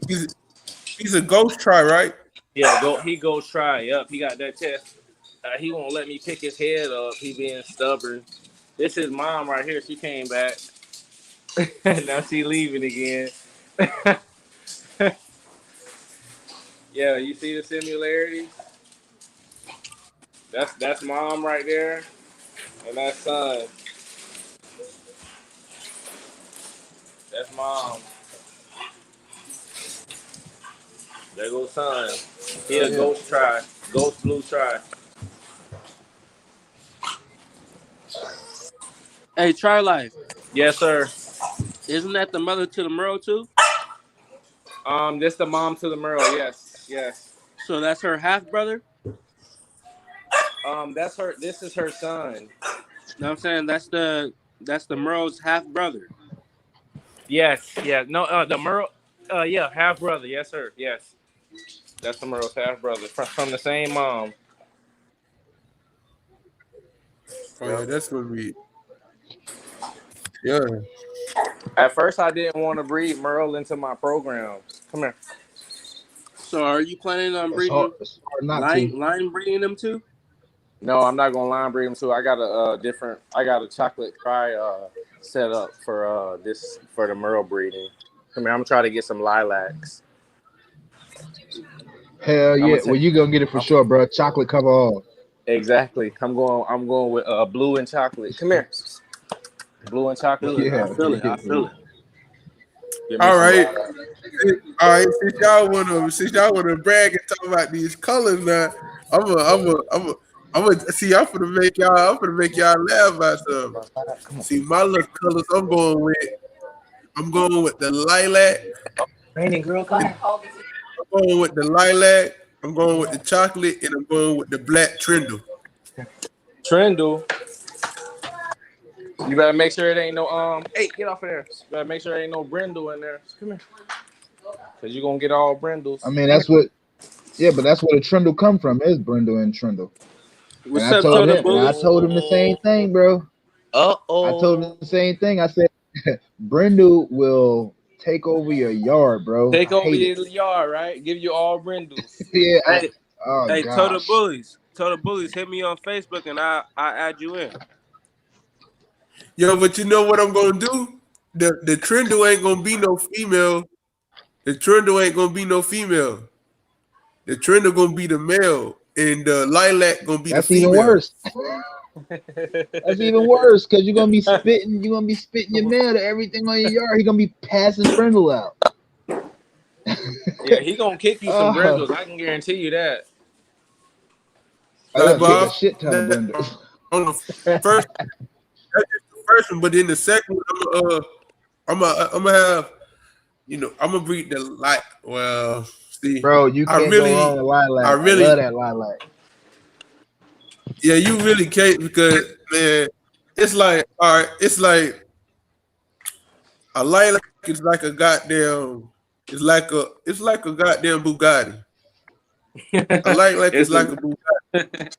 [SPEAKER 3] He's a ghost try, right?
[SPEAKER 5] Yeah, he goes try. Yep, he got that test. He won't let me pick his head up. He being stubborn. This is mom right here. She came back. Now she leaving again. Yeah, you see the similarity? That's mom right there, and that's son. That's mom. There goes son. He a ghost try. Ghost blue try.
[SPEAKER 1] Hey, Try Life.
[SPEAKER 5] Yes, sir.
[SPEAKER 1] Isn't that the mother to the Merle too?
[SPEAKER 5] This the mom to the Merle. Yes.
[SPEAKER 1] So that's her half brother.
[SPEAKER 5] That's her. This is her son.
[SPEAKER 1] You know what I'm saying? That's the Merle's half brother.
[SPEAKER 5] Yes. Yeah. No. The Merle. Yeah. Half brother. Yes, sir. Yes. That's the Merle's half brother from the same mom.
[SPEAKER 3] Oh yeah, that's gonna be. Yeah.
[SPEAKER 5] At first, I didn't want to breed Merle into my program. Come here.
[SPEAKER 1] So are you planning on breeding line breeding them too?
[SPEAKER 5] No, I'm not gonna line breed them too. I got a chocolate try set up for the Merle breeding. Come here. I'm gonna try to get some lilacs.
[SPEAKER 2] Hell yeah! Well, you gonna get it for sure, bro. Chocolate cover all.
[SPEAKER 5] Exactly. I'm going with blue and chocolate. Come here. Blue and chocolate.
[SPEAKER 2] Yeah,
[SPEAKER 1] I feel it.
[SPEAKER 3] All right. Since y'all wanna brag and talk about these colors now, I'm gonna see. I'm gonna make y'all laugh about something. See, my little colors. I'm going with the lilac.
[SPEAKER 5] Raining girl, come here.
[SPEAKER 3] I'm going with the lilac. I'm going with the chocolate, and I'm going with the black trindle.
[SPEAKER 5] Trindle. You better make sure it ain't no Hey, get off of there. You better make sure there ain't no brindle in there. Come here. Cause you're gonna get all brindles.
[SPEAKER 2] I mean, that's what. Yeah, but that's where the trindle come from. Is brindle and trindle.
[SPEAKER 1] What's
[SPEAKER 2] and
[SPEAKER 1] up,
[SPEAKER 2] I
[SPEAKER 1] Bullies?
[SPEAKER 2] told him the same thing, bro. I told him the same thing. I said, brindle will take over your yard, bro.
[SPEAKER 5] Take over your yard, right? Give you all brindles.
[SPEAKER 2] Yeah.
[SPEAKER 1] Hey, Total Bullies, hit me on Facebook and I add you in.
[SPEAKER 3] Yo, but you know what I'm gonna do? The Trendo ain't gonna be no female. The Trendo ain't gonna be no female. The Trendo gonna be the male, and the lilac gonna be
[SPEAKER 2] That's
[SPEAKER 3] the female.
[SPEAKER 2] even worse. That's even worse because you're gonna be spitting. You're gonna be spitting your mail to everything on your yard. He's gonna be passing Brindle out.
[SPEAKER 5] Yeah, he gonna kick you some brindles. I can guarantee you that.
[SPEAKER 2] I gotta kick a shit ton of Brindles.
[SPEAKER 3] On the first, that's just the first one, but then the second one, I'm gonna have, I'm gonna breed the light. Well, see,
[SPEAKER 2] bro, you can't go wrong with lilac. I love that lilac.
[SPEAKER 3] Yeah, you really can't because man, it's like all right, it's like a lilac is like a goddamn, it's like a goddamn Bugatti. A lilac is like a Bugatti.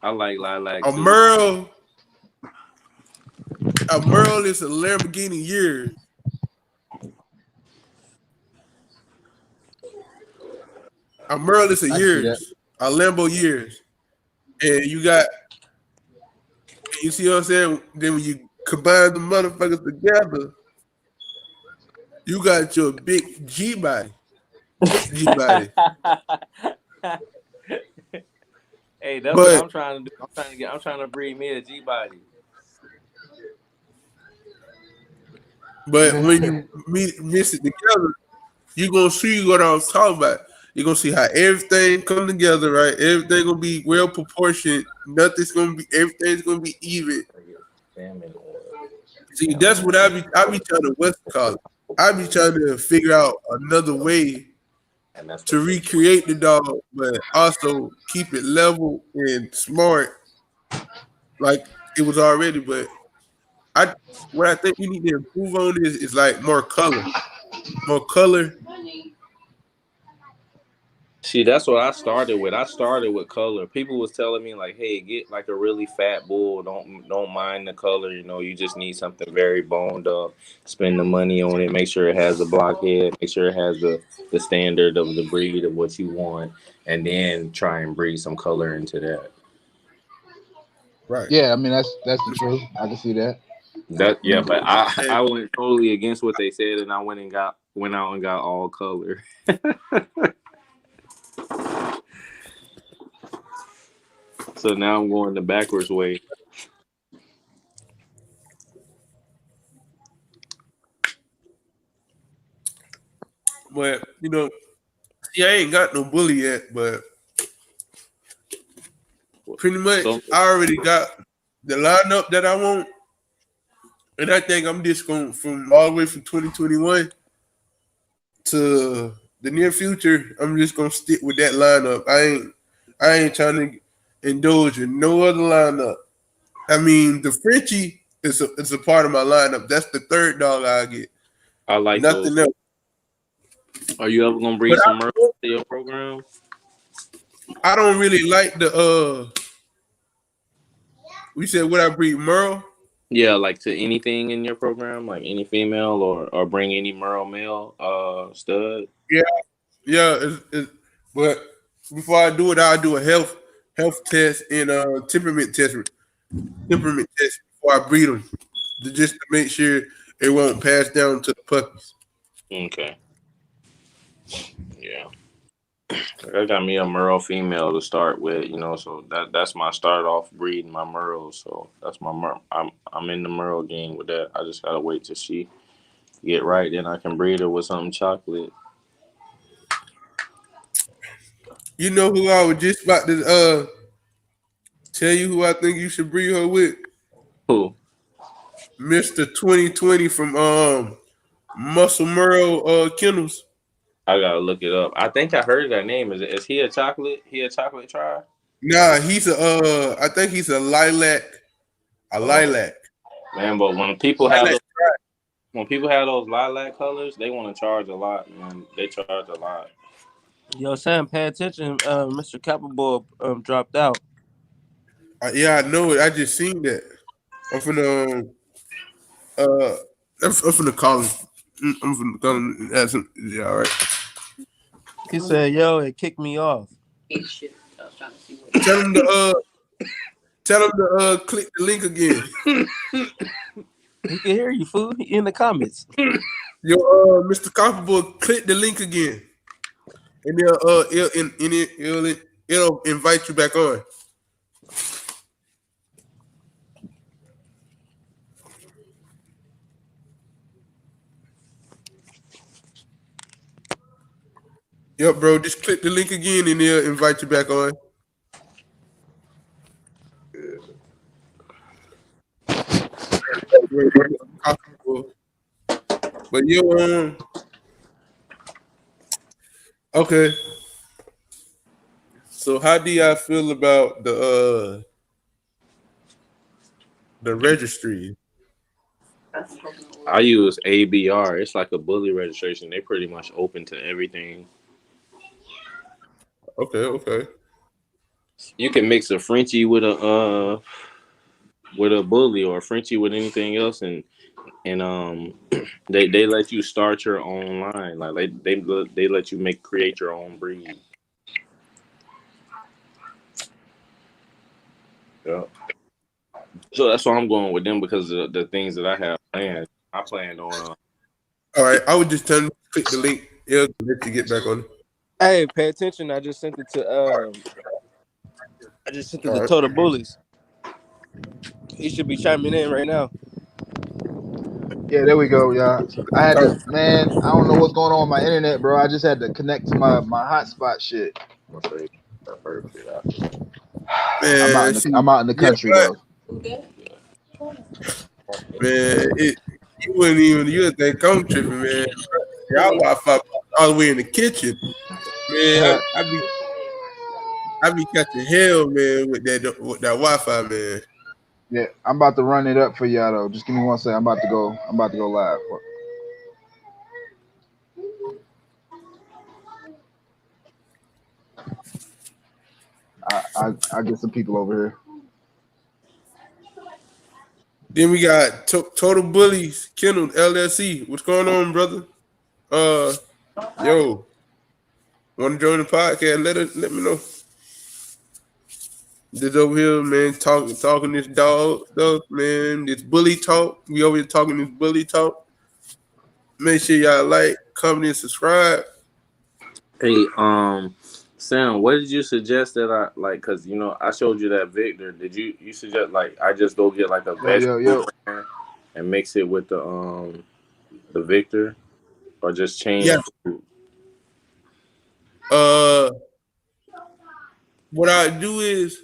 [SPEAKER 5] I like lilac.
[SPEAKER 3] A Merle is a Lamborghini years. A Merle is a years. A Lambo years. And you see what I'm saying? Then when you combine the motherfuckers together, you got your big G body. Big G body.
[SPEAKER 5] Hey, that's what I'm trying to do. I'm trying to breed me a G body.
[SPEAKER 3] But when you mix it together, you're gonna see what I was talking about. You're gonna see how everything come together, right? Everything gonna be well proportioned. Everything's gonna be even. See, that's what I be trying to call it. I be trying to figure out another way to recreate the dog, but also keep it level and smart, like it was already. But what I think we need to improve on is like more color.
[SPEAKER 5] See, that's what I started with. I started with color. People was telling me like, "Hey, get like a really fat bull. Don't mind the color. You just need something very boned up. Spend the money on it. Make sure it has a blockhead. Make sure it has the standard of the breed of what you want, and then try and breed some color into that."
[SPEAKER 2] Right. Yeah, I mean that's the truth. I can see that.
[SPEAKER 5] But I went totally against what they said, and I went out and got all color. So now I'm going the backwards way.
[SPEAKER 3] But I ain't got no bully yet, but pretty much I already got the lineup that I want. And I think I'm just going from all the way from 2021 to the near future. I'm just gonna stick with that lineup. I ain't trying to indulge in no other lineup. I mean, the Frenchie is a part of my lineup. That's the third dog I get.
[SPEAKER 5] I like
[SPEAKER 3] nothing
[SPEAKER 5] those.
[SPEAKER 3] Else.
[SPEAKER 5] Are you ever gonna breed some Merle to your program?
[SPEAKER 3] I don't really like the we said would I breed Merle?
[SPEAKER 5] Yeah, like to anything in your program, like any female or bring any Merle male stud.
[SPEAKER 3] Yeah. But before I do it, I'll do a health test and temperament test before I breed them, just to make sure it won't pass down to the puppies.
[SPEAKER 5] Okay. Yeah. I got me a Merle female to start with, so that's my start off breeding my Merles. So that's my Merle. I'm in the Merle game with that. I just gotta wait till she get right, then I can breed her with something chocolate.
[SPEAKER 3] You know who I was just about to tell you who I think you should breed her with?
[SPEAKER 5] Who?
[SPEAKER 3] Mr. 2020 from Muscle Merle Kennels.
[SPEAKER 5] I gotta look it up. I think I heard that name. Is he a chocolate? He a chocolate tribe?
[SPEAKER 3] Nah, he's I think he's a lilac. Lilac.
[SPEAKER 5] Man, but when people have those lilac colors, they want to charge a lot, man. They charge a lot.
[SPEAKER 4] Yo, Sam, pay attention. Mr. Capable dropped out.
[SPEAKER 3] Yeah, I know it. I just seen that. I'm finna call him. I'm finna call him. Ask him. Yeah, all right.
[SPEAKER 4] He said, "Yo, it kicked me off."
[SPEAKER 6] Shit. I was trying to see what.
[SPEAKER 3] Tell him to Tell him to click the link again.
[SPEAKER 4] He can hear you, fool. He in the comments.
[SPEAKER 3] Yo, Mr. Copperboy, click the link again, and it'll invite you back on. Yep, bro. Just click the link again, and it'll invite you back on. But yo, okay. So how do y'all feel about the registry?
[SPEAKER 5] I use ABR. It's like a bully registration. They pretty much open to everything.
[SPEAKER 3] Okay.
[SPEAKER 5] You can mix a Frenchie with a bully, or a Frenchie with anything else, and they let you start your own line. Like they let you create your own breed. Yeah. So that's why I'm going with them, because of the things that I have planned. I planned on.
[SPEAKER 3] All right, I would just tell them to click the link. It'll let you get back on.
[SPEAKER 4] Hey, pay attention. I just sent it to the Total Bullies. He should be chiming in right now.
[SPEAKER 2] Yeah, there we go, y'all. I had to, man. I don't know what's going on with my internet, bro. I just had to connect to my hotspot shit.
[SPEAKER 3] Man,
[SPEAKER 2] I'm out in the country though.
[SPEAKER 3] Man, you wouldn't even think I'm tripping, man. Y'all Wi-Fi all the way in the kitchen, man. I be catching hell, man, with that Wi-Fi, man.
[SPEAKER 2] Yeah, I'm about to run it up for y'all though. Just give me one second. I'm about to go live. I get some people over here.
[SPEAKER 3] Then we got Total Bullies, Kendall, LLC. What's going on, brother? Yo, want to join the podcast? Let me know. This over here, man, talking this dog stuff, man. This bully talk. We over here talking this bully talk. Make sure y'all like, comment, and subscribe.
[SPEAKER 5] Hey, Sam, what did you suggest that I like? Because I showed you that Victor. Did you suggest like I just go get like a vegetable and mix it with the Victor, or just change?
[SPEAKER 3] Yeah. What I do is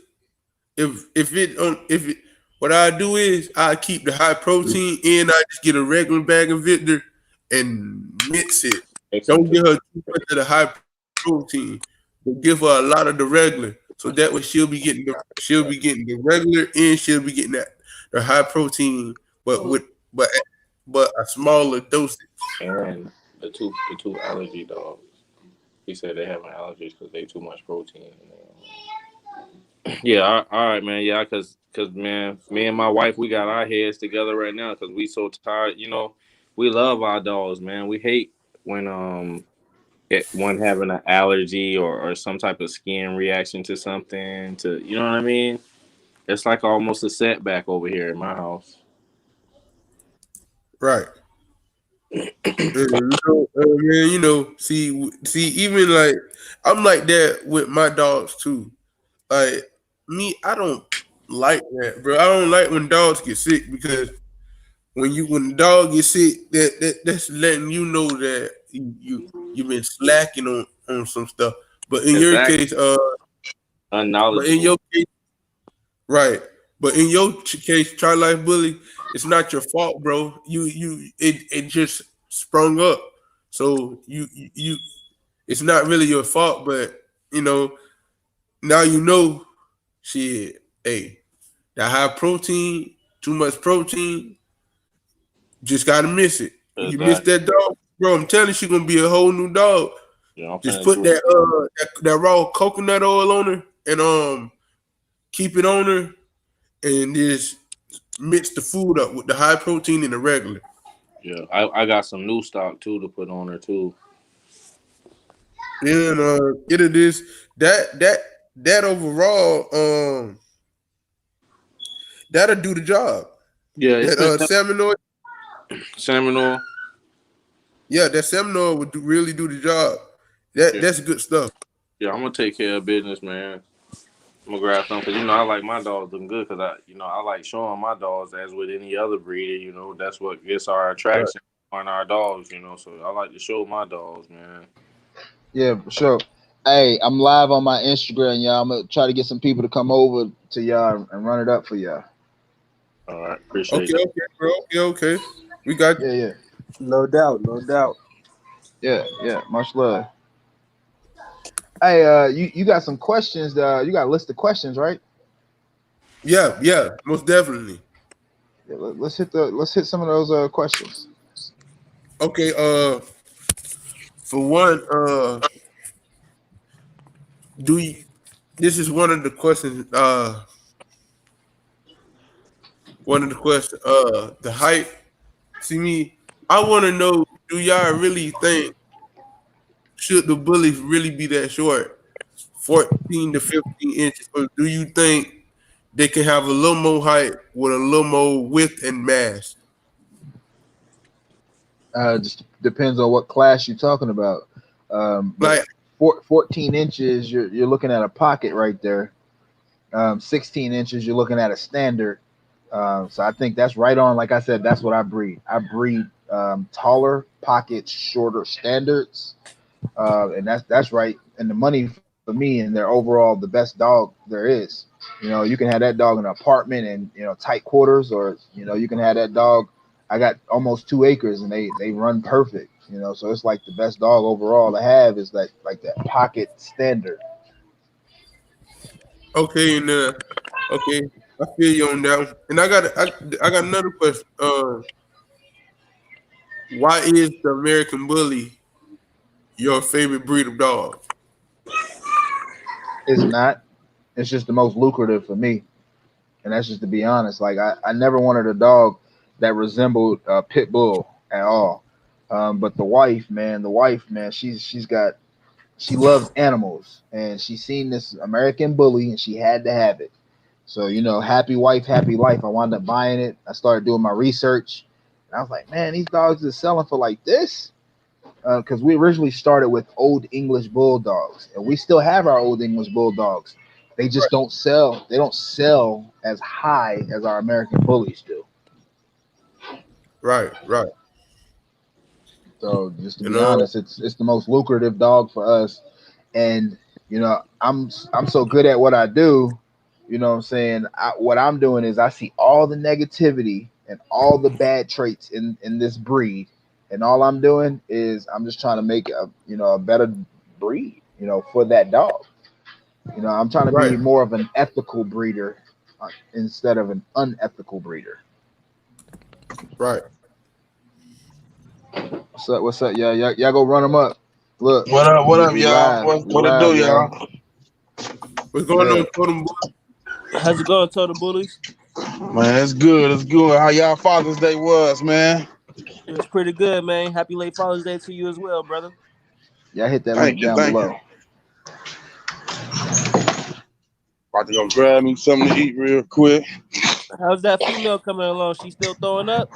[SPEAKER 3] what I do is I keep the high protein and I just get a regular bag of Victor and mix it. Don't give her too much of the high protein, but give her a lot of the regular. So that way she'll be getting the regular and she'll be getting the high protein, but a smaller dosage.
[SPEAKER 5] And the two allergy dogs. He said they having allergies because they too much protein. Yeah, all right, man. Yeah, because man, me and my wife, we got our heads together right now because we so tired. We love our dogs, man. We hate when one having an allergy or some type of skin reaction to something. You know what I mean? It's like almost a setback over here in my house.
[SPEAKER 3] Right. Man, see, even like I'm like that with my dogs too. Like me, I don't like that, bro. I don't like when dogs get sick, because when the dog gets sick, that's letting you know that you've been slacking on some stuff. But in your case, but in your case, right. But in your case, Try Life Bully, it's not your fault, bro. It just sprung up. So you it's not really your fault, but now shit, hey, that high protein, too much protein, just gotta miss it. Exactly. You miss that dog, bro. I'm telling you, she's gonna be a whole new dog. Just put that raw coconut oil on her and keep it on her, and just mix the food up with the high protein and the regular.
[SPEAKER 5] Yeah, I got some new stock too to put on her too.
[SPEAKER 3] And it is that overall, that'll do the job.
[SPEAKER 5] Yeah, it's
[SPEAKER 3] That Seminole.
[SPEAKER 5] Seminole.
[SPEAKER 3] Yeah, that Seminole would really do the job. That's good stuff.
[SPEAKER 5] Yeah, I'm gonna take care of business, man. I'm gonna grab something because I like my dogs looking good because I like showing my dogs as with any other breeder. That's what gets our attraction on our dogs. So I like to show my dogs, man.
[SPEAKER 2] Yeah, for sure. Hey, I'm live on my Instagram, y'all. I'm gonna try to get some people to come over to y'all and run it up for y'all.
[SPEAKER 5] All right, appreciate it.
[SPEAKER 3] Okay, bro. Okay. We got you.
[SPEAKER 2] Yeah.
[SPEAKER 4] No doubt.
[SPEAKER 2] Yeah. Much love. Hey, you got some questions. You got a list of questions, right?
[SPEAKER 3] Yeah, most definitely.
[SPEAKER 2] Yeah, let's hit some of those questions.
[SPEAKER 3] Okay, for one, this is one of the questions. The height. See me, I want to know, do y'all really think should the bullies really be that short, 14 to 15 inches, or do you think they can have a little more height with a little more width and mass?
[SPEAKER 2] Just depends on what class you're talking about.
[SPEAKER 3] Like
[SPEAKER 2] 14 inches, you're looking at a pocket right there. 16 inches, you're looking at a standard. So I think that's right on. Like I said, that's what I breed. I breed taller pockets, shorter standards, and that's right. And the money for me, and they're overall the best dog there is. You can have that dog in an apartment and tight quarters, or you can have that dog. I got almost 2 acres, and they run perfect. So it's like the best dog overall to have is that pocket standard.
[SPEAKER 3] okay, and okay, I feel you on that one. And I got another question. Why is the American Bully your favorite breed of dog?
[SPEAKER 2] It's not. It's just the most lucrative for me, and that's just to be honest. Like I never wanted a dog that resembled a pit bull at all. But the wife, man, she loves animals, and she's seen this American Bully, and she had to have it. So happy wife, happy life. I wound up buying it. I started doing my research, and I was like, man, these dogs are selling for like this. Because we originally started with Old English Bulldogs, and we still have our Old English Bulldogs. They just don't sell. They don't sell as high as our American Bullies do.
[SPEAKER 3] Right.
[SPEAKER 2] So just to be honest, it's the most lucrative dog for us. And I'm so good at what I do. What I'm saying? What I'm doing is I see all the negativity and all the bad traits in this breed, and all I'm doing is I'm just trying to make a better breed, for that dog. I'm trying to be more of an ethical breeder instead of an unethical breeder.
[SPEAKER 3] Right.
[SPEAKER 2] What's up, y'all? Y'all go run them up. Look.
[SPEAKER 7] What up, y'all? What it do, y'all?
[SPEAKER 3] What's going on, Totem Bully?
[SPEAKER 4] How's it going, Totem Bullies?
[SPEAKER 7] Man, it's good. How y'all Father's Day was, man?
[SPEAKER 4] It was pretty good, man. Happy late Father's Day to you as well, brother.
[SPEAKER 2] Yeah, hit that link down below.
[SPEAKER 7] About to go grab me something to eat real quick.
[SPEAKER 4] How's that female coming along? She still throwing up?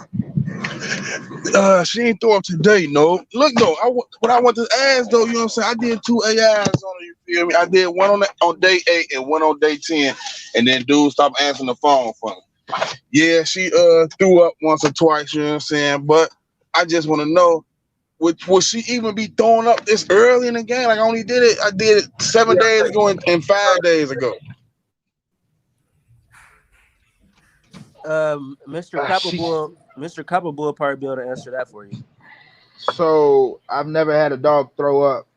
[SPEAKER 7] She ain't throwing up today, no. Look, though, what I want to ask, though, you know what I'm saying? I did 2 AIs on her, you feel me? I did one on day 8 and one on day 10, and then dude stopped answering the phone for me. Yeah, she threw up once or twice, you know what I'm saying? But I just want to know, would she even be throwing up this early in the game? Like, I did it 7 days ago and 5 days ago.
[SPEAKER 4] Mr. Copperbull probably be able to answer that for you.
[SPEAKER 2] So I've never had a dog throw up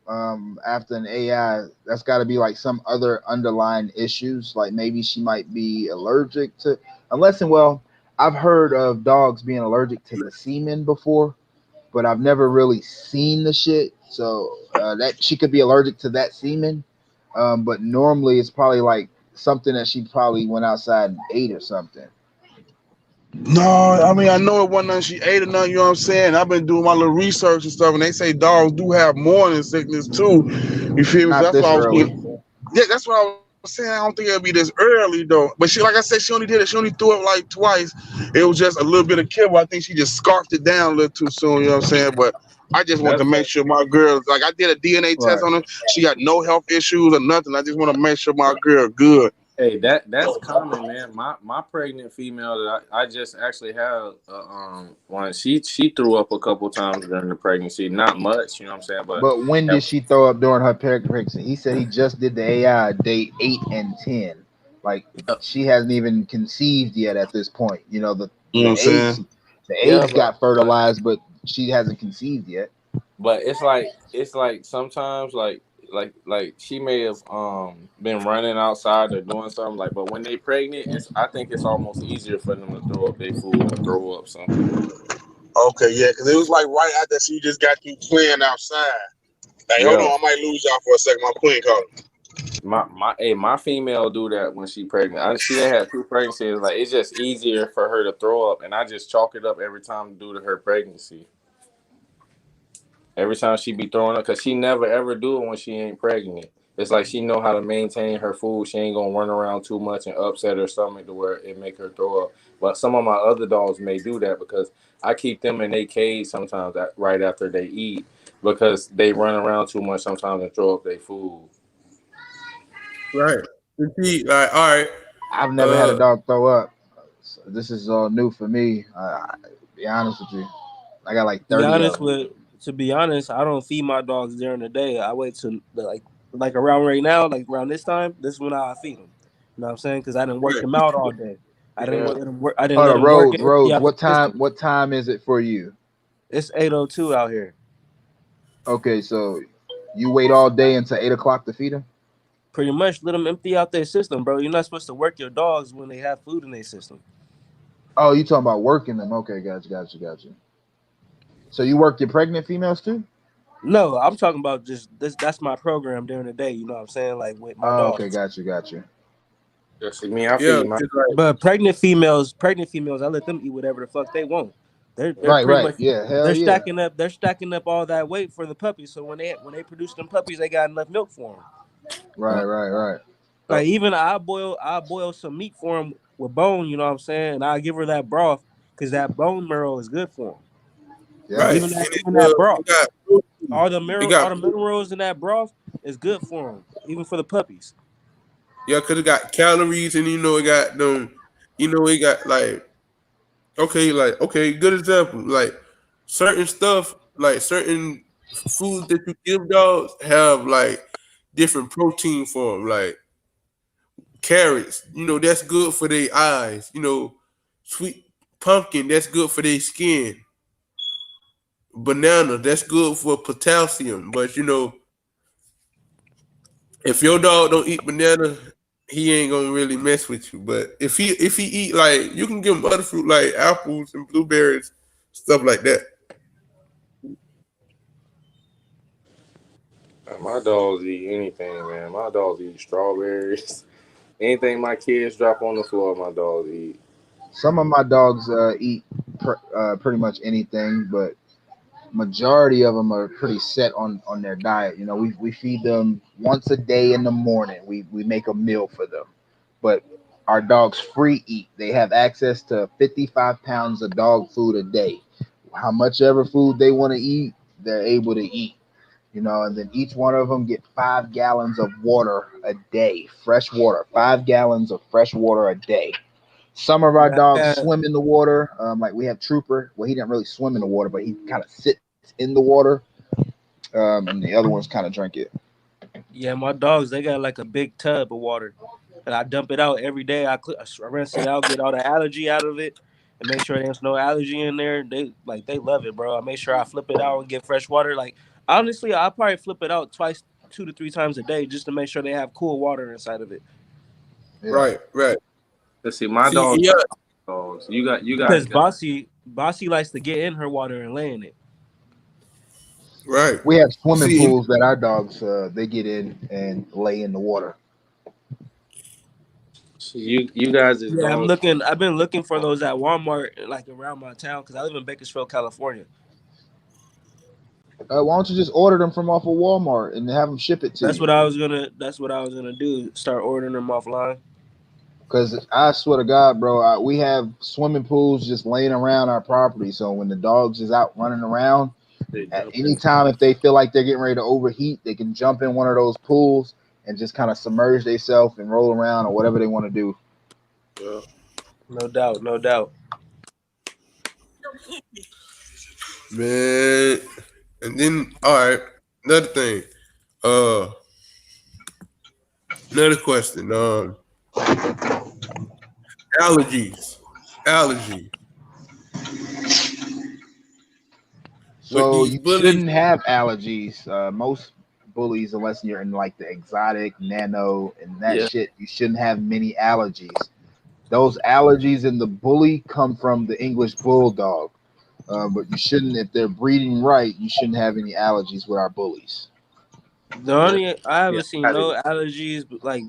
[SPEAKER 2] after an AI. That's got to be like some other underlying issues. Like maybe she might be allergic to, I've heard of dogs being allergic to the semen before, but I've never really seen the shit. So that she could be allergic to that semen. But normally it's probably like something that she probably went outside and ate or something.
[SPEAKER 7] No, I mean, I know it wasn't nothing she ate or nothing, you know what I'm saying? I've been doing my little research and stuff, and they say dogs do have morning sickness too. You feel me?
[SPEAKER 2] Not
[SPEAKER 7] That's
[SPEAKER 2] this
[SPEAKER 7] what I was
[SPEAKER 2] early.
[SPEAKER 7] getting. Yeah, that's what I saying I don't think it'll be this early though. But she, like I said, she only did it. She only threw up like twice. It was just a little bit of kibble. I think she just scarfed it down a little too soon. You know what I'm saying? But I just want to make sure my girl, like I did a DNA test on her. She got no health issues or nothing. I just want to make sure my girl good.
[SPEAKER 5] Hey, that's common, man. My pregnant female that I just actually had one. She threw up a couple times during the pregnancy, not much, you know what I'm saying.
[SPEAKER 2] But when did she throw up during her pregnancy? He said he just did the AI day 8 and 10. Like she hasn't even conceived yet at this point. You know the eggs got fertilized, but she hasn't conceived yet.
[SPEAKER 5] But it's like sometimes like she may have been running outside or doing something like, but when they pregnant, I think it's almost easier for them to throw up their food or throw up something.
[SPEAKER 7] Okay, yeah, because it was like right after she just got through playing outside. Hey, hold on, I might lose y'all for a second. My queen calling.
[SPEAKER 5] My female do that when she pregnant. She had 2 pregnancies. Like it's just easier for her to throw up, and I just chalk it up every time due to her pregnancy. Every time she be throwing up, because she never ever do it when she ain't pregnant. It's like she know how to maintain her food. She ain't gonna run around too much and upset her stomach to where it make her throw up. But some of my other dogs may do that because I keep them in their cage sometimes right after they eat because they run around too much sometimes and throw up their food.
[SPEAKER 3] Right. All right.
[SPEAKER 2] I've never had a dog throw up. So this is all new for me. Be honest with you. I got like 30
[SPEAKER 4] To be honest, I don't feed my dogs during the day. I wait till like around right now, like around this time. This is when I feed them. You know what I'm saying? Because I didn't work them out all day. I didn't let them work. I didn't let them work.
[SPEAKER 2] Rhodes, what time is it for you?
[SPEAKER 4] It's 8:02 out here.
[SPEAKER 2] Okay, so you wait all day until 8 o'clock to feed them?
[SPEAKER 4] Pretty much, let them empty out their system, bro. You're not supposed to work your dogs when they have food in their system.
[SPEAKER 2] Oh, you talking about working them? Okay, gotcha. So you work your pregnant females too?
[SPEAKER 4] No, I'm talking about just this. That's my program during the day. You know what I'm saying? Like with my dogs.
[SPEAKER 2] Okay, gotcha.
[SPEAKER 5] Yes, I feed my.
[SPEAKER 4] But pregnant females, I let them eat whatever the fuck they want. They're
[SPEAKER 2] right.
[SPEAKER 4] Much,
[SPEAKER 2] yeah, hell
[SPEAKER 4] they're
[SPEAKER 2] yeah.
[SPEAKER 4] stacking up. They're stacking up all that weight for the puppies. So when they produce them puppies, they got enough milk for them.
[SPEAKER 2] Right.
[SPEAKER 4] Like even I boil some meat for them with bone. You know what I'm saying? And I give her that broth because that bone marrow is good for them.
[SPEAKER 2] Yeah.
[SPEAKER 3] Right.
[SPEAKER 4] Even that broth, all the minerals in that broth is good for them, even for the puppies.
[SPEAKER 3] Yeah, because it got calories, and it got them. It got good example. Like certain stuff, like certain foods that you give dogs have like different protein for them. Like carrots, that's good for their eyes. Sweet pumpkin, that's good for their skin. Banana, that's good for potassium. But if your dog don't eat banana, he ain't gonna really mess with you. But if he eat, like, you can give him other fruit like apples and blueberries, stuff like that.
[SPEAKER 5] My dogs eat anything, man. My dogs eat strawberries. Anything my kids drop on the floor, my dogs eat.
[SPEAKER 2] Some of my dogs eat pretty much anything, but majority of them are pretty set on their diet. We feed them once a day in the morning. We make a meal for them, but our dogs free eat. They have access to 55 pounds of dog food a day. How much ever food they want to eat, they're able to eat. And then each one of them get 5 gallons of water a day, fresh water. 5 gallons of fresh water a day. Some of our dogs swim in the water. Like we have Trooper. Well, he didn't really swim in the water, but he kind of sits in the water. And the other ones kind of drink it.
[SPEAKER 4] Yeah, my dogs, they got like a big tub of water. And I dump it out every day. I rinse it out, get all the allergy out of it, and make sure there's no allergy in there. They love it, bro. I make sure I flip it out and get fresh water. Like, honestly, I'll probably flip it out 2 to 3 times a day just to make sure they have cool water inside of it.
[SPEAKER 2] Yeah.
[SPEAKER 3] Right.
[SPEAKER 5] Let's see, my dogs.
[SPEAKER 3] Yeah.
[SPEAKER 5] Dogs. You got
[SPEAKER 4] because Bossy likes to get in her water and lay in it.
[SPEAKER 3] Right.
[SPEAKER 2] We have swimming pools that our dogs they get in and lay in the water.
[SPEAKER 5] You guys is
[SPEAKER 4] I've been looking for those at Walmart, like around my town, because I live in Bakersfield, California.
[SPEAKER 2] Why don't you just order them from off of Walmart and have them ship it to
[SPEAKER 4] That's
[SPEAKER 2] you?
[SPEAKER 4] what I was gonna do. Start ordering them offline.
[SPEAKER 2] Because I swear to God, bro, we have swimming pools just laying around our property. So when the dogs is out running around, at any time if they feel like they're getting ready to overheat, they can jump in one of those pools and just kind of submerge themselves and roll around or whatever they want to do.
[SPEAKER 3] Yeah.
[SPEAKER 4] No doubt, no doubt.
[SPEAKER 3] Man, and then all right, another thing. Another question. Allergies. Allergy.
[SPEAKER 2] So
[SPEAKER 3] these
[SPEAKER 2] you
[SPEAKER 3] bullies-
[SPEAKER 2] shouldn't have allergies. Most bullies, unless you're in like the exotic, nano, and that
[SPEAKER 5] Yeah.
[SPEAKER 2] shit, you shouldn't have many allergies. Those allergies in the bully come from the English bulldog. But you shouldn't, if they're breeding right, you shouldn't have any allergies with our bullies.
[SPEAKER 4] The only I haven't seen no allergies, but like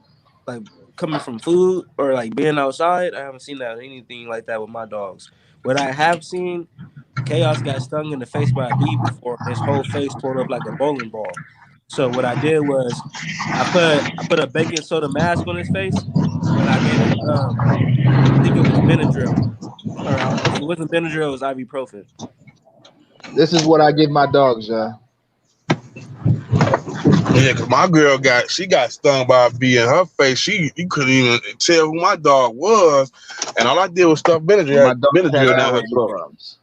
[SPEAKER 4] coming from food or like being outside. I haven't seen that anything like that with my dogs. What I have seen, Chaos got stung in the face by a bee before. His whole face pulled up like a bowling ball. So what I did was I put a baking soda mask on his face, and I gave him I think it was Benadryl, or if it wasn't Benadryl, it was ibuprofen.
[SPEAKER 2] This is what I give my dogs, yeah.
[SPEAKER 7] Yeah, cause my girl got stung by a bee in her face. You couldn't even tell who my dog was, and all I did was stuff
[SPEAKER 2] My
[SPEAKER 7] Benadryl
[SPEAKER 2] dogs have
[SPEAKER 7] down her
[SPEAKER 2] allergy
[SPEAKER 7] throat.
[SPEAKER 2] problems.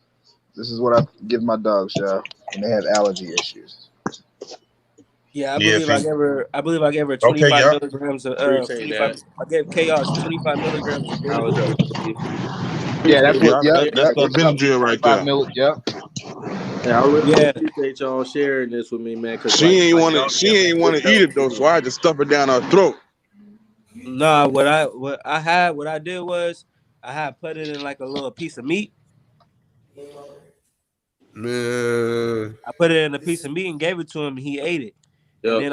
[SPEAKER 2] This is what I give my dogs, yeah, when they have allergy issues.
[SPEAKER 4] Yeah, I
[SPEAKER 7] Yeah,
[SPEAKER 4] believe I
[SPEAKER 7] see.
[SPEAKER 4] gave her. I believe I gave her
[SPEAKER 7] Okay,
[SPEAKER 4] 25
[SPEAKER 7] yeah.
[SPEAKER 4] milligrams of
[SPEAKER 5] Appreciate
[SPEAKER 4] 25.
[SPEAKER 5] that.
[SPEAKER 4] I gave Chaos 25 milligrams of Benadryl.
[SPEAKER 2] Yeah, that's
[SPEAKER 7] Yeah,
[SPEAKER 2] what. Yep,
[SPEAKER 7] that's
[SPEAKER 2] yep.
[SPEAKER 7] that
[SPEAKER 2] It's up to
[SPEAKER 7] Benadryl right
[SPEAKER 2] 25
[SPEAKER 7] there.
[SPEAKER 2] mil. Yep.
[SPEAKER 5] Yeah, I really
[SPEAKER 4] Yeah,
[SPEAKER 5] appreciate y'all sharing this with me, man. Cause
[SPEAKER 7] She ain't want
[SPEAKER 5] y'all
[SPEAKER 7] to
[SPEAKER 5] definitely
[SPEAKER 7] eat it though, so I had to stuff it down her throat.
[SPEAKER 4] nah. What I did was I had put it in like a little piece of meat.
[SPEAKER 3] Man.
[SPEAKER 4] I put it in a piece of meat and gave it to him. And he ate it, and
[SPEAKER 5] Yep,
[SPEAKER 4] then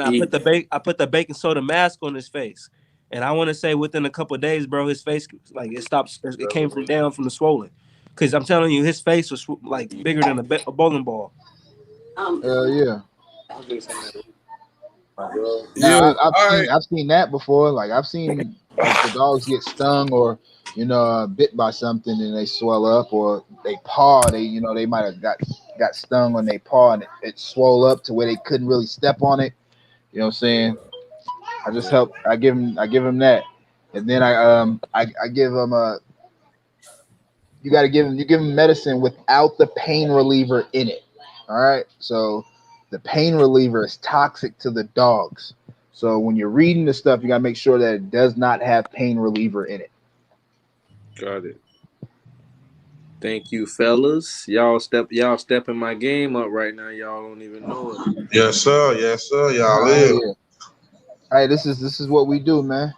[SPEAKER 4] I put the baking soda mask on his face. And I want to say within a couple of days, bro, his face like it stopped. It came from down from the swollen. Cause I'm telling you, his face was like bigger than a bowling ball.
[SPEAKER 2] Yeah.
[SPEAKER 3] Yo,
[SPEAKER 2] Now
[SPEAKER 3] all right.
[SPEAKER 2] I've seen that before. Like I've seen like the dogs get stung or bit by something and they swell up, or they paw. They might have got stung on their paw and it swole up to where they couldn't really step on it. You know what I'm saying? I just help. I give them that, and then I give them you give them medicine without the pain reliever in it. All right, so the pain reliever is toxic to the dogs. So when you're reading the stuff, you gotta make sure that it does not have pain reliever in it.
[SPEAKER 5] Got it. Thank you, fellas. Y'all stepping my game up right now. Y'all don't even know it.
[SPEAKER 7] Yes, sir. Y'all
[SPEAKER 2] Hey,
[SPEAKER 7] live.
[SPEAKER 2] hey, this is what we do, man.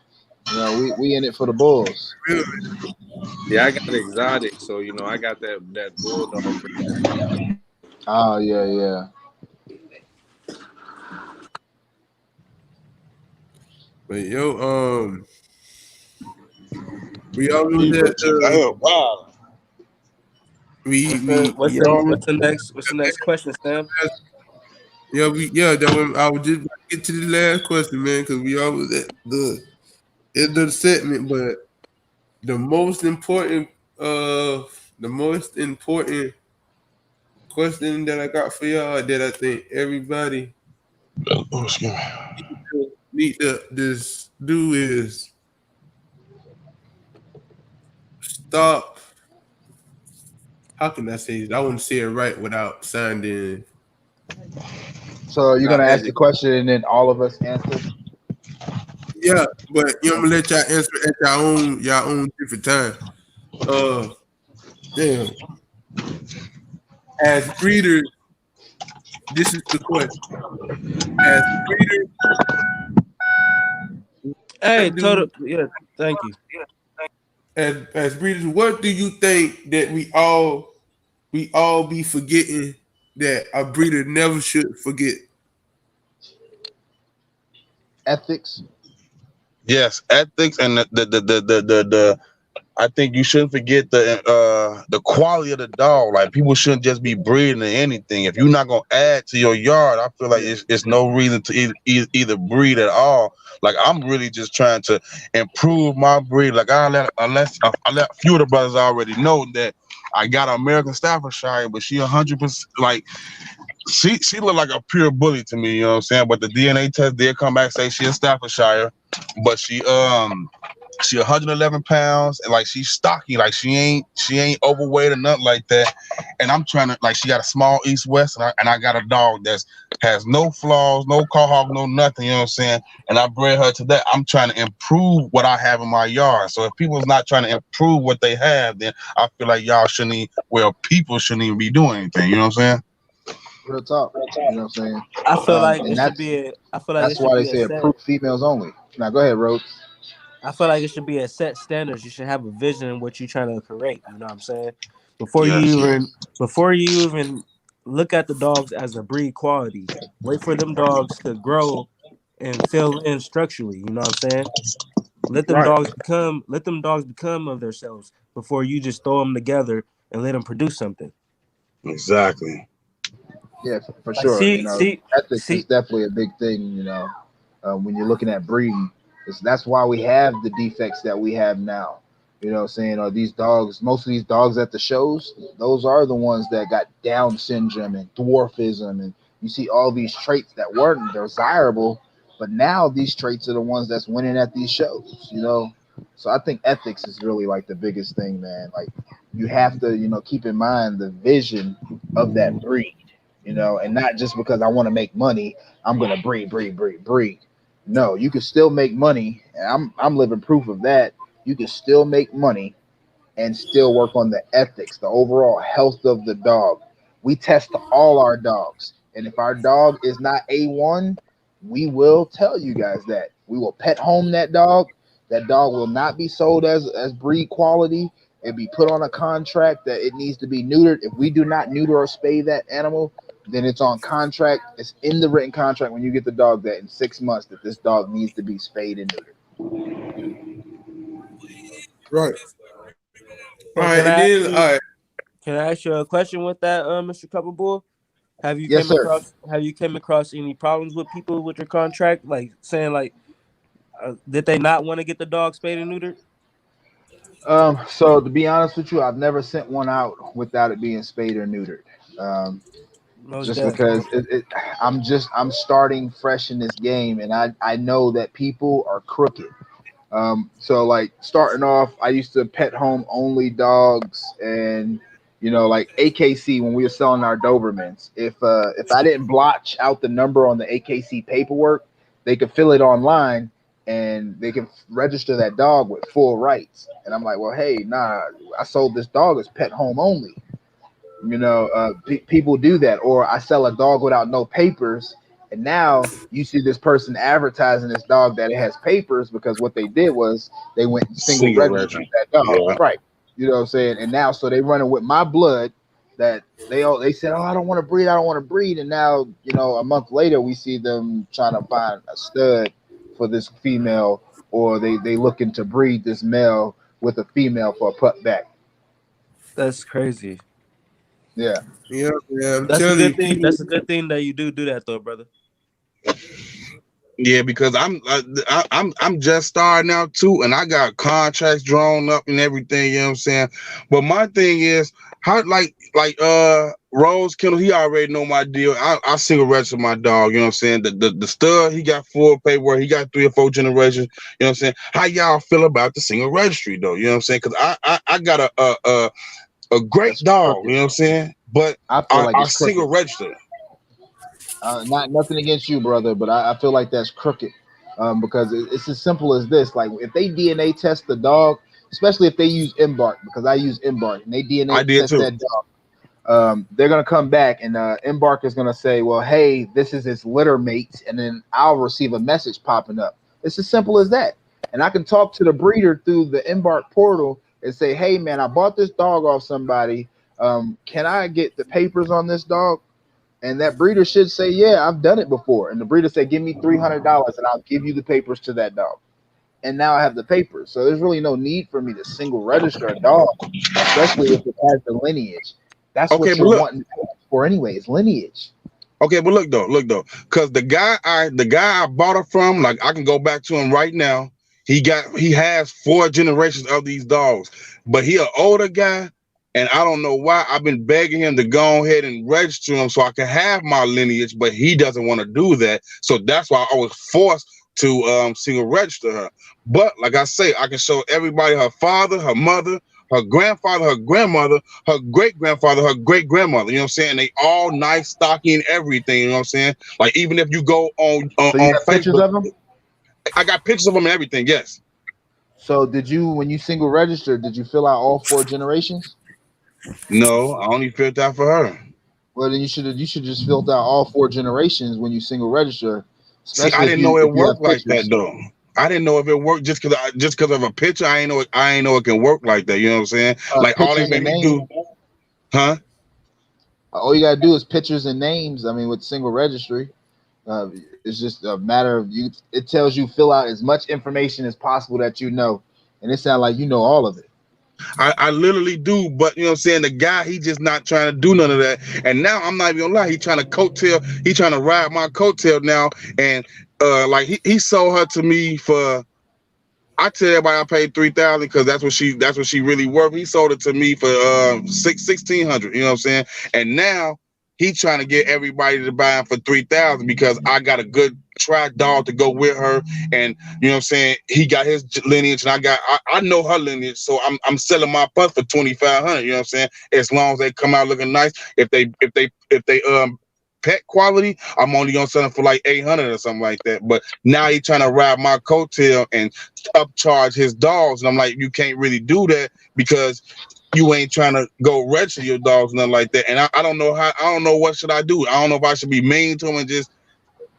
[SPEAKER 2] We in it for the bulls.
[SPEAKER 5] Yeah, I got exotic, so I got that bulldog.
[SPEAKER 2] Oh yeah.
[SPEAKER 3] But yo, we all know that
[SPEAKER 7] Wow.
[SPEAKER 4] What's the next question, Sam?
[SPEAKER 3] I would just get to the last question, man, because we always at the end of the segment. But the most important question that I got for y'all that I think everybody need to just do is stop. How can I say it? I wouldn't say it right without sounding.
[SPEAKER 2] So you're gonna ask the question and then all of us answer.
[SPEAKER 3] Yeah, but I'm gonna let y'all answer at y'all own different time. Damn. As breeders, this is the question. As breeders,
[SPEAKER 4] Hey, total. Yeah, thank you.
[SPEAKER 3] As breeders, what do you think that we all be forgetting that a breeder never should forget?
[SPEAKER 2] Ethics.
[SPEAKER 7] Yes, ethics and the I think you shouldn't forget the quality of the dog. Like people shouldn't just be breeding or anything. If you're not gonna add to your yard, I feel like it's no reason to either breed at all. Like I'm really just trying to improve my breed. Like I let a few of the brothers already know that I got an American Staffordshire, but she 100% like she looked like a pure bully to me. You know what I'm saying? But the DNA test did come back say she a Staffordshire, but she 111 pounds and like she's stocky, like she ain't overweight or nothing like that. And I'm trying to like she got a small east west and I got a dog that's has no flaws, no Quahog, no nothing, you know what I'm saying? And I bred her to that. I'm trying to improve what I have in my yard. So if people's not trying to improve what they have, then I feel like y'all shouldn't even, people shouldn't even be doing anything, you know what I'm saying?
[SPEAKER 2] Real talk. You know what I'm saying?
[SPEAKER 4] I feel like
[SPEAKER 2] And
[SPEAKER 4] it should be. I feel like it
[SPEAKER 2] that's
[SPEAKER 4] should
[SPEAKER 2] why
[SPEAKER 4] be
[SPEAKER 2] they
[SPEAKER 4] a
[SPEAKER 2] say
[SPEAKER 4] set.
[SPEAKER 2] approved females only. Now go ahead, Rhodes.
[SPEAKER 4] I feel like it should be a set standards. You should have a vision in what you're trying to create. You know what I'm saying? Before you even look at the dogs as a breed quality, wait for them dogs to grow and fill in structurally. You know what I'm saying? Let them dogs become of themselves before you just throw them together and let them produce something.
[SPEAKER 7] Exactly.
[SPEAKER 2] Yeah, for
[SPEAKER 4] Like,
[SPEAKER 2] sure. Ethics is definitely a big thing. When you're looking at breeding, that's why we have the defects that we have now. You know what I'm saying? Or these dogs, most of these dogs at the shows, those are the ones that got Down syndrome and dwarfism, and you see all these traits that weren't desirable, but now these traits are the ones that's winning at these shows. So I think ethics is really like the biggest thing, man. Like you have to, keep in mind the vision of that breed. And not just because I want to make money, I'm gonna breed. No, you can still make money, and I'm living proof of that. You can still make money and still work on the ethics, the overall health of the dog. We test all our dogs, and if our dog is not A1, we will tell you guys that. We will pet home that dog. That dog will not be sold as breed quality. It'll be put on a contract that it needs to be neutered. If we do not neuter or spay that animal, then it's on contract. It's in the written contract when you get the dog that in 6 months that this dog needs to be spayed and neutered.
[SPEAKER 3] Right.
[SPEAKER 4] Well,
[SPEAKER 3] All right. All right.
[SPEAKER 4] Can I ask you a question with that, Mr. Coupleboy? Have you
[SPEAKER 2] Yes,
[SPEAKER 4] came across any problems with people with your contract, like saying like, did they not want to get the dog spayed and neutered?
[SPEAKER 2] So to be honest with you, I've never sent one out without it being spayed or neutered. Just because I'm starting fresh in this game, and I know that people are crooked. So like starting off, I used to pet home only dogs, and like AKC when we were selling our Dobermans. If I didn't blotch out the number on the AKC paperwork, they could fill it online and they can register that dog with full rights. And I'm like, well, hey, nah, I sold this dog as pet home only. People do that, or I sell a dog without no papers, and now you see this person advertising this dog that it has papers because what they did was they went and single registered that dog, right? You know what I'm saying? And now, so they running with my blood that they said, oh, I don't want to breed, and now a month later we see them trying to find a stud for this female, or they looking to breed this male with a female for a pup back.
[SPEAKER 4] That's crazy.
[SPEAKER 2] Yeah.
[SPEAKER 4] That's a good thing. That's a good thing that you do that though, brother.
[SPEAKER 7] Yeah, because I'm just starting out too, and I got contracts drawn up and everything. You know what I'm saying? But my thing is how like Rose Kennel, he already know my deal. I single register my dog. You know what I'm saying? The stud, he got full paperwork. He got 3 or 4 generations. You know what I'm saying? How y'all feel about the single registry though? You know what I'm saying? Because I got a great dog. You know what I'm saying? But
[SPEAKER 2] I feel like
[SPEAKER 7] I single register.
[SPEAKER 2] Nothing against you, brother, but I feel like that's crooked because it's as simple as this. Like if they DNA test the dog, especially if they use Embark, because I use Embark, and they DNA test that dog, they're going to come back and Embark is going to say, well, hey, this is his litter mate, and then I'll receive a message popping up. It's as simple as that. And I can talk to the breeder through the Embark portal and say, hey, man, I bought this dog off somebody. Can I get the papers on this dog? And that breeder should say, yeah, I've done it before. And the breeder said, give me $300 and I'll give you the papers to that dog. and now I have the papers. So there's really no need for me to single register a dog, especially if it has the lineage. That's what you're wanting for anyway, is lineage.
[SPEAKER 7] Okay, but look though, because the guy I bought her from, like I can go back to him right now. He has 4 generations of these dogs, but he an older guy, and I don't know why I've been begging him to go ahead and register him so I can have my lineage, but he doesn't want to do that. So that's why I was forced to single register her. But like I say, I can show everybody her father, her mother, her grandfather, her grandmother, her great-grandfather, her great-grandmother. You know what I'm saying? They all nice, stocky, and everything. You know what I'm saying? Like even if you go on
[SPEAKER 2] So you got
[SPEAKER 7] Facebook,
[SPEAKER 2] pictures of them?
[SPEAKER 7] I got pictures of them and everything. Yes.
[SPEAKER 2] So did you, when you single registered, did you fill out all 4 generations?
[SPEAKER 7] No, I only filled out for her.
[SPEAKER 2] Well, then you should just filled out all 4 generations when you single register.
[SPEAKER 7] See, I didn't know it worked like that though. I didn't know if it worked just because of a picture. I ain't know it can work like that. You know what I'm saying? Like all they made me do, huh?
[SPEAKER 2] All you gotta do is pictures and names. I mean, with single registry, it's just a matter of you. It tells you fill out as much information as possible that you know, and it sounds like you know all of it.
[SPEAKER 7] I literally do, but you know what I'm saying, the guy, he just not trying to do none of that. And now I'm not even gonna lie, he trying to ride my coattail now. And like he sold her to me for, I tell everybody I paid $3,000 because that's what she really worth. He sold it to me for $1,600, you know what I'm saying? And now he trying to get everybody to buy him for $3,000 because I got a good track dog to go with her, and you know what I'm saying, he got his lineage and I know her lineage, so I'm selling my pups for $2,500, you know what I'm saying, as long as they come out looking nice. If they pet quality, I'm only gonna sell them for like $800 or something like that. But now he trying to ride my coattail and upcharge his dogs, and I'm like, you can't really do that because you ain't trying to go register your dogs, nothing like that. And I don't know what should I do. I don't know if I should be mean to him and just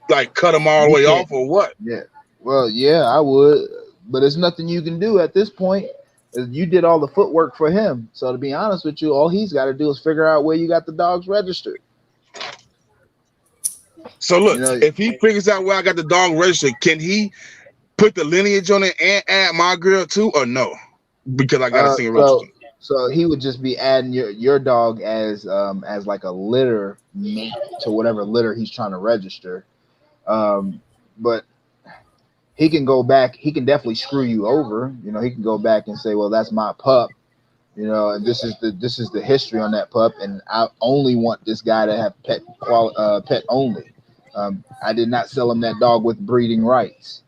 [SPEAKER 7] like cut them all the way off or what.
[SPEAKER 2] Yeah. Well, yeah, I would, but there's nothing you can do at this point. You did all the footwork for him. So to be honest with you, all he's got to do is figure out where you got the dogs registered.
[SPEAKER 7] So look, if he figures out where I got the dog registered, can he put the lineage on it and add my girl too, or no? Because I got a single register.
[SPEAKER 2] So he would just be adding your dog as like a litter mate to whatever litter he's trying to register. But he can go back. He can definitely screw you over. You know, he can go back and say, "Well, that's my pup." You know, and this is the history on that pup, and I only want this guy to have pet only. I did not sell him that dog with breeding rights.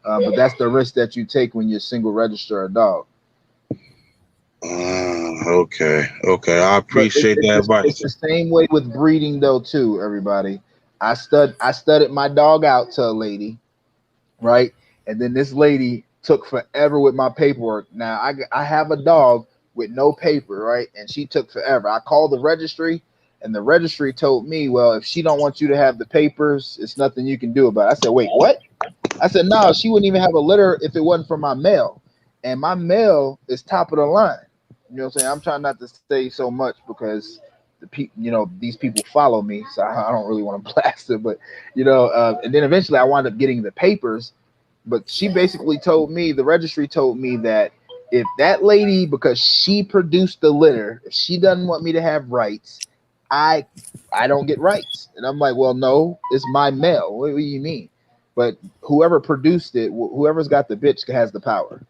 [SPEAKER 2] But that's the risk that you take when you single register a dog.
[SPEAKER 7] Okay. I appreciate that advice.
[SPEAKER 2] It's the same way with breeding though too, everybody. I studied my dog out to a lady, right? And then this lady took forever with my paperwork. Now I have a dog with no paper, right? And she took forever. I called the registry, and the registry told me, well, if she don't want you to have the papers, it's nothing you can do about it. I said, wait, what? I said, no, she wouldn't even have a litter if it wasn't for my mail. And my mail is top of the line. You know what I'm saying? I'm trying not to say so much because these people follow me, so I don't really want to blast it. But and then eventually I wound up getting the papers. But she basically told me, the registry told me that if that lady, because she produced the litter, if she doesn't want me to have rights, I don't get rights. And I'm like, well, no, it's my mail. What do you mean? But whoever produced it, whoever's got the bitch has the power.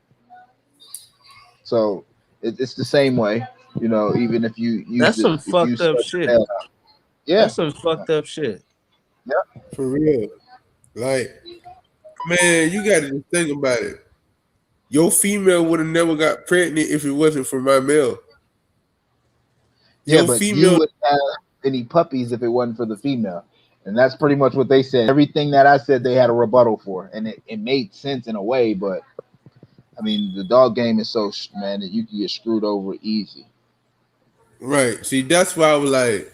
[SPEAKER 2] So it's the same way, even if you use
[SPEAKER 4] that's some fucked up shit.
[SPEAKER 2] Yeah,
[SPEAKER 4] that's some fucked up shit.
[SPEAKER 2] Yeah,
[SPEAKER 3] for real. Like, man, you got to just think about it. Your female would have never got pregnant if it wasn't for my male.
[SPEAKER 2] Yeah, but you wouldn't have any puppies if it wasn't for the female. And that's pretty much what they said. Everything that I said, they had a rebuttal for. And it made sense in a way, but I mean, the dog game is so, man, that you can get screwed over easy.
[SPEAKER 3] Right. See, that's why I was like,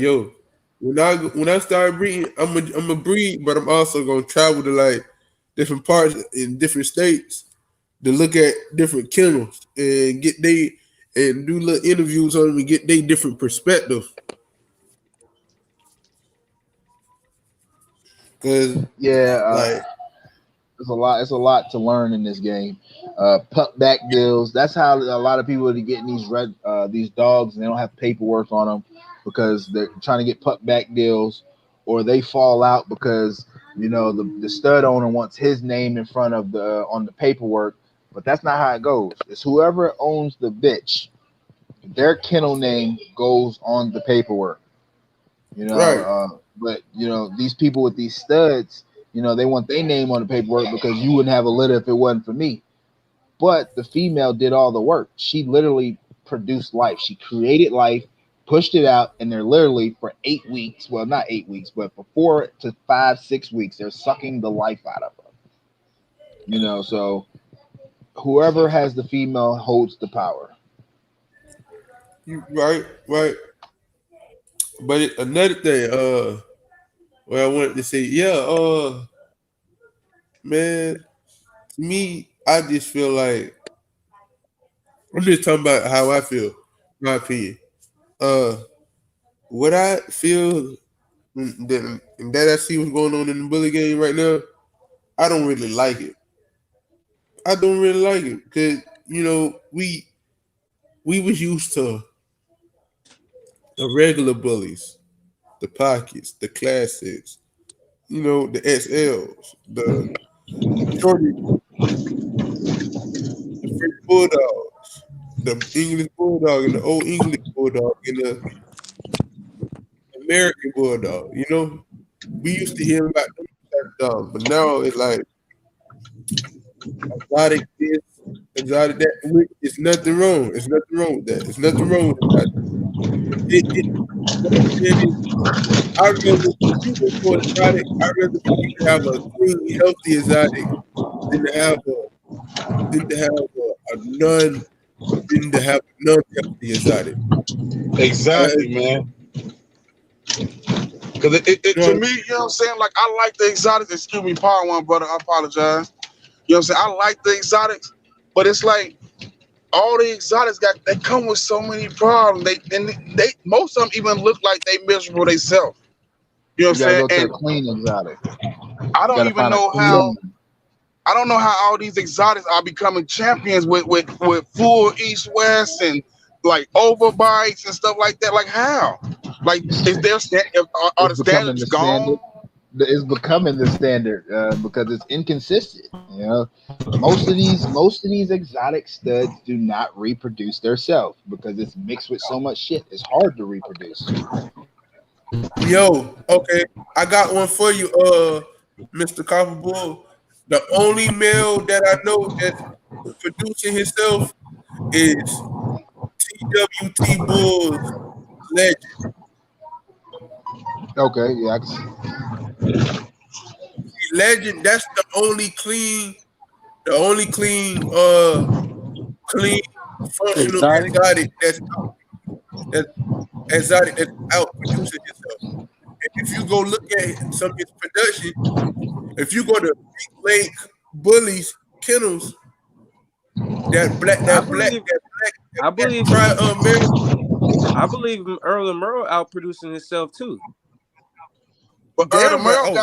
[SPEAKER 3] yo, when I start breeding, I'm a breed, but I'm also gonna travel to like different parts in different states to look at different kennels and do little interviews on them and get their different perspective. Cause
[SPEAKER 2] It's a lot. It's a lot to learn in this game. Pup back deals. That's how a lot of people are getting these dogs, and they don't have paperwork on them because they're trying to get pup back deals, or they fall out because the stud owner wants his name in front of on the paperwork. But that's not how it goes. It's whoever owns the bitch, their kennel name goes on the paperwork.
[SPEAKER 3] Right.
[SPEAKER 2] But these people with these studs, they want their name on the paperwork because you wouldn't have a litter if it wasn't for me. But the female did all the work. She literally produced life. She created life, pushed it out, and they're literally for 8 weeks. Well, not 8 weeks, but for 4 to 5, 6 weeks, they're sucking the life out of her. So whoever has the female holds the power.
[SPEAKER 3] Right. But another thing, what I wanted to say, man, to me, I just feel like I'm just talking about how I feel, my opinion. What I feel that I see what's going on in the bully game right now, I don't really like it. I don't really like it because we was used to the regular bullies, the pockets, the classics, the SLs, the shorty, the French bulldogs, the English bulldog, and the old English bulldog, and the American bulldog. We used to hear about them dogs, but now it's like exotic this, exotic that. It's nothing wrong. It's nothing wrong with that. It's nothing wrong with that. I remember when you were for exotic. I remember you could have a clean, healthy exotic than to have a non-healthy exotic.
[SPEAKER 7] Exactly, man. Because to me, you know what I'm saying? Like, I like the exotics. Excuse me, pardon one, brother. I apologize. You know what I'm saying? I like the exotics, but it's like all the exotics they come with so many problems. They most of them even look like they miserable themselves. You know what I'm saying?
[SPEAKER 2] Go to a clean exotic.
[SPEAKER 7] I don't even know how. I don't know how all these exotics are becoming champions with full east west and like overbites and stuff like that. Like how? Like is there are the standards gone?
[SPEAKER 2] It's becoming the standard because it's inconsistent. Most of these exotic studs do not reproduce themselves because it's mixed with so much shit. It's hard to reproduce.
[SPEAKER 3] Yo, okay, I got one for you, Mr. Copper Bull. The only male that I know that's producing himself is TWT Bulls legend.
[SPEAKER 2] Okay, yeah, I can see.
[SPEAKER 3] Legend. That's the only clean, functional exotic that's out producing itself. And if you go look at some of his production, if you go to Big Lake Bullies Kennels,
[SPEAKER 4] I believe Earl and Merle out producing himself too.
[SPEAKER 7] But Earl and Merle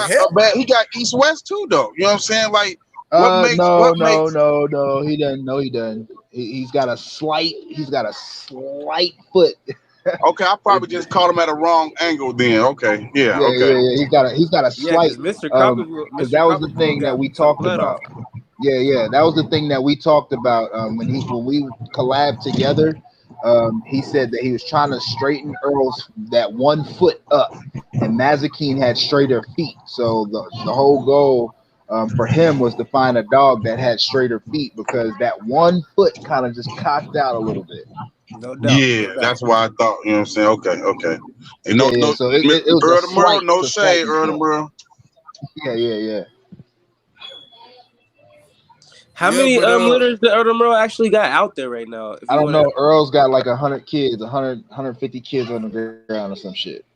[SPEAKER 7] he got East West too, though. You know what I'm saying? Like, no,
[SPEAKER 2] he doesn't. No, he doesn't. He's got a slight foot.
[SPEAKER 7] Okay, I probably just caught him at a wrong angle then. Okay, yeah.
[SPEAKER 2] He's got a slight.
[SPEAKER 4] Mr. Copper,
[SPEAKER 2] because that was the thing that we talked about. Yeah, that was the thing that we talked about when we collabed together. He said that he was trying to straighten Earl's that 1 foot up, and Mazikeen had straighter feet. So the whole goal for him was to find a dog that had straighter feet because that 1 foot kind of just cocked out a little bit.
[SPEAKER 4] No doubt.
[SPEAKER 7] Yeah, that's why I thought. You know what I'm saying? Okay. And
[SPEAKER 2] So it was
[SPEAKER 7] Earl the Merle, no shade, Earl the Merle.
[SPEAKER 2] Yeah.
[SPEAKER 4] How many litters did Earl Merle actually got out there right now?
[SPEAKER 2] I don't know. Earl's got like 100 kids, 150 kids on the ground or some shit.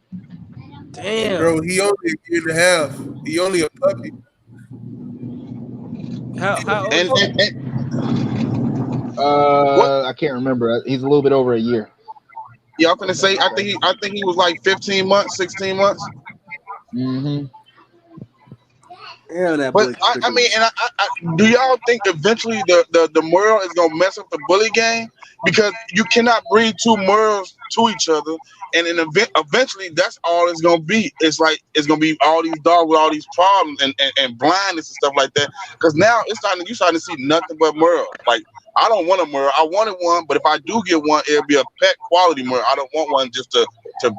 [SPEAKER 4] Damn,
[SPEAKER 3] bro, he only a year and a half. He only a puppy.
[SPEAKER 4] How old?
[SPEAKER 2] I can't remember. He's a little bit over a year.
[SPEAKER 7] Yeah, I'm gonna say. I think he was like 15 months, 16 months.
[SPEAKER 2] Mm-hmm.
[SPEAKER 1] Hell, that
[SPEAKER 7] But
[SPEAKER 1] boy.
[SPEAKER 7] I mean, and do y'all think eventually the Merle is gonna mess up the bully game? Because you cannot breed two Merles to each other, and eventually that's all it's gonna be. It's like it's gonna be all these dogs with all these problems and blindness and stuff like that. Because now you're starting to see nothing but Merle. Like I don't want a Merle. I wanted one, but if I do get one, it'll be a pet quality Merle. I don't want one just to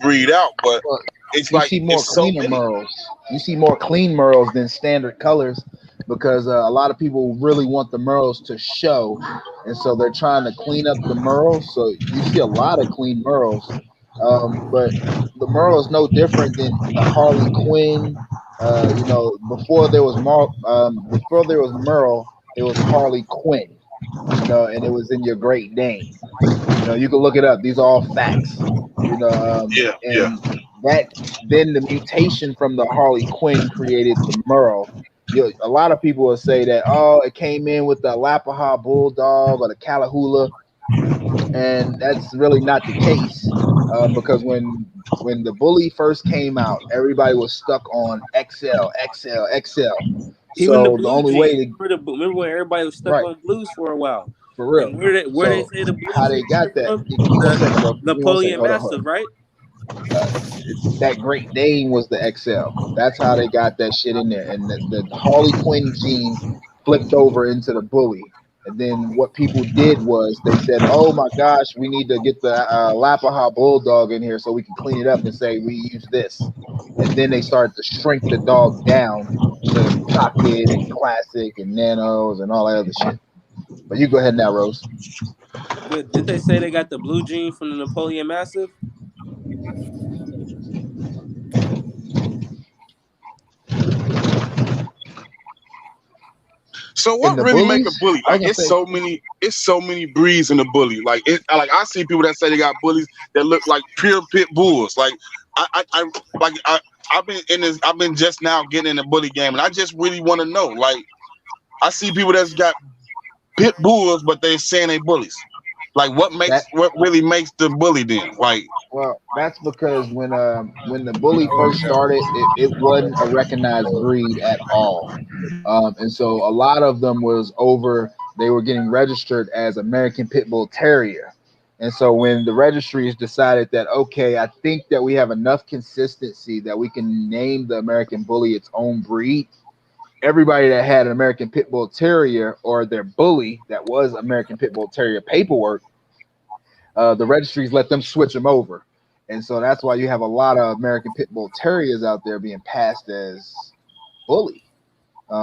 [SPEAKER 7] breed out, but.
[SPEAKER 2] Well,
[SPEAKER 7] It's
[SPEAKER 2] you
[SPEAKER 7] like
[SPEAKER 2] see more
[SPEAKER 7] it's so
[SPEAKER 2] cleaner
[SPEAKER 7] many.
[SPEAKER 2] merles. You see more clean merles than standard colors because a lot of people really want the merles to show, and so they're trying to clean up the merles. So you see a lot of clean merles, but the merle is no different than the Harley Quinn. Before there was before there was Merle, it was Harley Quinn. And it was in your Great Dane. You can look it up. These are all facts.
[SPEAKER 7] Yeah.
[SPEAKER 2] That then the mutation from the Harley Quinn created the Merle. A lot of people will say that it came in with the Lappaha Bulldog or the Callahoola, and that's really not the case because when the bully first came out, everybody was stuck on XL, XL, XL.
[SPEAKER 1] Even the
[SPEAKER 2] So the
[SPEAKER 1] blue
[SPEAKER 2] only way
[SPEAKER 1] jeans.
[SPEAKER 2] to
[SPEAKER 1] Remember when everybody was stuck
[SPEAKER 2] right
[SPEAKER 1] on blues for a while?
[SPEAKER 2] for real.
[SPEAKER 1] And where they
[SPEAKER 2] So
[SPEAKER 1] say the blue
[SPEAKER 2] how they
[SPEAKER 1] jeans
[SPEAKER 2] got
[SPEAKER 1] came
[SPEAKER 2] that?
[SPEAKER 1] from?
[SPEAKER 2] Give me 1 second, bro.
[SPEAKER 1] The
[SPEAKER 2] Give me 1 second.
[SPEAKER 1] Napoleon
[SPEAKER 2] Hold on.
[SPEAKER 1] Mastiff, right?
[SPEAKER 2] That Great Dane was the XL. That's how they got that shit in there. And the Harley Quinn gene flipped over into the bully. And then what people did was they said, "Oh my gosh, we need to get the Lappaha Bulldog in here so we can clean it up and say we use this." And then they started to shrink the dog down to Pocket and Classic and Nanos and all that other shit. But you go ahead now, Rose.
[SPEAKER 1] But did they say they got the blue gene from the Napoleon Mastiff?
[SPEAKER 7] So what
[SPEAKER 2] the
[SPEAKER 7] really make a
[SPEAKER 2] bullies,
[SPEAKER 7] bully? Like it's so many breeds in the bully. Like I see people that say they got bullies that look like pure pit bulls. Like I've been in this. I've been just now getting in the bully game, and I just really want to know. Like I see people that's got pit bulls, but they're saying they bullies. Like what really makes the bully then? Like
[SPEAKER 2] well, that's because when the bully first started, it wasn't a recognized breed at all, and so a lot of them they were getting registered as American Pit Bull Terrier, and so when the registries decided that okay, I think that we have enough consistency that we can name the American Bully its own breed. Everybody that had an American Pit Bull Terrier or their bully that was American Pit Bull Terrier paperwork, the registries let them switch them over. And so that's why you have a lot of American Pit Bull Terriers out there being passed as bully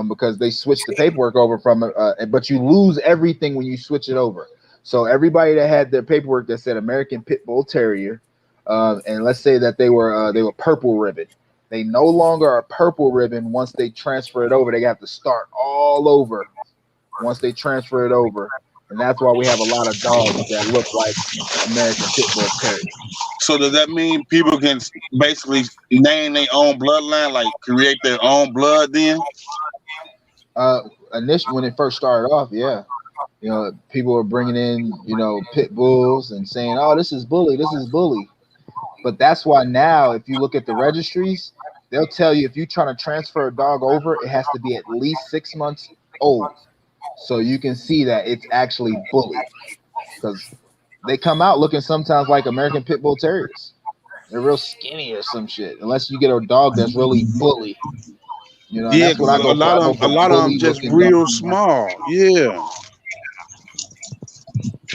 [SPEAKER 2] because they switched the paperwork over from but you lose everything when you switch it over. So everybody that had their paperwork that said American Pit Bull Terrier, and let's say that they were purple ribbon, they no longer are purple ribbon once they transfer it over. They have to start all over once they transfer it over. And that's why we have a lot of dogs that look like American Pit Bull Terriers.
[SPEAKER 7] So does that mean people can basically name their own bloodline, like create their own blood then?
[SPEAKER 2] Initially, when it first started off, yeah. People were bringing in, pit bulls and saying, oh, this is bully, this is bully. But that's why now, if you look at the registries, they'll tell you if you're trying to transfer a dog over, it has to be at least 6 months old. So you can see that it's actually bully because they come out looking sometimes like American Pit Bull Terriers. They're real skinny or some shit. Unless you get a dog that's really bully.
[SPEAKER 7] Yeah,
[SPEAKER 2] that's what I go
[SPEAKER 7] a lot of them just real small. Yeah.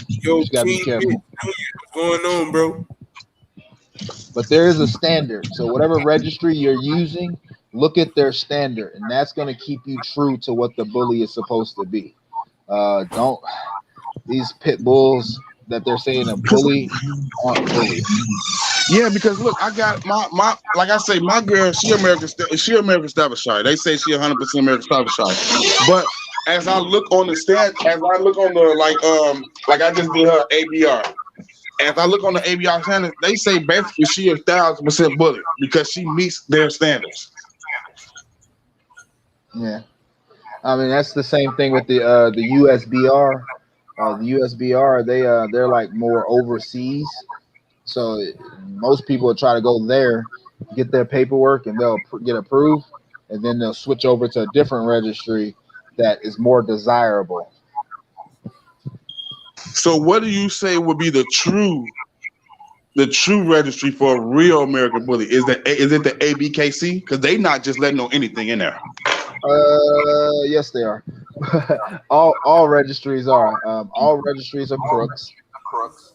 [SPEAKER 3] Yo,
[SPEAKER 2] just gotta be careful.
[SPEAKER 3] What's going on, bro?
[SPEAKER 2] But there is a standard. So whatever registry you're using, look at their standard, and that's going to keep you true to what the bully is supposed to be. Don't these pit bulls that they're saying a bully aren't bully.
[SPEAKER 7] Yeah, because look, I got my like I say, my girl, she American Staffordshire. They say she 100% American Staffordshire. But as I look on the like I just did her ABR. As I look on the ABR standards, they say basically she 1,000% bully because she meets their standards.
[SPEAKER 2] Yeah, I mean that's the same thing with the USBR. The USBR they're like more overseas, so most people will try to go there, get their paperwork, and they'll get approved. and then they'll switch over to a different registry that is more desirable.
[SPEAKER 7] So what do you say would be the true registry for a real American Bully? Is it the ABKC? Because they not just letting know anything in there.
[SPEAKER 2] Yes, they are. all registries are. All registries are crooks.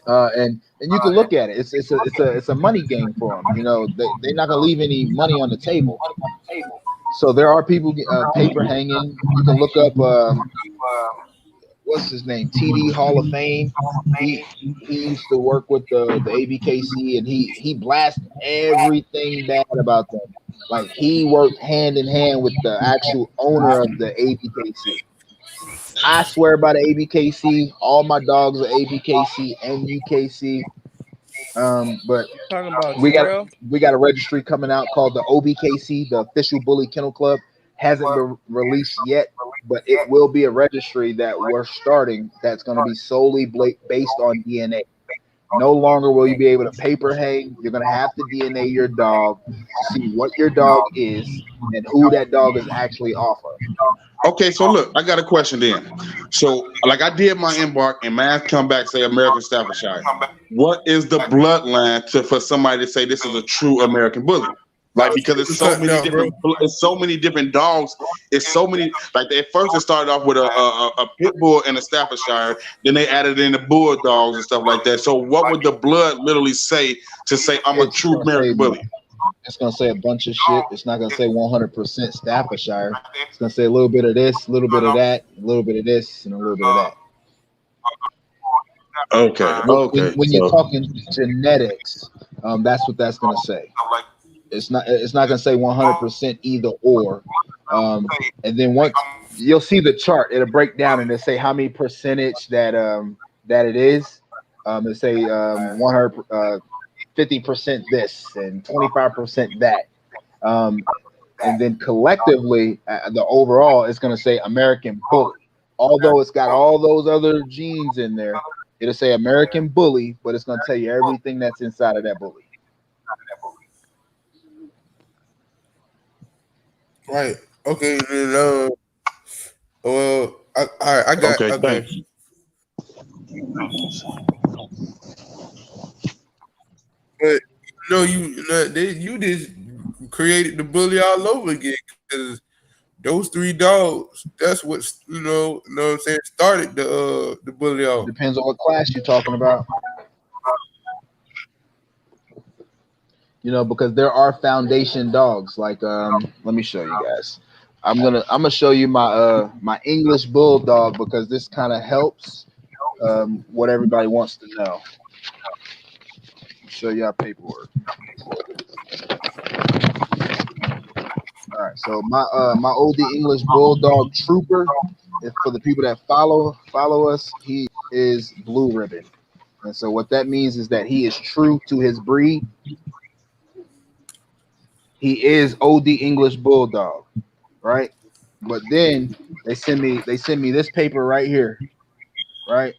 [SPEAKER 2] And you can look at it. It's a money game for them. You know, they're not gonna leave any money on the table. So there are people paper hanging. You can look up what's his name, TD Hall of Fame. He used to work with the ABKC, and he blasted everything bad about them. Like he worked hand in hand with the actual owner of the ABKC. I swear by the ABKC. All my dogs are ABKC and UKC. But
[SPEAKER 4] Talking about
[SPEAKER 2] we
[SPEAKER 4] Jarrell?
[SPEAKER 2] got a registry coming out called the OBKC, the Official Bully Kennel Club. Hasn't been released yet, but it will be a registry that we're starting that's going to be solely based on DNA. No longer will you be able to paper hang. You're going to have to DNA your dog to see what your dog is and who that dog is actually off of.
[SPEAKER 7] Okay, so look, I got a question then. So, like I did my embark and math come back, say American Staffordshire. What is the bloodline for somebody to say this is a true American Bully? Like, because it's so many different dogs. It's so many. Like at first, it started off with a pit bull and a Staffordshire. Then they added in the bulldogs and stuff like that. So, what would the blood literally say to say I'm a true American Bully?
[SPEAKER 2] It's gonna say a bunch of shit. It's not gonna say 100% Staffordshire. It's gonna say a little bit of this, a little bit of that, a little bit of this, and a little bit of that.
[SPEAKER 7] Okay.
[SPEAKER 2] When you're talking genetics, that's what that's gonna say. It's not gonna say 100% either or. And then once you'll see the chart, it'll break down and it'll say how many percentage that it is. It'll say 50% this and 25% that. And then collectively, the overall is going to say American Bully. Although it's got all those other genes in there, it'll say American Bully, but it's going to tell you everything that's inside of that bully.
[SPEAKER 3] Right. Okay. Then, well, I got.
[SPEAKER 7] Okay. Thanks.
[SPEAKER 3] But you just created the bully all over again because those three dogs. That's what's you know what I'm saying started the bully off.
[SPEAKER 2] Depends on what class you're talking about. You know, because there are foundation dogs. Like, let me show you guys. I'm gonna show you my my English Bulldog because this kind of helps what everybody wants to know. Show y'all paperwork. All right, so my old English Bulldog Trooper, for the people that follow us, he is blue ribbon, and so what that means is that he is true to his breed. He is OD English Bulldog, right? But then they send me this paper right here, right?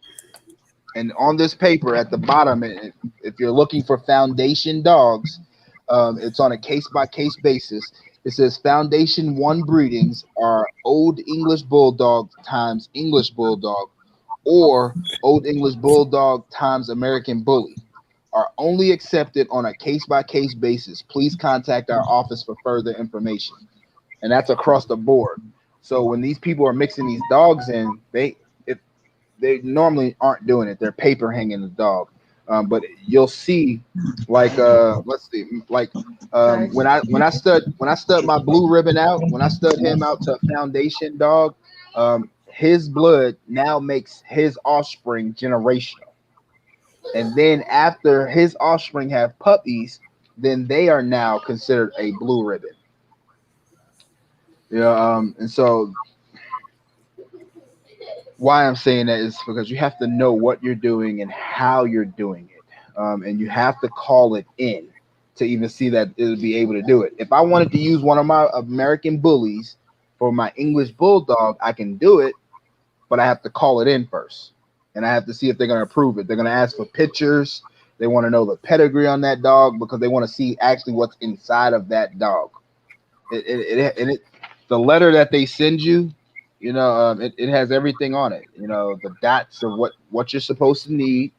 [SPEAKER 2] And on this paper at the bottom, if you're looking for foundation dogs, it's on a case-by-case basis. It says Foundation 1 breedings are Old English Bulldog times English Bulldog or Old English Bulldog times American Bully are only accepted on a case-by-case basis. Please contact our office for further information. And that's across the board. So when these people are mixing these dogs in, they normally aren't doing it. They're paper hanging the dog. But you'll see, like let's see, like when I stud my blue ribbon out, when I stud him out to a foundation dog, his blood now makes his offspring generational. And then after his offspring have puppies, then they are now considered a blue ribbon. Yeah, and so why I'm saying that is because you have to know what you're doing and how you're doing it. And you have to call it in to even see that it'll be able to do it. If I wanted to use one of my American bullies for my English Bulldog, I can do it, but I have to call it in first. And I have to see if they're going to approve it. They're going to ask for pictures. They want to know the pedigree on that dog because they want to see actually what's inside of that dog. the letter that they send you, you know, it has everything on it. You know, the dots of what you're supposed to need.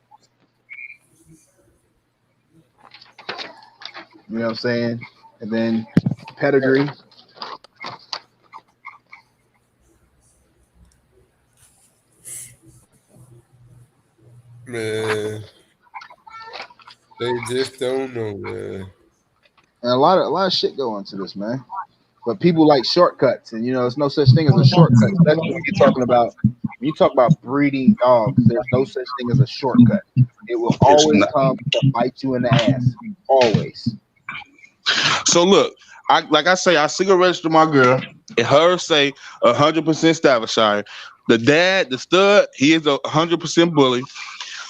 [SPEAKER 2] You know what I'm saying? And then pedigree.
[SPEAKER 3] Man, they just don't know, man.
[SPEAKER 2] And a lot of shit go into this, man. But people like shortcuts, and you know, there's no such thing as a shortcut. Especially when you talk about breeding dogs, there's no such thing as a shortcut. It will always come to bite you in the ass. Always.
[SPEAKER 7] So look, I single register my girl, and her say 100% Staffordshire. The dad, the stud, he is 100% bully.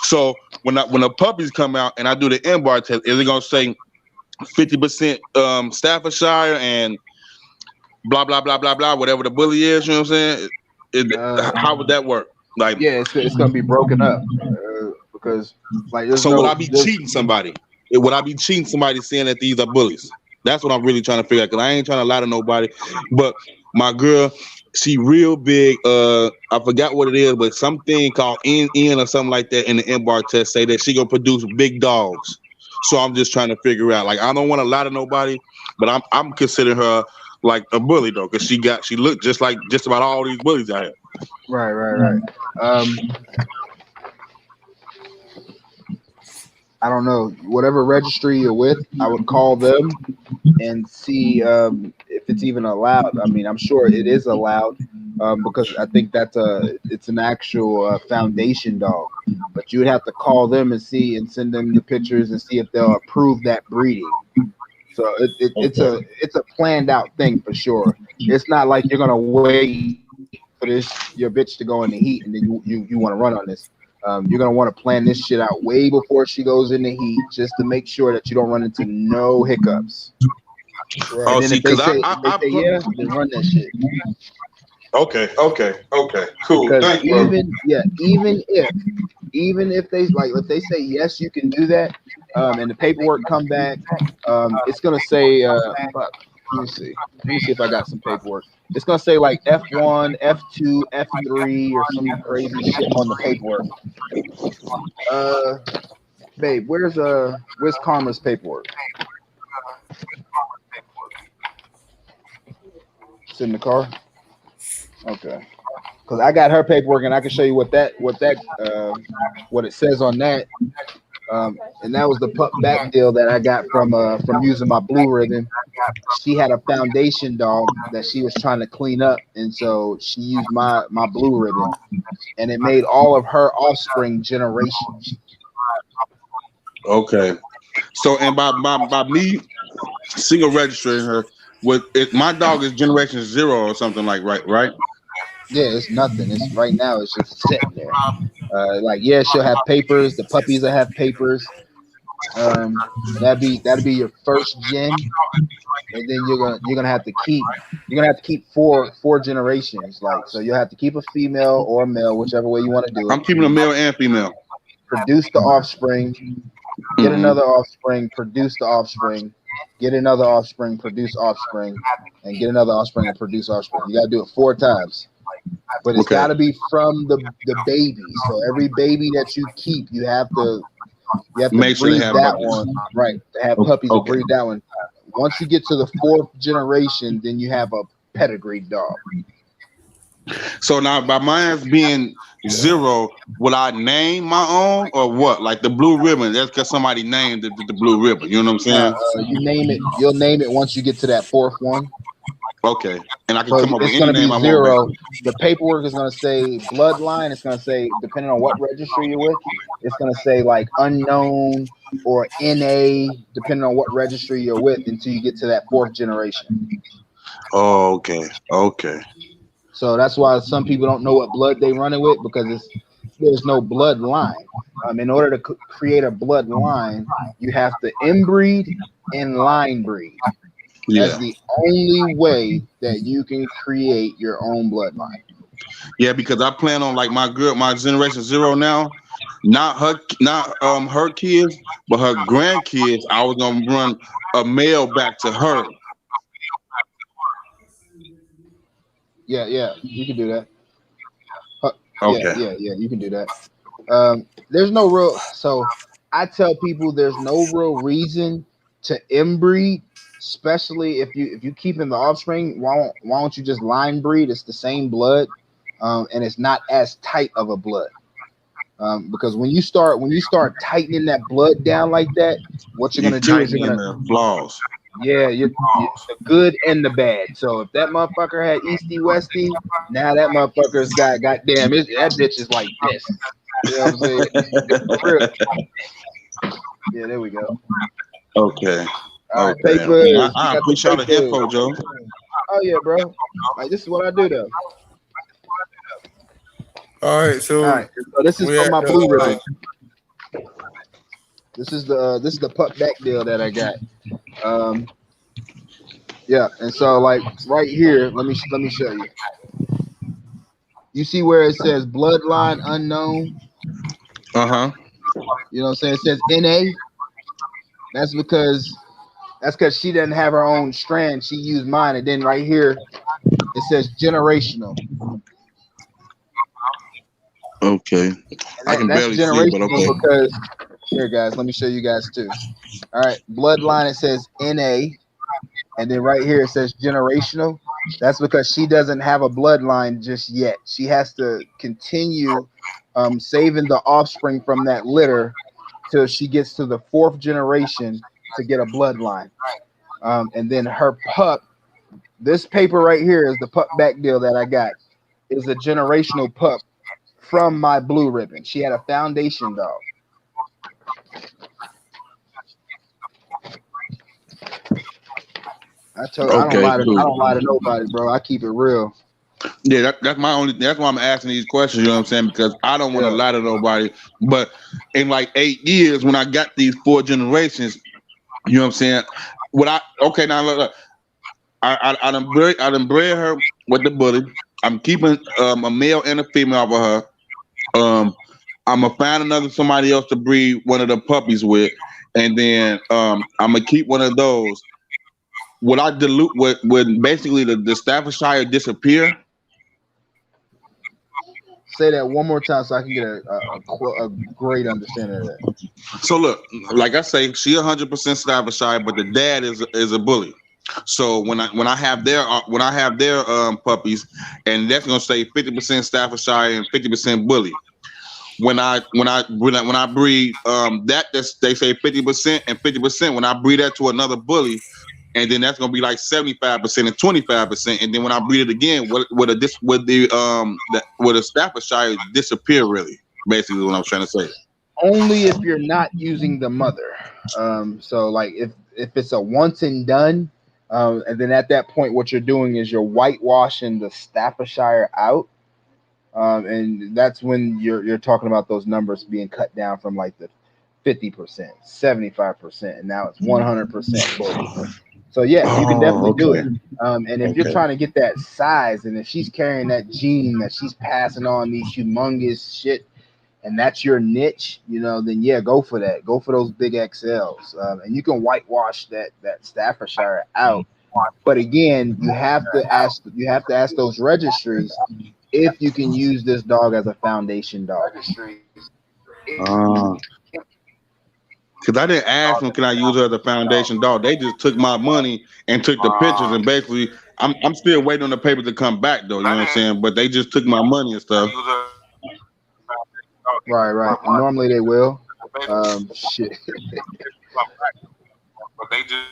[SPEAKER 7] So when the puppies come out and I do the NBAR test, is it gonna say 50% Staffordshire and blah blah blah blah blah, whatever the bully is? You know what I'm saying? How would that work? Like,
[SPEAKER 2] yeah, it's gonna be broken up because like.
[SPEAKER 7] So would I be cheating somebody? Would I be cheating somebody saying that these are bullies? That's what I'm really trying to figure out, because I ain't trying to lie to nobody. But my girl, she real big. I forgot what it is, but something called NN or something like that in the NBAR test say that she gonna produce big dogs. So I'm just trying to figure out. Like, I don't want to lie to nobody, but I'm considering her like a bully though, because she looked just like just about all these bullies out here.
[SPEAKER 2] Right. I don't know. Whatever registry you're with, I would call them and see if it's even allowed. I mean, I'm sure it is allowed because I think it's an actual foundation dog. But you would have to call them and see and send them the pictures and see if they'll approve that breeding. So it's a planned out thing for sure. It's not like you're gonna wait for your bitch to go in the heat and then you want to run on this. You're gonna want to plan this shit out way before she goes in the heat, just to make sure that you don't run into no hiccups. Right.
[SPEAKER 7] Oh, see, because
[SPEAKER 2] then run that shit.
[SPEAKER 7] Okay, cool.
[SPEAKER 2] Because even if they if they say yes, you can do that, and the paperwork come back, it's gonna say, let me see if I got some paperwork. It's gonna say like F1, F2, F3, or some crazy shit on the paperwork. Babe, where's Karma's paperwork? It's in the car. Okay, because I got her paperwork and I can show you what it says on that. And that was the pup back deal that I got from using my blue ribbon. She had a foundation dog that she was trying to clean up, and so she used my blue ribbon, and it made all of her offspring generations.
[SPEAKER 7] Okay, so and by me single registering her with it, my dog is generation 0 or something like right.
[SPEAKER 2] Yeah, it's nothing. It's right now. It's just sitting there. She'll have papers. The puppies will have papers. That'd be your first gen, and then you're gonna have to keep four generations. Like, so you'll have to keep a female or a male, whichever way you want to do it.
[SPEAKER 7] I'm keeping a male and female.
[SPEAKER 2] Produce the offspring. Get another offspring. Produce the offspring. Get another offspring. Produce offspring, and get another offspring and produce offspring. You gotta do it 4 times. But it's got to be from the baby. So every baby that you keep, you have to
[SPEAKER 7] make sure
[SPEAKER 2] breed
[SPEAKER 7] they have
[SPEAKER 2] that
[SPEAKER 7] puppies.
[SPEAKER 2] one, right? To have puppies to breed that one. Once you get to the 4th generation, then you have a pedigree dog.
[SPEAKER 7] So now, by mine being 0, will I name my own or what? Like the blue ribbon, that's because somebody named the blue ribbon. You know what I'm saying?
[SPEAKER 2] You name it. You'll name it once you get to that 4th one.
[SPEAKER 7] Okay, and I can come up with any name I want.
[SPEAKER 2] 0. The paperwork is going to say bloodline. It's going to say, depending on what registry you're with, it's going to say like unknown or NA, depending on what registry you're with, until you get to that 4th generation.
[SPEAKER 7] Oh, okay.
[SPEAKER 2] So that's why some people don't know what blood they running with, because there's no bloodline. In order to create a bloodline, you have to inbreed and line breed.
[SPEAKER 7] Yeah.
[SPEAKER 2] That's the only way that you can create your own bloodline.
[SPEAKER 7] Yeah, because I plan on, like, my girl, my generation 0 now, not her kids, but her grandkids. I was gonna run a male back to her.
[SPEAKER 2] Yeah, you can do that.
[SPEAKER 7] Okay.
[SPEAKER 2] Yeah, you can do that. There's no real. So I tell people there's no real reason to inbreed, especially if you keep in the offspring. Why don't you just line breed? It's the same blood, and it's not as tight of a blood. Because when you start tightening that blood down like that, what you're
[SPEAKER 7] You
[SPEAKER 2] gonna do is
[SPEAKER 7] tightening the flaws.
[SPEAKER 2] you the good and the bad. So if that motherfucker had Easty Westy, now that motherfucker's got goddamn that bitch is like this. You know what I'm saying? For real. Yeah, there we go.
[SPEAKER 7] Okay.
[SPEAKER 2] All right,
[SPEAKER 7] Okay.
[SPEAKER 2] papers.
[SPEAKER 7] I
[SPEAKER 2] We got the
[SPEAKER 7] appreciate the
[SPEAKER 2] papers.
[SPEAKER 7] info, Joe.
[SPEAKER 2] Oh yeah, bro. Like this is what I do though.
[SPEAKER 3] All right, so
[SPEAKER 2] All right. So this is
[SPEAKER 3] we
[SPEAKER 2] from
[SPEAKER 3] at
[SPEAKER 2] my blue ribbon. This is the pup back deal that I got. Yeah, and so like right here, let me show you. You see where it says bloodline unknown?
[SPEAKER 7] Uh-huh.
[SPEAKER 2] You know what I'm saying? It says NA. That's because she doesn't have her own strand. She used mine, and then right here it says generational.
[SPEAKER 7] Okay. I can
[SPEAKER 2] That's
[SPEAKER 7] barely see, but okay.
[SPEAKER 2] because here, guys, let me show you guys too. All right, bloodline, it says NA, and then right here it says generational. That's because she doesn't have a bloodline just yet. She has to continue saving the offspring from that litter till she gets to the 4th generation to get a bloodline. And then her pup, this paper right here is the pup back deal that I got, is a generational pup from my blue ribbon. She had a foundation dog. I don't lie to nobody, bro. I keep it real.
[SPEAKER 7] Yeah, that's my only. That's why I'm asking these questions. You know what I'm saying? Because I don't want to lie to nobody. But in like 8 years, when I got these 4 generations, you know what I'm saying? Now look, I done bred her with the bully. I'm keeping a male and a female of her. I'm gonna find somebody else to breed one of the puppies with, and then I'm gonna keep one of those. Would I dilute? Would basically the Staffordshire disappear?
[SPEAKER 2] Say that one more time so I can get a great understanding of that.
[SPEAKER 7] So look, like I say, she 100% Staffordshire, but the dad is a bully. So when I have their puppies, and that's gonna say 50% Staffordshire and 50% bully. When I breed they say 50% and 50%. When I breed that to another bully, and then that's gonna be like 75% and 25%. And then when I breed it again, would a Staffordshire disappear really? Basically, what I'm trying to say.
[SPEAKER 2] Only if you're not using the mother. So like if it's a once and done, and then at that point, what you're doing is you're whitewashing the Staffordshire out. And that's when you're talking about those numbers being cut down from like the 50%, 75%, and now it's 100%. So yeah, you can definitely do it. And if you're trying to get that size, and if she's carrying that gene that she's passing on these humongous shit, and that's your niche, then yeah, go for that. Go for those big XLs, and you can whitewash that Staffordshire out. But again, you have to ask those registries if you can use this dog as a foundation dog.
[SPEAKER 7] Because I didn't ask them, can I use her as a foundation dog? They just took my money and took the pictures, and basically, I'm still waiting on the paper to come back, though. You know what I'm saying? But they just took my money and stuff.
[SPEAKER 2] Right. And normally they will. Shit.
[SPEAKER 7] But they just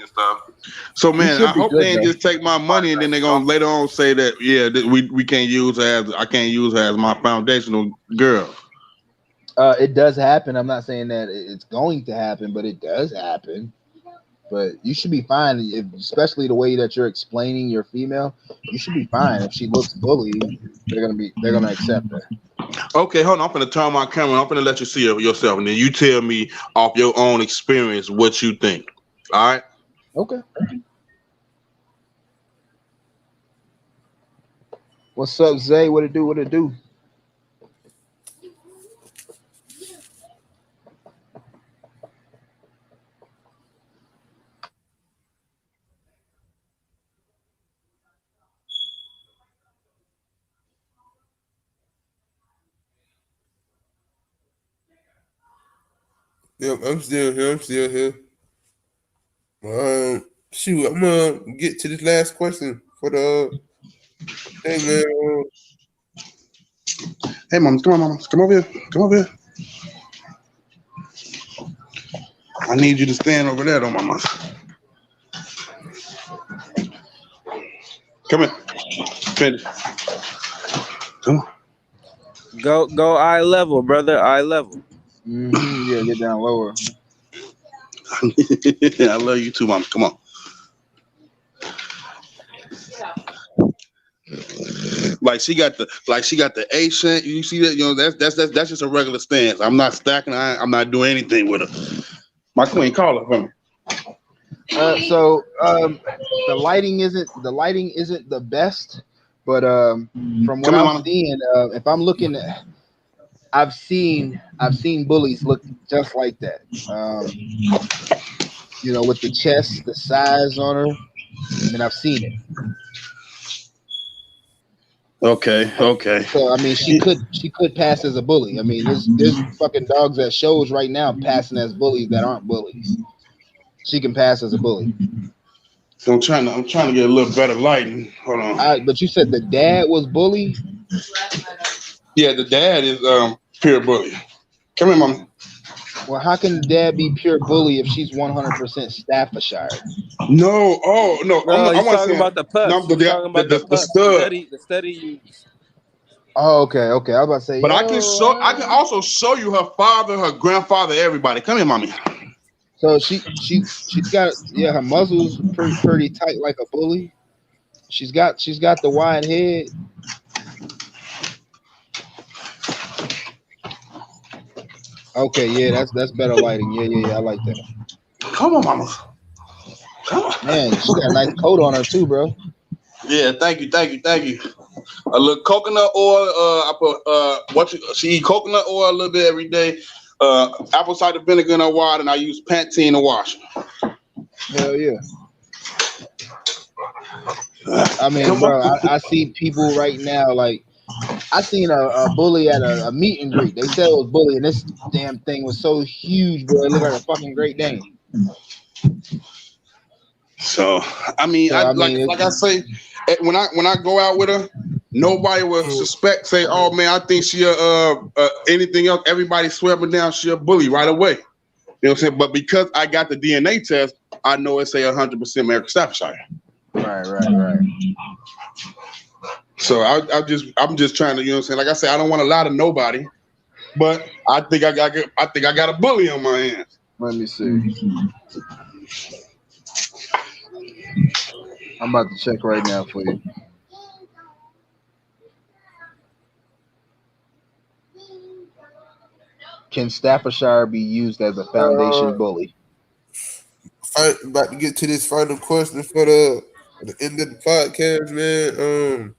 [SPEAKER 7] and stuff. So man, I hope they ain't just take my money and then they're gonna later on say that we can't use her I can't use her as my foundational girl.
[SPEAKER 2] It does happen. I'm not saying that it's going to happen, but it does happen. But you should be fine, especially the way that you're explaining your female. You should be fine. If she looks bully, they're gonna accept her.
[SPEAKER 7] Okay, hold on. I'm gonna turn my camera. I'm gonna let you see it yourself, and then you tell me off your own experience what you think. All right.
[SPEAKER 2] Okay. What's up, Zay? What it do?
[SPEAKER 3] Yep, I'm still here. Shoot, I'm gonna get to this last question for the thing, man.
[SPEAKER 7] Hey, mom, come on, mama. Come over here. Come over here. I need you to stand over there, though, mama. Come here. Finish. Come on.
[SPEAKER 4] Go eye level, brother. Eye level.
[SPEAKER 2] Mm-hmm. Yeah, get down lower.
[SPEAKER 7] I love you too, mama. Come on. Like she got the accent. You see that? You know, that's just a regular stance. I'm not stacking. I'm not doing anything with her. My queen, call her for me.
[SPEAKER 2] So the lighting isn't the best, but from what I'm seeing, if I'm looking at, I've seen bullies look just like that. You know, with the chest, the size on her. I mean, I've seen it.
[SPEAKER 7] Okay.
[SPEAKER 2] So I mean, she could pass as a bully. I mean, there's fucking dogs at shows right now passing as bullies that aren't bullies. She can pass as a bully.
[SPEAKER 7] So I'm trying to get a little better lighting. Hold on.
[SPEAKER 2] But you said the dad was bully?
[SPEAKER 7] Yeah, the dad is pure bully. Come here, mama.
[SPEAKER 2] Well, how can the dad be pure bully if she's 100% Staffordshire?
[SPEAKER 7] No, oh no.
[SPEAKER 4] I'm talking about the pups.
[SPEAKER 7] No, the stud.
[SPEAKER 4] The study use.
[SPEAKER 2] Oh, okay. I was about to say.
[SPEAKER 7] But I can also show you her father, her grandfather, everybody. Come here, mommy.
[SPEAKER 2] So she's got her muzzle's pretty tight like a bully. She's got the wide head. Okay, yeah, that's better lighting. Yeah, I like that.
[SPEAKER 7] Come on, mama. Come on.
[SPEAKER 2] Man, she got a nice coat on her too, bro.
[SPEAKER 7] Yeah, thank you. A little coconut oil. I put she eat coconut oil a little bit every day. Apple cider vinegar in her water, and I use Pantene to wash.
[SPEAKER 2] Hell yeah. I mean, bro, I see people right now, like, I seen a bully at a meet and greet. They said it was bully, and this damn thing was so huge, bro. It looked like a fucking Great Dane.
[SPEAKER 7] So, I mean, like I say, when I go out with her, nobody will say, oh man, I think she anything else. Everybody swear me down, she a bully right away. You know what I'm saying? But because I got the DNA test, I know it's a 100% American Staffordshire.
[SPEAKER 2] Right.
[SPEAKER 7] So I'm just trying to, you know what I'm saying? Like I said, I don't want to lie to nobody, but I think I got a bully on my hands.
[SPEAKER 2] Let me see. I'm about to check right now for you. Can Staffordshire be used as a foundation bully?
[SPEAKER 3] I'm about to get to this final question for the end of the podcast, man.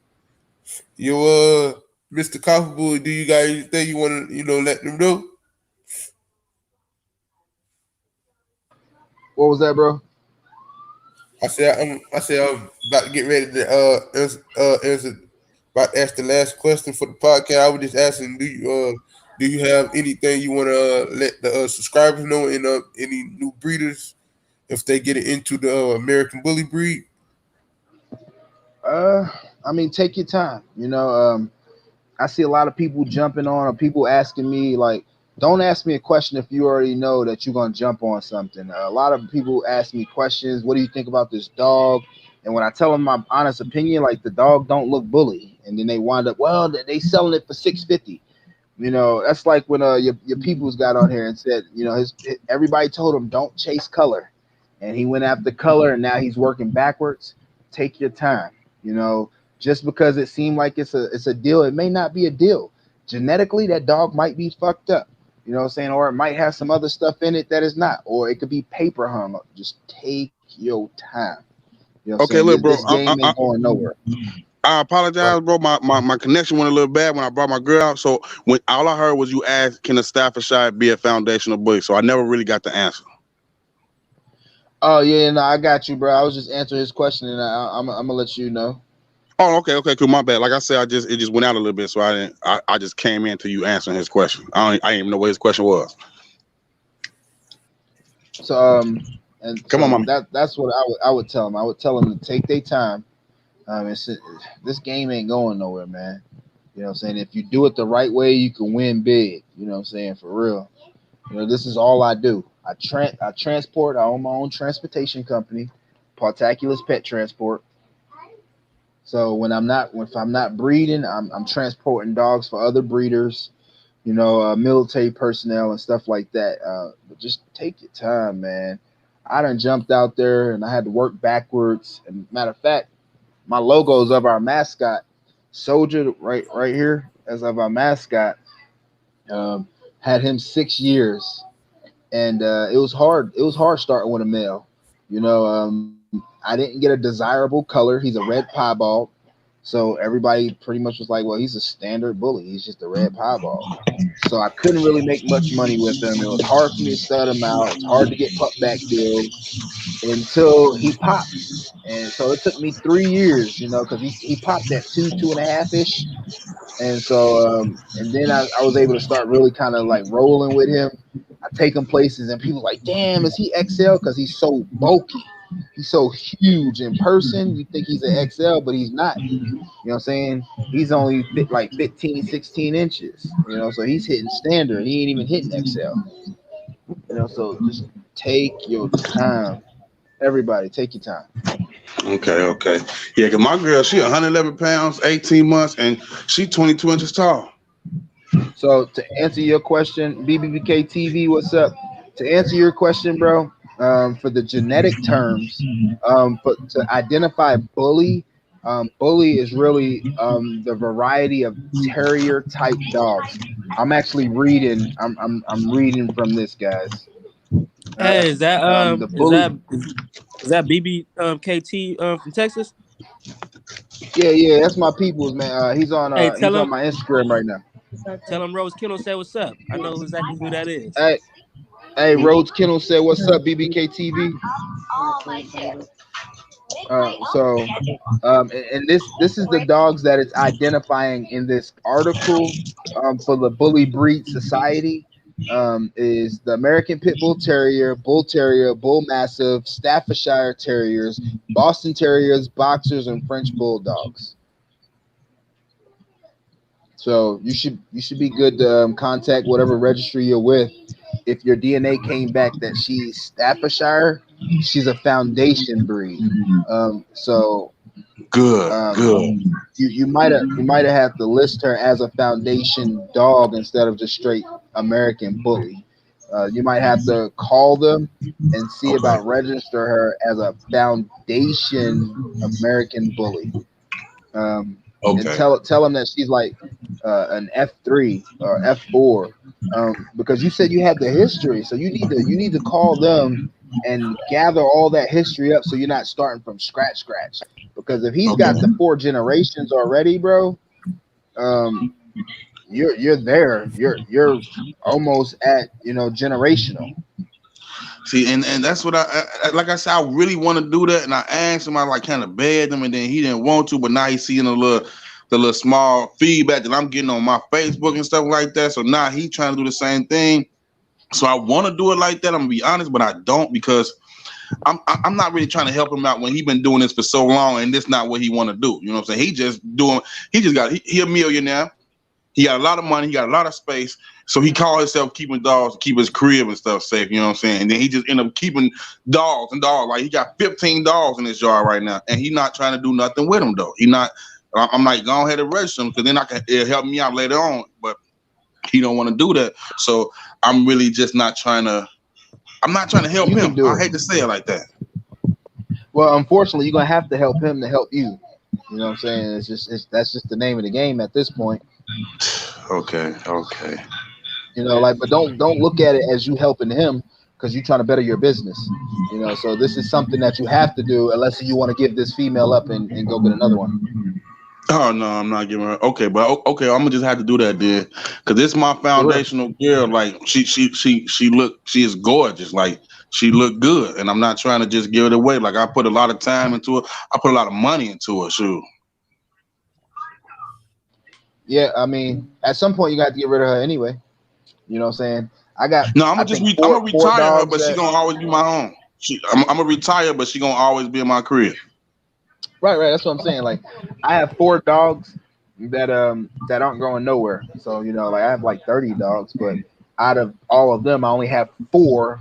[SPEAKER 3] Mr. Coffee, do you guys think you want to, let them know?
[SPEAKER 2] What was that, bro?
[SPEAKER 3] I said I'm about to get ready to answer. About to ask the last question for the podcast. I was just asking, do you have anything you want to let the subscribers know in any new breeders if they get into the American Bully breed?
[SPEAKER 2] I mean, take your time. I see a lot of people jumping on, or people asking me, like, don't ask me a question if you already know that you're going to jump on something. A lot of people ask me questions. What do you think about this dog? And when I tell them my honest opinion, like, the dog don't look bully. And then they wind up, well, they selling it for $650. That's like when your peoples got on here and said, everybody told him don't chase color. And he went after color, and now he's working backwards. Take your time. Just because it seemed like it's a deal, it may not be a deal. Genetically, that dog might be fucked up. You know what I'm saying? Or it might have some other stuff in it that is not. Or it could be paper hung up. Just take your time.
[SPEAKER 7] Okay, look, bro.
[SPEAKER 2] This game ain't going nowhere.
[SPEAKER 7] I apologize, bro. My connection went a little bad when I brought my girl out. So when all I heard was you ask, can a Staffordshire be a foundational bully? So I never really got the answer.
[SPEAKER 2] Oh yeah, no, I got you, bro. I was just answering his question, and I'm gonna let you know.
[SPEAKER 7] Oh, okay, cool. My bad. Like I said, it just went out a little bit, so I just came in to you answering his question. I didn't even know what his question was.
[SPEAKER 2] So and
[SPEAKER 7] Come on,
[SPEAKER 2] so
[SPEAKER 7] mama.
[SPEAKER 2] that's what I would tell them. I would tell them to take their time. This game ain't going nowhere, man. You know what I'm saying? If you do it the right way, you can win big. You know what I'm saying? For real. You know, this is all I do. I transport. I own my own transportation company, Partaculous Pet Transport. So if I'm not breeding, I'm transporting dogs for other breeders, you know, military personnel and stuff like that. But just take your time, man. I done jumped out there and I had to work backwards. And matter of fact, my logos of our mascot, Soldier, right here, as of our mascot, had him 6 years, and it was hard. It was hard starting with a male. You know, I didn't get a desirable color. He's a red piebald. So everybody pretty much was like, well, he's a standard bully. He's just a red piebald. So I couldn't really make much money with him. It was hard for me to stud him out. It's hard to get pup back deals until he popped. And so it took me 3 years, you know, because he popped at 2.5 ish. And so, and then I was able to start really kind of like rolling with him. I take him places and people like, damn, is he XL? Because he's so bulky. He's so huge in person. You think he's an XL, but he's not. You know what I'm saying? He's only like 15, 16 inches. You know, so he's hitting standard. He ain't even hitting XL. You know, so just take your time. Everybody, take your time.
[SPEAKER 7] Okay. Yeah, because my girl, she 111 pounds, 18 months, and she 22 inches tall.
[SPEAKER 2] So to answer your question, BBBK TV, what's up? To answer your question, bro, for the genetic terms, but to identify bully, bully is really the variety of terrier type dogs. I'm actually reading. I'm reading from this, guys.
[SPEAKER 4] Hey, is that
[SPEAKER 2] The bully.
[SPEAKER 4] is that BBKT from Texas?
[SPEAKER 2] Yeah, that's my people's man. He's on
[SPEAKER 4] Hey,
[SPEAKER 2] he's on my Instagram right now.
[SPEAKER 4] tell him Rose Kennel said what's up. I know exactly who that is.
[SPEAKER 2] Hey, Rhodes Kennel said, "What's up, BBK TV?" And this is the dogs that it's identifying in this article for the Bully Breed Society. Is the American Pit Bull Terrier, Bull Terrier, Bull Mastiff, Staffordshire Terriers, Boston Terriers, Boxers, and French Bulldogs. So you should be good to contact whatever registry you're with. If your DNA came back that she's Staffordshire, she's a foundation breed. So
[SPEAKER 7] good.
[SPEAKER 2] You might have had to list her as a foundation dog instead of just straight American bully. You might have to call them and see about register her as a foundation American bully. And tell them that she's like an F3 or F4, because you said you had the history, so you need to call them and gather all that history up, so you're not starting from scratch. Because if he's got the 4 generations already, bro, you're there. You're almost at generational.
[SPEAKER 7] See, and that's what I like. I said, I really want to do that, and I asked him. I like kind of begged him, and then he didn't want to. But now he's seeing the little small feedback that I'm getting on my Facebook and stuff like that. So now he's trying to do the same thing. So I want to do it like that. I'm gonna be honest, but I don't, because I'm not really trying to help him out when he's been doing this for so long, and this not what he want to do. You know what I'm saying? He a millionaire. He got a lot of money. He got a lot of space. So he called himself keeping dogs to keep his crib and stuff safe. You know what I'm saying? And then he just ended up keeping dogs. Like he got 15 dogs in his yard right now, and he's not trying to do nothing with them though. I'm like, go ahead and register them, because then it'll help me out later on. But he don't want to do that. So I'm really just not trying to. I'm not trying to help him. I hate to say it like that.
[SPEAKER 2] Well, unfortunately, you're gonna have to help him to help you. You know what I'm saying? That's just the name of the game at this point.
[SPEAKER 7] Okay.
[SPEAKER 2] But don't look at it as you helping him, because you're trying to better your business. So this is something that you have to do unless you want to give this female up and go get another one.
[SPEAKER 7] Oh no, I'm not giving her. Okay, but I'm gonna just have to do that then, because this is my foundational girl. Like she is gorgeous. Like she look good, and I'm not trying to just give it away. Like I put a lot of time into it. I put a lot of money into it. Sure.
[SPEAKER 2] Yeah, I mean, at some point you got to get rid of her anyway. You know what I'm saying? I got.
[SPEAKER 7] No, I'm
[SPEAKER 2] I
[SPEAKER 7] gonna
[SPEAKER 2] think
[SPEAKER 7] I'm
[SPEAKER 2] four
[SPEAKER 7] gonna retire her,
[SPEAKER 2] dogs
[SPEAKER 7] but she
[SPEAKER 2] that,
[SPEAKER 7] gonna always be my home. I'm gonna retire, but she gonna always be in my crib.
[SPEAKER 2] right. That's what I'm saying. Like, I have 4 dogs that aren't going nowhere. So like I have like 30 dogs, but out of all of them, I only have 4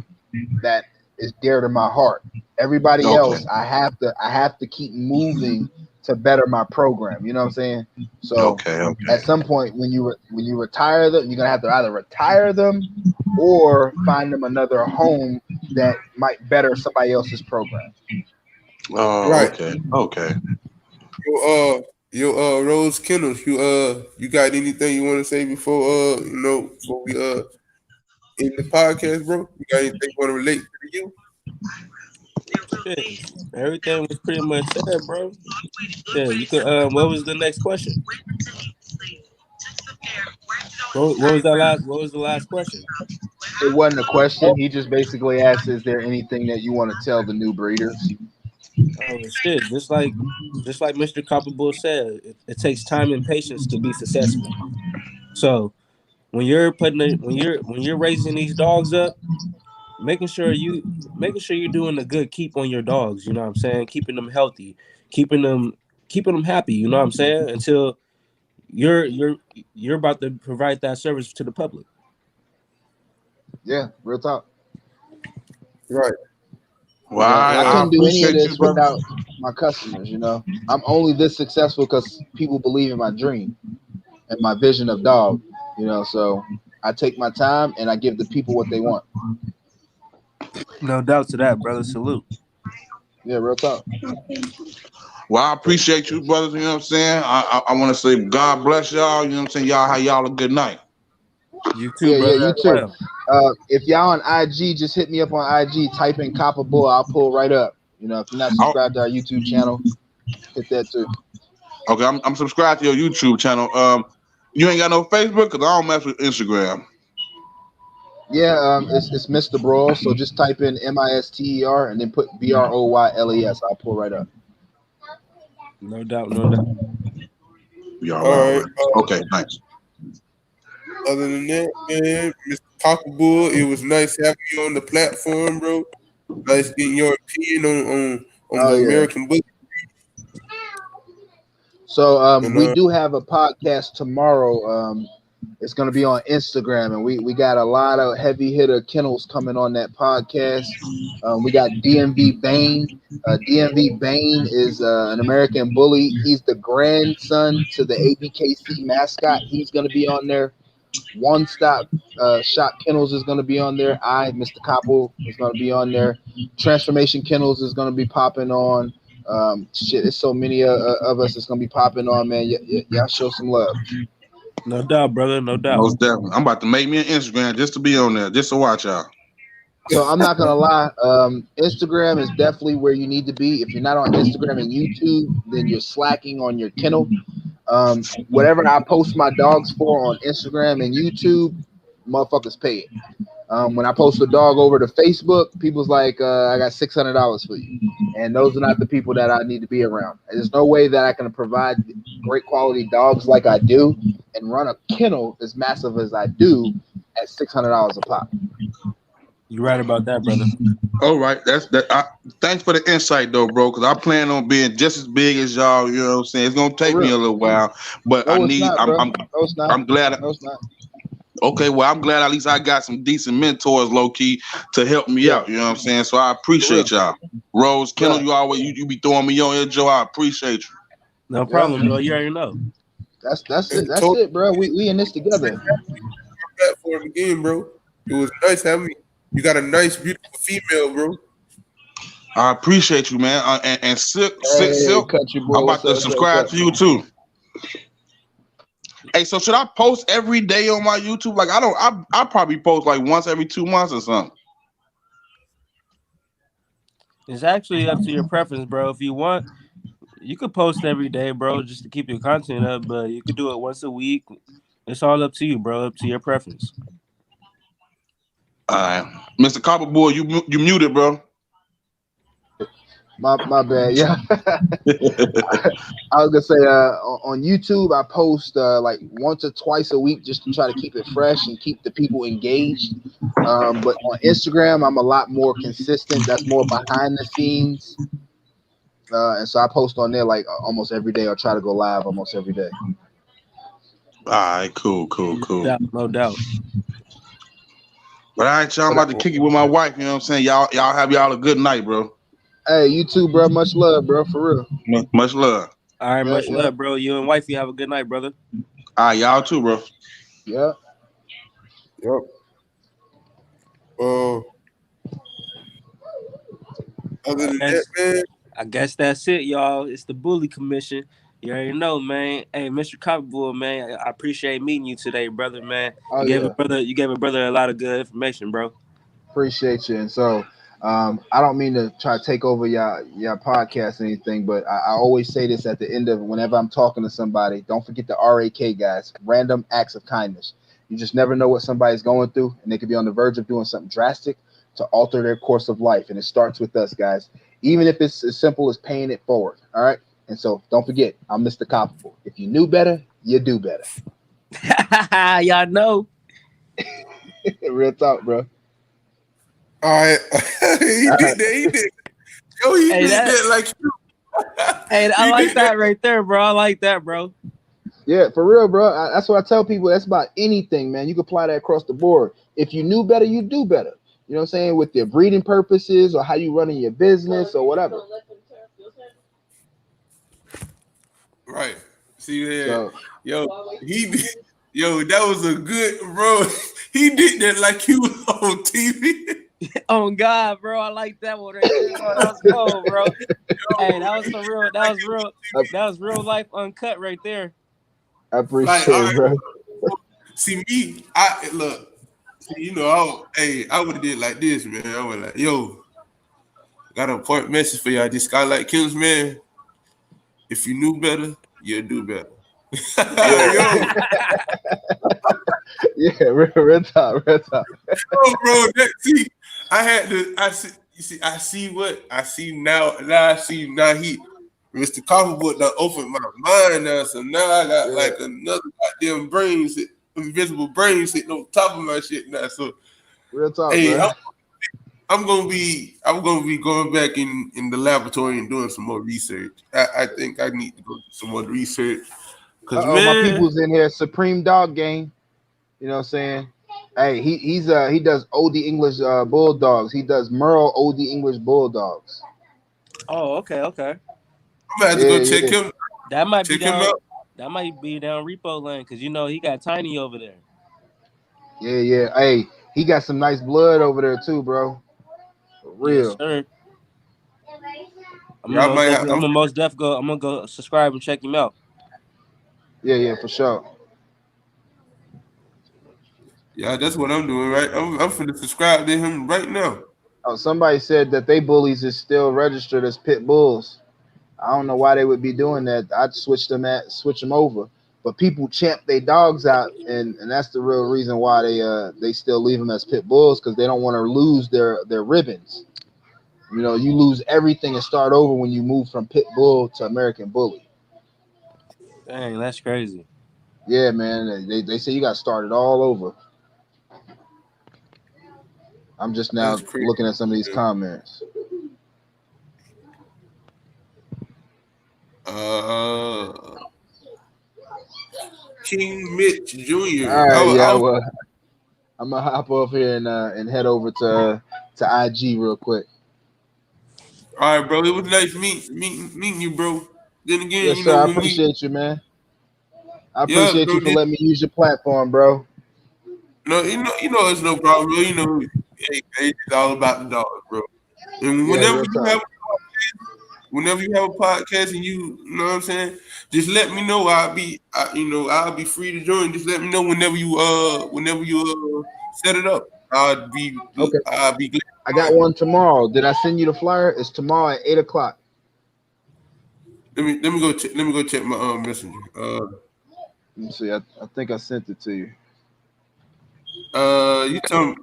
[SPEAKER 2] that is dear to my heart. Everybody
[SPEAKER 7] Okay.
[SPEAKER 2] else, I have to keep moving to better my program. You know what I'm saying? So
[SPEAKER 7] Okay.
[SPEAKER 2] at some point, when you retire them, you're gonna have to either retire them or find them another home that might better somebody else's program.
[SPEAKER 7] Oh,
[SPEAKER 3] Right.
[SPEAKER 7] okay.
[SPEAKER 3] Your Rose Kennels, you got anything you want to say before before we in the podcast, bro? You got anything you want to relate to you?
[SPEAKER 4] Shit, everything was pretty much said, bro. Yeah, you could. What was the next question? What was that last? What was the last question?
[SPEAKER 2] It wasn't a question. He just basically asked, "Is there anything that you want to tell the new breeders?"
[SPEAKER 4] Oh shit! Just like Mr. Copperbull said, it takes time and patience to be successful. So when you're raising these dogs up, making sure you're doing a good keep on your dogs. You know what I'm saying? Keeping them healthy, keeping them happy. You know what I'm saying? Until you're about to provide that service to the public.
[SPEAKER 2] Yeah, real talk.
[SPEAKER 3] Right.
[SPEAKER 7] Well,
[SPEAKER 2] I
[SPEAKER 7] I
[SPEAKER 2] couldn't do any of
[SPEAKER 7] appreciate you,
[SPEAKER 2] this
[SPEAKER 7] brother.
[SPEAKER 2] without my customers. I'm only this successful because people believe in my dream and my vision of dog. So I take my time and I give the people what they want.
[SPEAKER 4] No doubt to that, brother. Salute.
[SPEAKER 2] Yeah, real talk.
[SPEAKER 7] Well, I appreciate you, brothers. You know what I'm saying? I want to say God bless y'all. You know what I'm saying? Y'all have y'all a good night.
[SPEAKER 4] You too,
[SPEAKER 2] Yeah,
[SPEAKER 4] brother.
[SPEAKER 2] you
[SPEAKER 4] As
[SPEAKER 2] too.
[SPEAKER 4] well.
[SPEAKER 2] If y'all on IG, just hit me up on IG. Type in Copper Bull. I'll pull right up. If you're not subscribed to our YouTube channel, hit that too.
[SPEAKER 7] Okay, I'm subscribed to your YouTube channel. You ain't got no Facebook because I don't mess with Instagram.
[SPEAKER 2] Yeah, it's Mr. Broyles. So just type in MISTER and then put BROYLES. I'll pull right up.
[SPEAKER 4] No doubt. No doubt.
[SPEAKER 7] All
[SPEAKER 3] All
[SPEAKER 7] right.
[SPEAKER 3] right.
[SPEAKER 7] Okay, thanks.
[SPEAKER 3] Other than that, man, Mr. Copperbull, it was nice having you on the platform, bro. Nice getting your opinion on
[SPEAKER 2] Oh
[SPEAKER 3] the
[SPEAKER 2] yeah.
[SPEAKER 3] American book.
[SPEAKER 2] So we do have a podcast tomorrow. It's going to be on Instagram, and we got a lot of heavy hitter kennels coming on that podcast. We got DMV Bain. DMV Bain is an American bully. He's the grandson to the ABKC mascot. He's going to be on there. One Stop Shop Kennels is going to be on there. Mr. Koppel, is going to be on there. Transformation Kennels is going to be popping on. There's so many of us that's going to be popping on, man. Y'all show some love.
[SPEAKER 4] No doubt, brother. No doubt.
[SPEAKER 7] Most definitely. I'm about to make me an Instagram just to be on there, just to watch y'all.
[SPEAKER 2] So I'm not gonna lie, Instagram is definitely where you need to be. If you're not on Instagram and YouTube, then you're slacking on your kennel. Whatever I post my dogs for on Instagram and YouTube, motherfuckers pay it. When I post a dog over to Facebook, people's like, I got $600 for you. And those are not the people that I need to be around. There's no way that I can provide great quality dogs like I do and run a kennel as massive as I do at $600 a pop.
[SPEAKER 4] You're right about that, brother.
[SPEAKER 7] All right, that's that. Thanks for the insight, though, bro. Because I plan on being just as big as y'all. You know what I'm saying? It's gonna take me a little while, but
[SPEAKER 2] No, it's not, bro. No, it's not.
[SPEAKER 7] I'm glad.
[SPEAKER 2] No, it's not.
[SPEAKER 7] Okay, well, I'm glad at least I got some decent mentors, low key, to help me out. You know what I'm saying? So I appreciate y'all. Rose Kennel, you always you be throwing me on here, Joe. I appreciate you.
[SPEAKER 4] No problem, bro. You already know.
[SPEAKER 2] That's it. That's it, bro. We in this together.
[SPEAKER 3] Platform again, bro. It was nice having you. You got a nice, beautiful female, bro.
[SPEAKER 7] I appreciate you, man. And Silk,
[SPEAKER 2] Country boy,
[SPEAKER 7] I'm about to subscribe to you too. Hey, so should I post every day on my YouTube? Like I probably post like once every 2 months or something.
[SPEAKER 4] It's actually up to your preference, bro. If you want, you could post every day, bro, just to keep your content up. But you could do it once a week. It's all up to you, bro. Up to your preference.
[SPEAKER 7] Mr. Copperboy, you muted, bro.
[SPEAKER 2] My bad. Yeah. I was gonna say on YouTube I post like once or twice a week just to try to keep it fresh and keep the people engaged. But on Instagram I'm a lot more consistent. That's more behind the scenes. And so I post on there like almost every day or try to go live almost every day.
[SPEAKER 7] All right, cool.
[SPEAKER 4] No doubt.
[SPEAKER 7] But all right, y'all, I'm about to kick it with my wife. You know what I'm saying? Y'all have y'all a good night, bro.
[SPEAKER 2] Hey, you too, bro. Much love, bro. For real.
[SPEAKER 7] Much love.
[SPEAKER 4] All right, much
[SPEAKER 2] Yeah.
[SPEAKER 4] love, bro. You and wifey have a good night, brother.
[SPEAKER 7] All right, y'all too, bro.
[SPEAKER 2] Yeah.
[SPEAKER 3] Yep. Other than that, man.
[SPEAKER 4] I guess that's it, y'all. It's the Bully Commission. You already know, man. Hey, Mr. Copperboy, man, I appreciate meeting you today, brother, man.
[SPEAKER 2] Oh,
[SPEAKER 4] You gave a brother a lot of good information, bro.
[SPEAKER 2] Appreciate you. And so I don't mean to try to take over your podcast or anything, but I always say this at the end of whenever I'm talking to somebody. Don't forget the RAK, guys. Random acts of kindness. You just never know what somebody's going through, and they could be on the verge of doing something drastic to alter their course of life. And it starts with us, guys. Even if it's as simple as paying it forward. All right. And so don't forget, I'm Mr. Copperboy. If you knew better, you do better.
[SPEAKER 4] Y'all know.
[SPEAKER 2] Real talk, bro.
[SPEAKER 3] All right. He did. Yo, he did that like you.
[SPEAKER 4] Hey, I like that right there, bro. I like that, bro.
[SPEAKER 2] Yeah, for real, bro. That's what I tell people. That's about anything, man. You can apply that across the board. If you knew better, you do better. You know what I'm saying? With your breeding purposes or how you running your business or whatever.
[SPEAKER 3] Right. See that?
[SPEAKER 2] So,
[SPEAKER 3] that was a good, bro. He did that like he was on TV.
[SPEAKER 4] Oh God, bro, I like that one right there. Bro. That was cold, bro. Hey, that was some real. That was real life uncut right there.
[SPEAKER 2] I appreciate it, bro.
[SPEAKER 3] See me, I would have did like this, man. I was like, yo, got an important message for y'all. This Skylight Killers, man. If you knew better, you'll do better.
[SPEAKER 2] Yeah, real talk.
[SPEAKER 3] Yo, bro, I see now. Now I see Mr. Copperboy done opened my mind now. So now I got like another goddamn invisible brain sitting on top of my shit now. So
[SPEAKER 2] real talk,
[SPEAKER 3] hey,
[SPEAKER 2] bro.
[SPEAKER 3] I'm gonna be going back in the laboratory and doing some more research. I think I need to go do some more research. Cause
[SPEAKER 2] my people's in here. Supreme Dog Game. You know what I'm saying? Hey, he does OD English Bulldogs. He does Merle OD English Bulldogs.
[SPEAKER 4] Oh, okay.
[SPEAKER 3] I'm gonna have to go check him.
[SPEAKER 4] That might
[SPEAKER 3] check
[SPEAKER 4] be down.
[SPEAKER 3] Him out.
[SPEAKER 4] That might be down Repo Lane because he got Tiny over there.
[SPEAKER 2] Yeah. Hey, he got some nice blood over there too, bro. For real.
[SPEAKER 4] Yes, sir. I'm gonna go subscribe and check him out.
[SPEAKER 2] Yeah, for sure.
[SPEAKER 3] Yeah, that's what I'm doing, right? I'm finna subscribe to him right now.
[SPEAKER 2] Oh, somebody said that they bullies is still registered as pit bulls. I don't know why they would be doing that. I'd switch them over. But people champ their dogs out, and that's the real reason why they still leave them as pit bulls, because they don't want to lose their ribbons. You know, you lose everything and start over when you move from pit bull to American bully.
[SPEAKER 4] Dang, that's crazy.
[SPEAKER 2] Yeah, man. They say you got to start it all over. I'm just now looking at some of these comments.
[SPEAKER 3] King Mitch Jr.
[SPEAKER 2] All right, well, I'm gonna hop off here and head over to IG real quick.
[SPEAKER 3] All right, bro. It was nice meeting you, bro. Then again,
[SPEAKER 2] yes, sir. I appreciate you, man. I appreciate you for letting me use your platform, bro.
[SPEAKER 3] No, you know, it's no problem, bro. You know, it's all about the dogs, bro. And whenever you have a podcast and you know what I'm saying, just let me know. I'll be free to join. Just let me know whenever you set it up. I'll be glad.
[SPEAKER 2] I got one tomorrow. Did I send you the flyer? It's tomorrow at 8:00.
[SPEAKER 3] Let me go check. Let me go check my messenger.
[SPEAKER 2] Let me see. I think I sent it to you.
[SPEAKER 3] You tell me.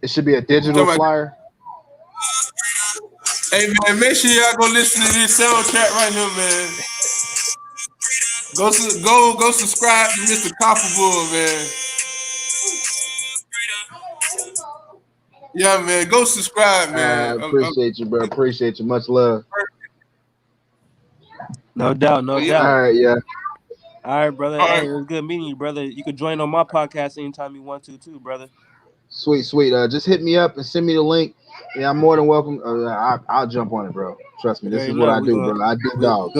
[SPEAKER 2] It should be a digital flyer.
[SPEAKER 3] Hey man, make sure y'all go listen to this soundtrack right here, man. Go subscribe to Mr. Copperbull, man. Yeah, man. Go subscribe, man.
[SPEAKER 2] Appreciate you, bro. Appreciate you. Much love.
[SPEAKER 4] No doubt, no doubt.
[SPEAKER 2] All right, yeah.
[SPEAKER 4] All right, brother.
[SPEAKER 3] All
[SPEAKER 4] Hey,
[SPEAKER 3] right.
[SPEAKER 4] it was good meeting you, brother. You could join on my podcast anytime you want to, too, brother.
[SPEAKER 2] Sweet. Just hit me up and send me the link. Yeah, I'm more than welcome. I'll jump on it, bro. Trust me. This is what I do, bro. I do dogs.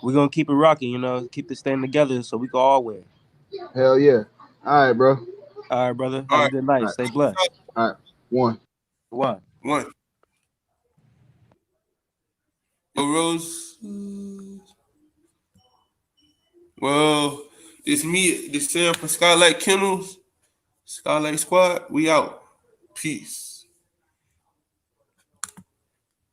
[SPEAKER 4] We're going to keep it rocking, you know, keep it staying together so we can all win.
[SPEAKER 2] Hell yeah. All right, bro.
[SPEAKER 4] All right, brother.
[SPEAKER 3] All
[SPEAKER 4] Have a good night.
[SPEAKER 2] right.
[SPEAKER 4] Stay blessed.
[SPEAKER 2] All right. One.
[SPEAKER 3] Rose. Well, it's me, this Sam from Skylight Kennels, Skylight Squad. We out. Peace.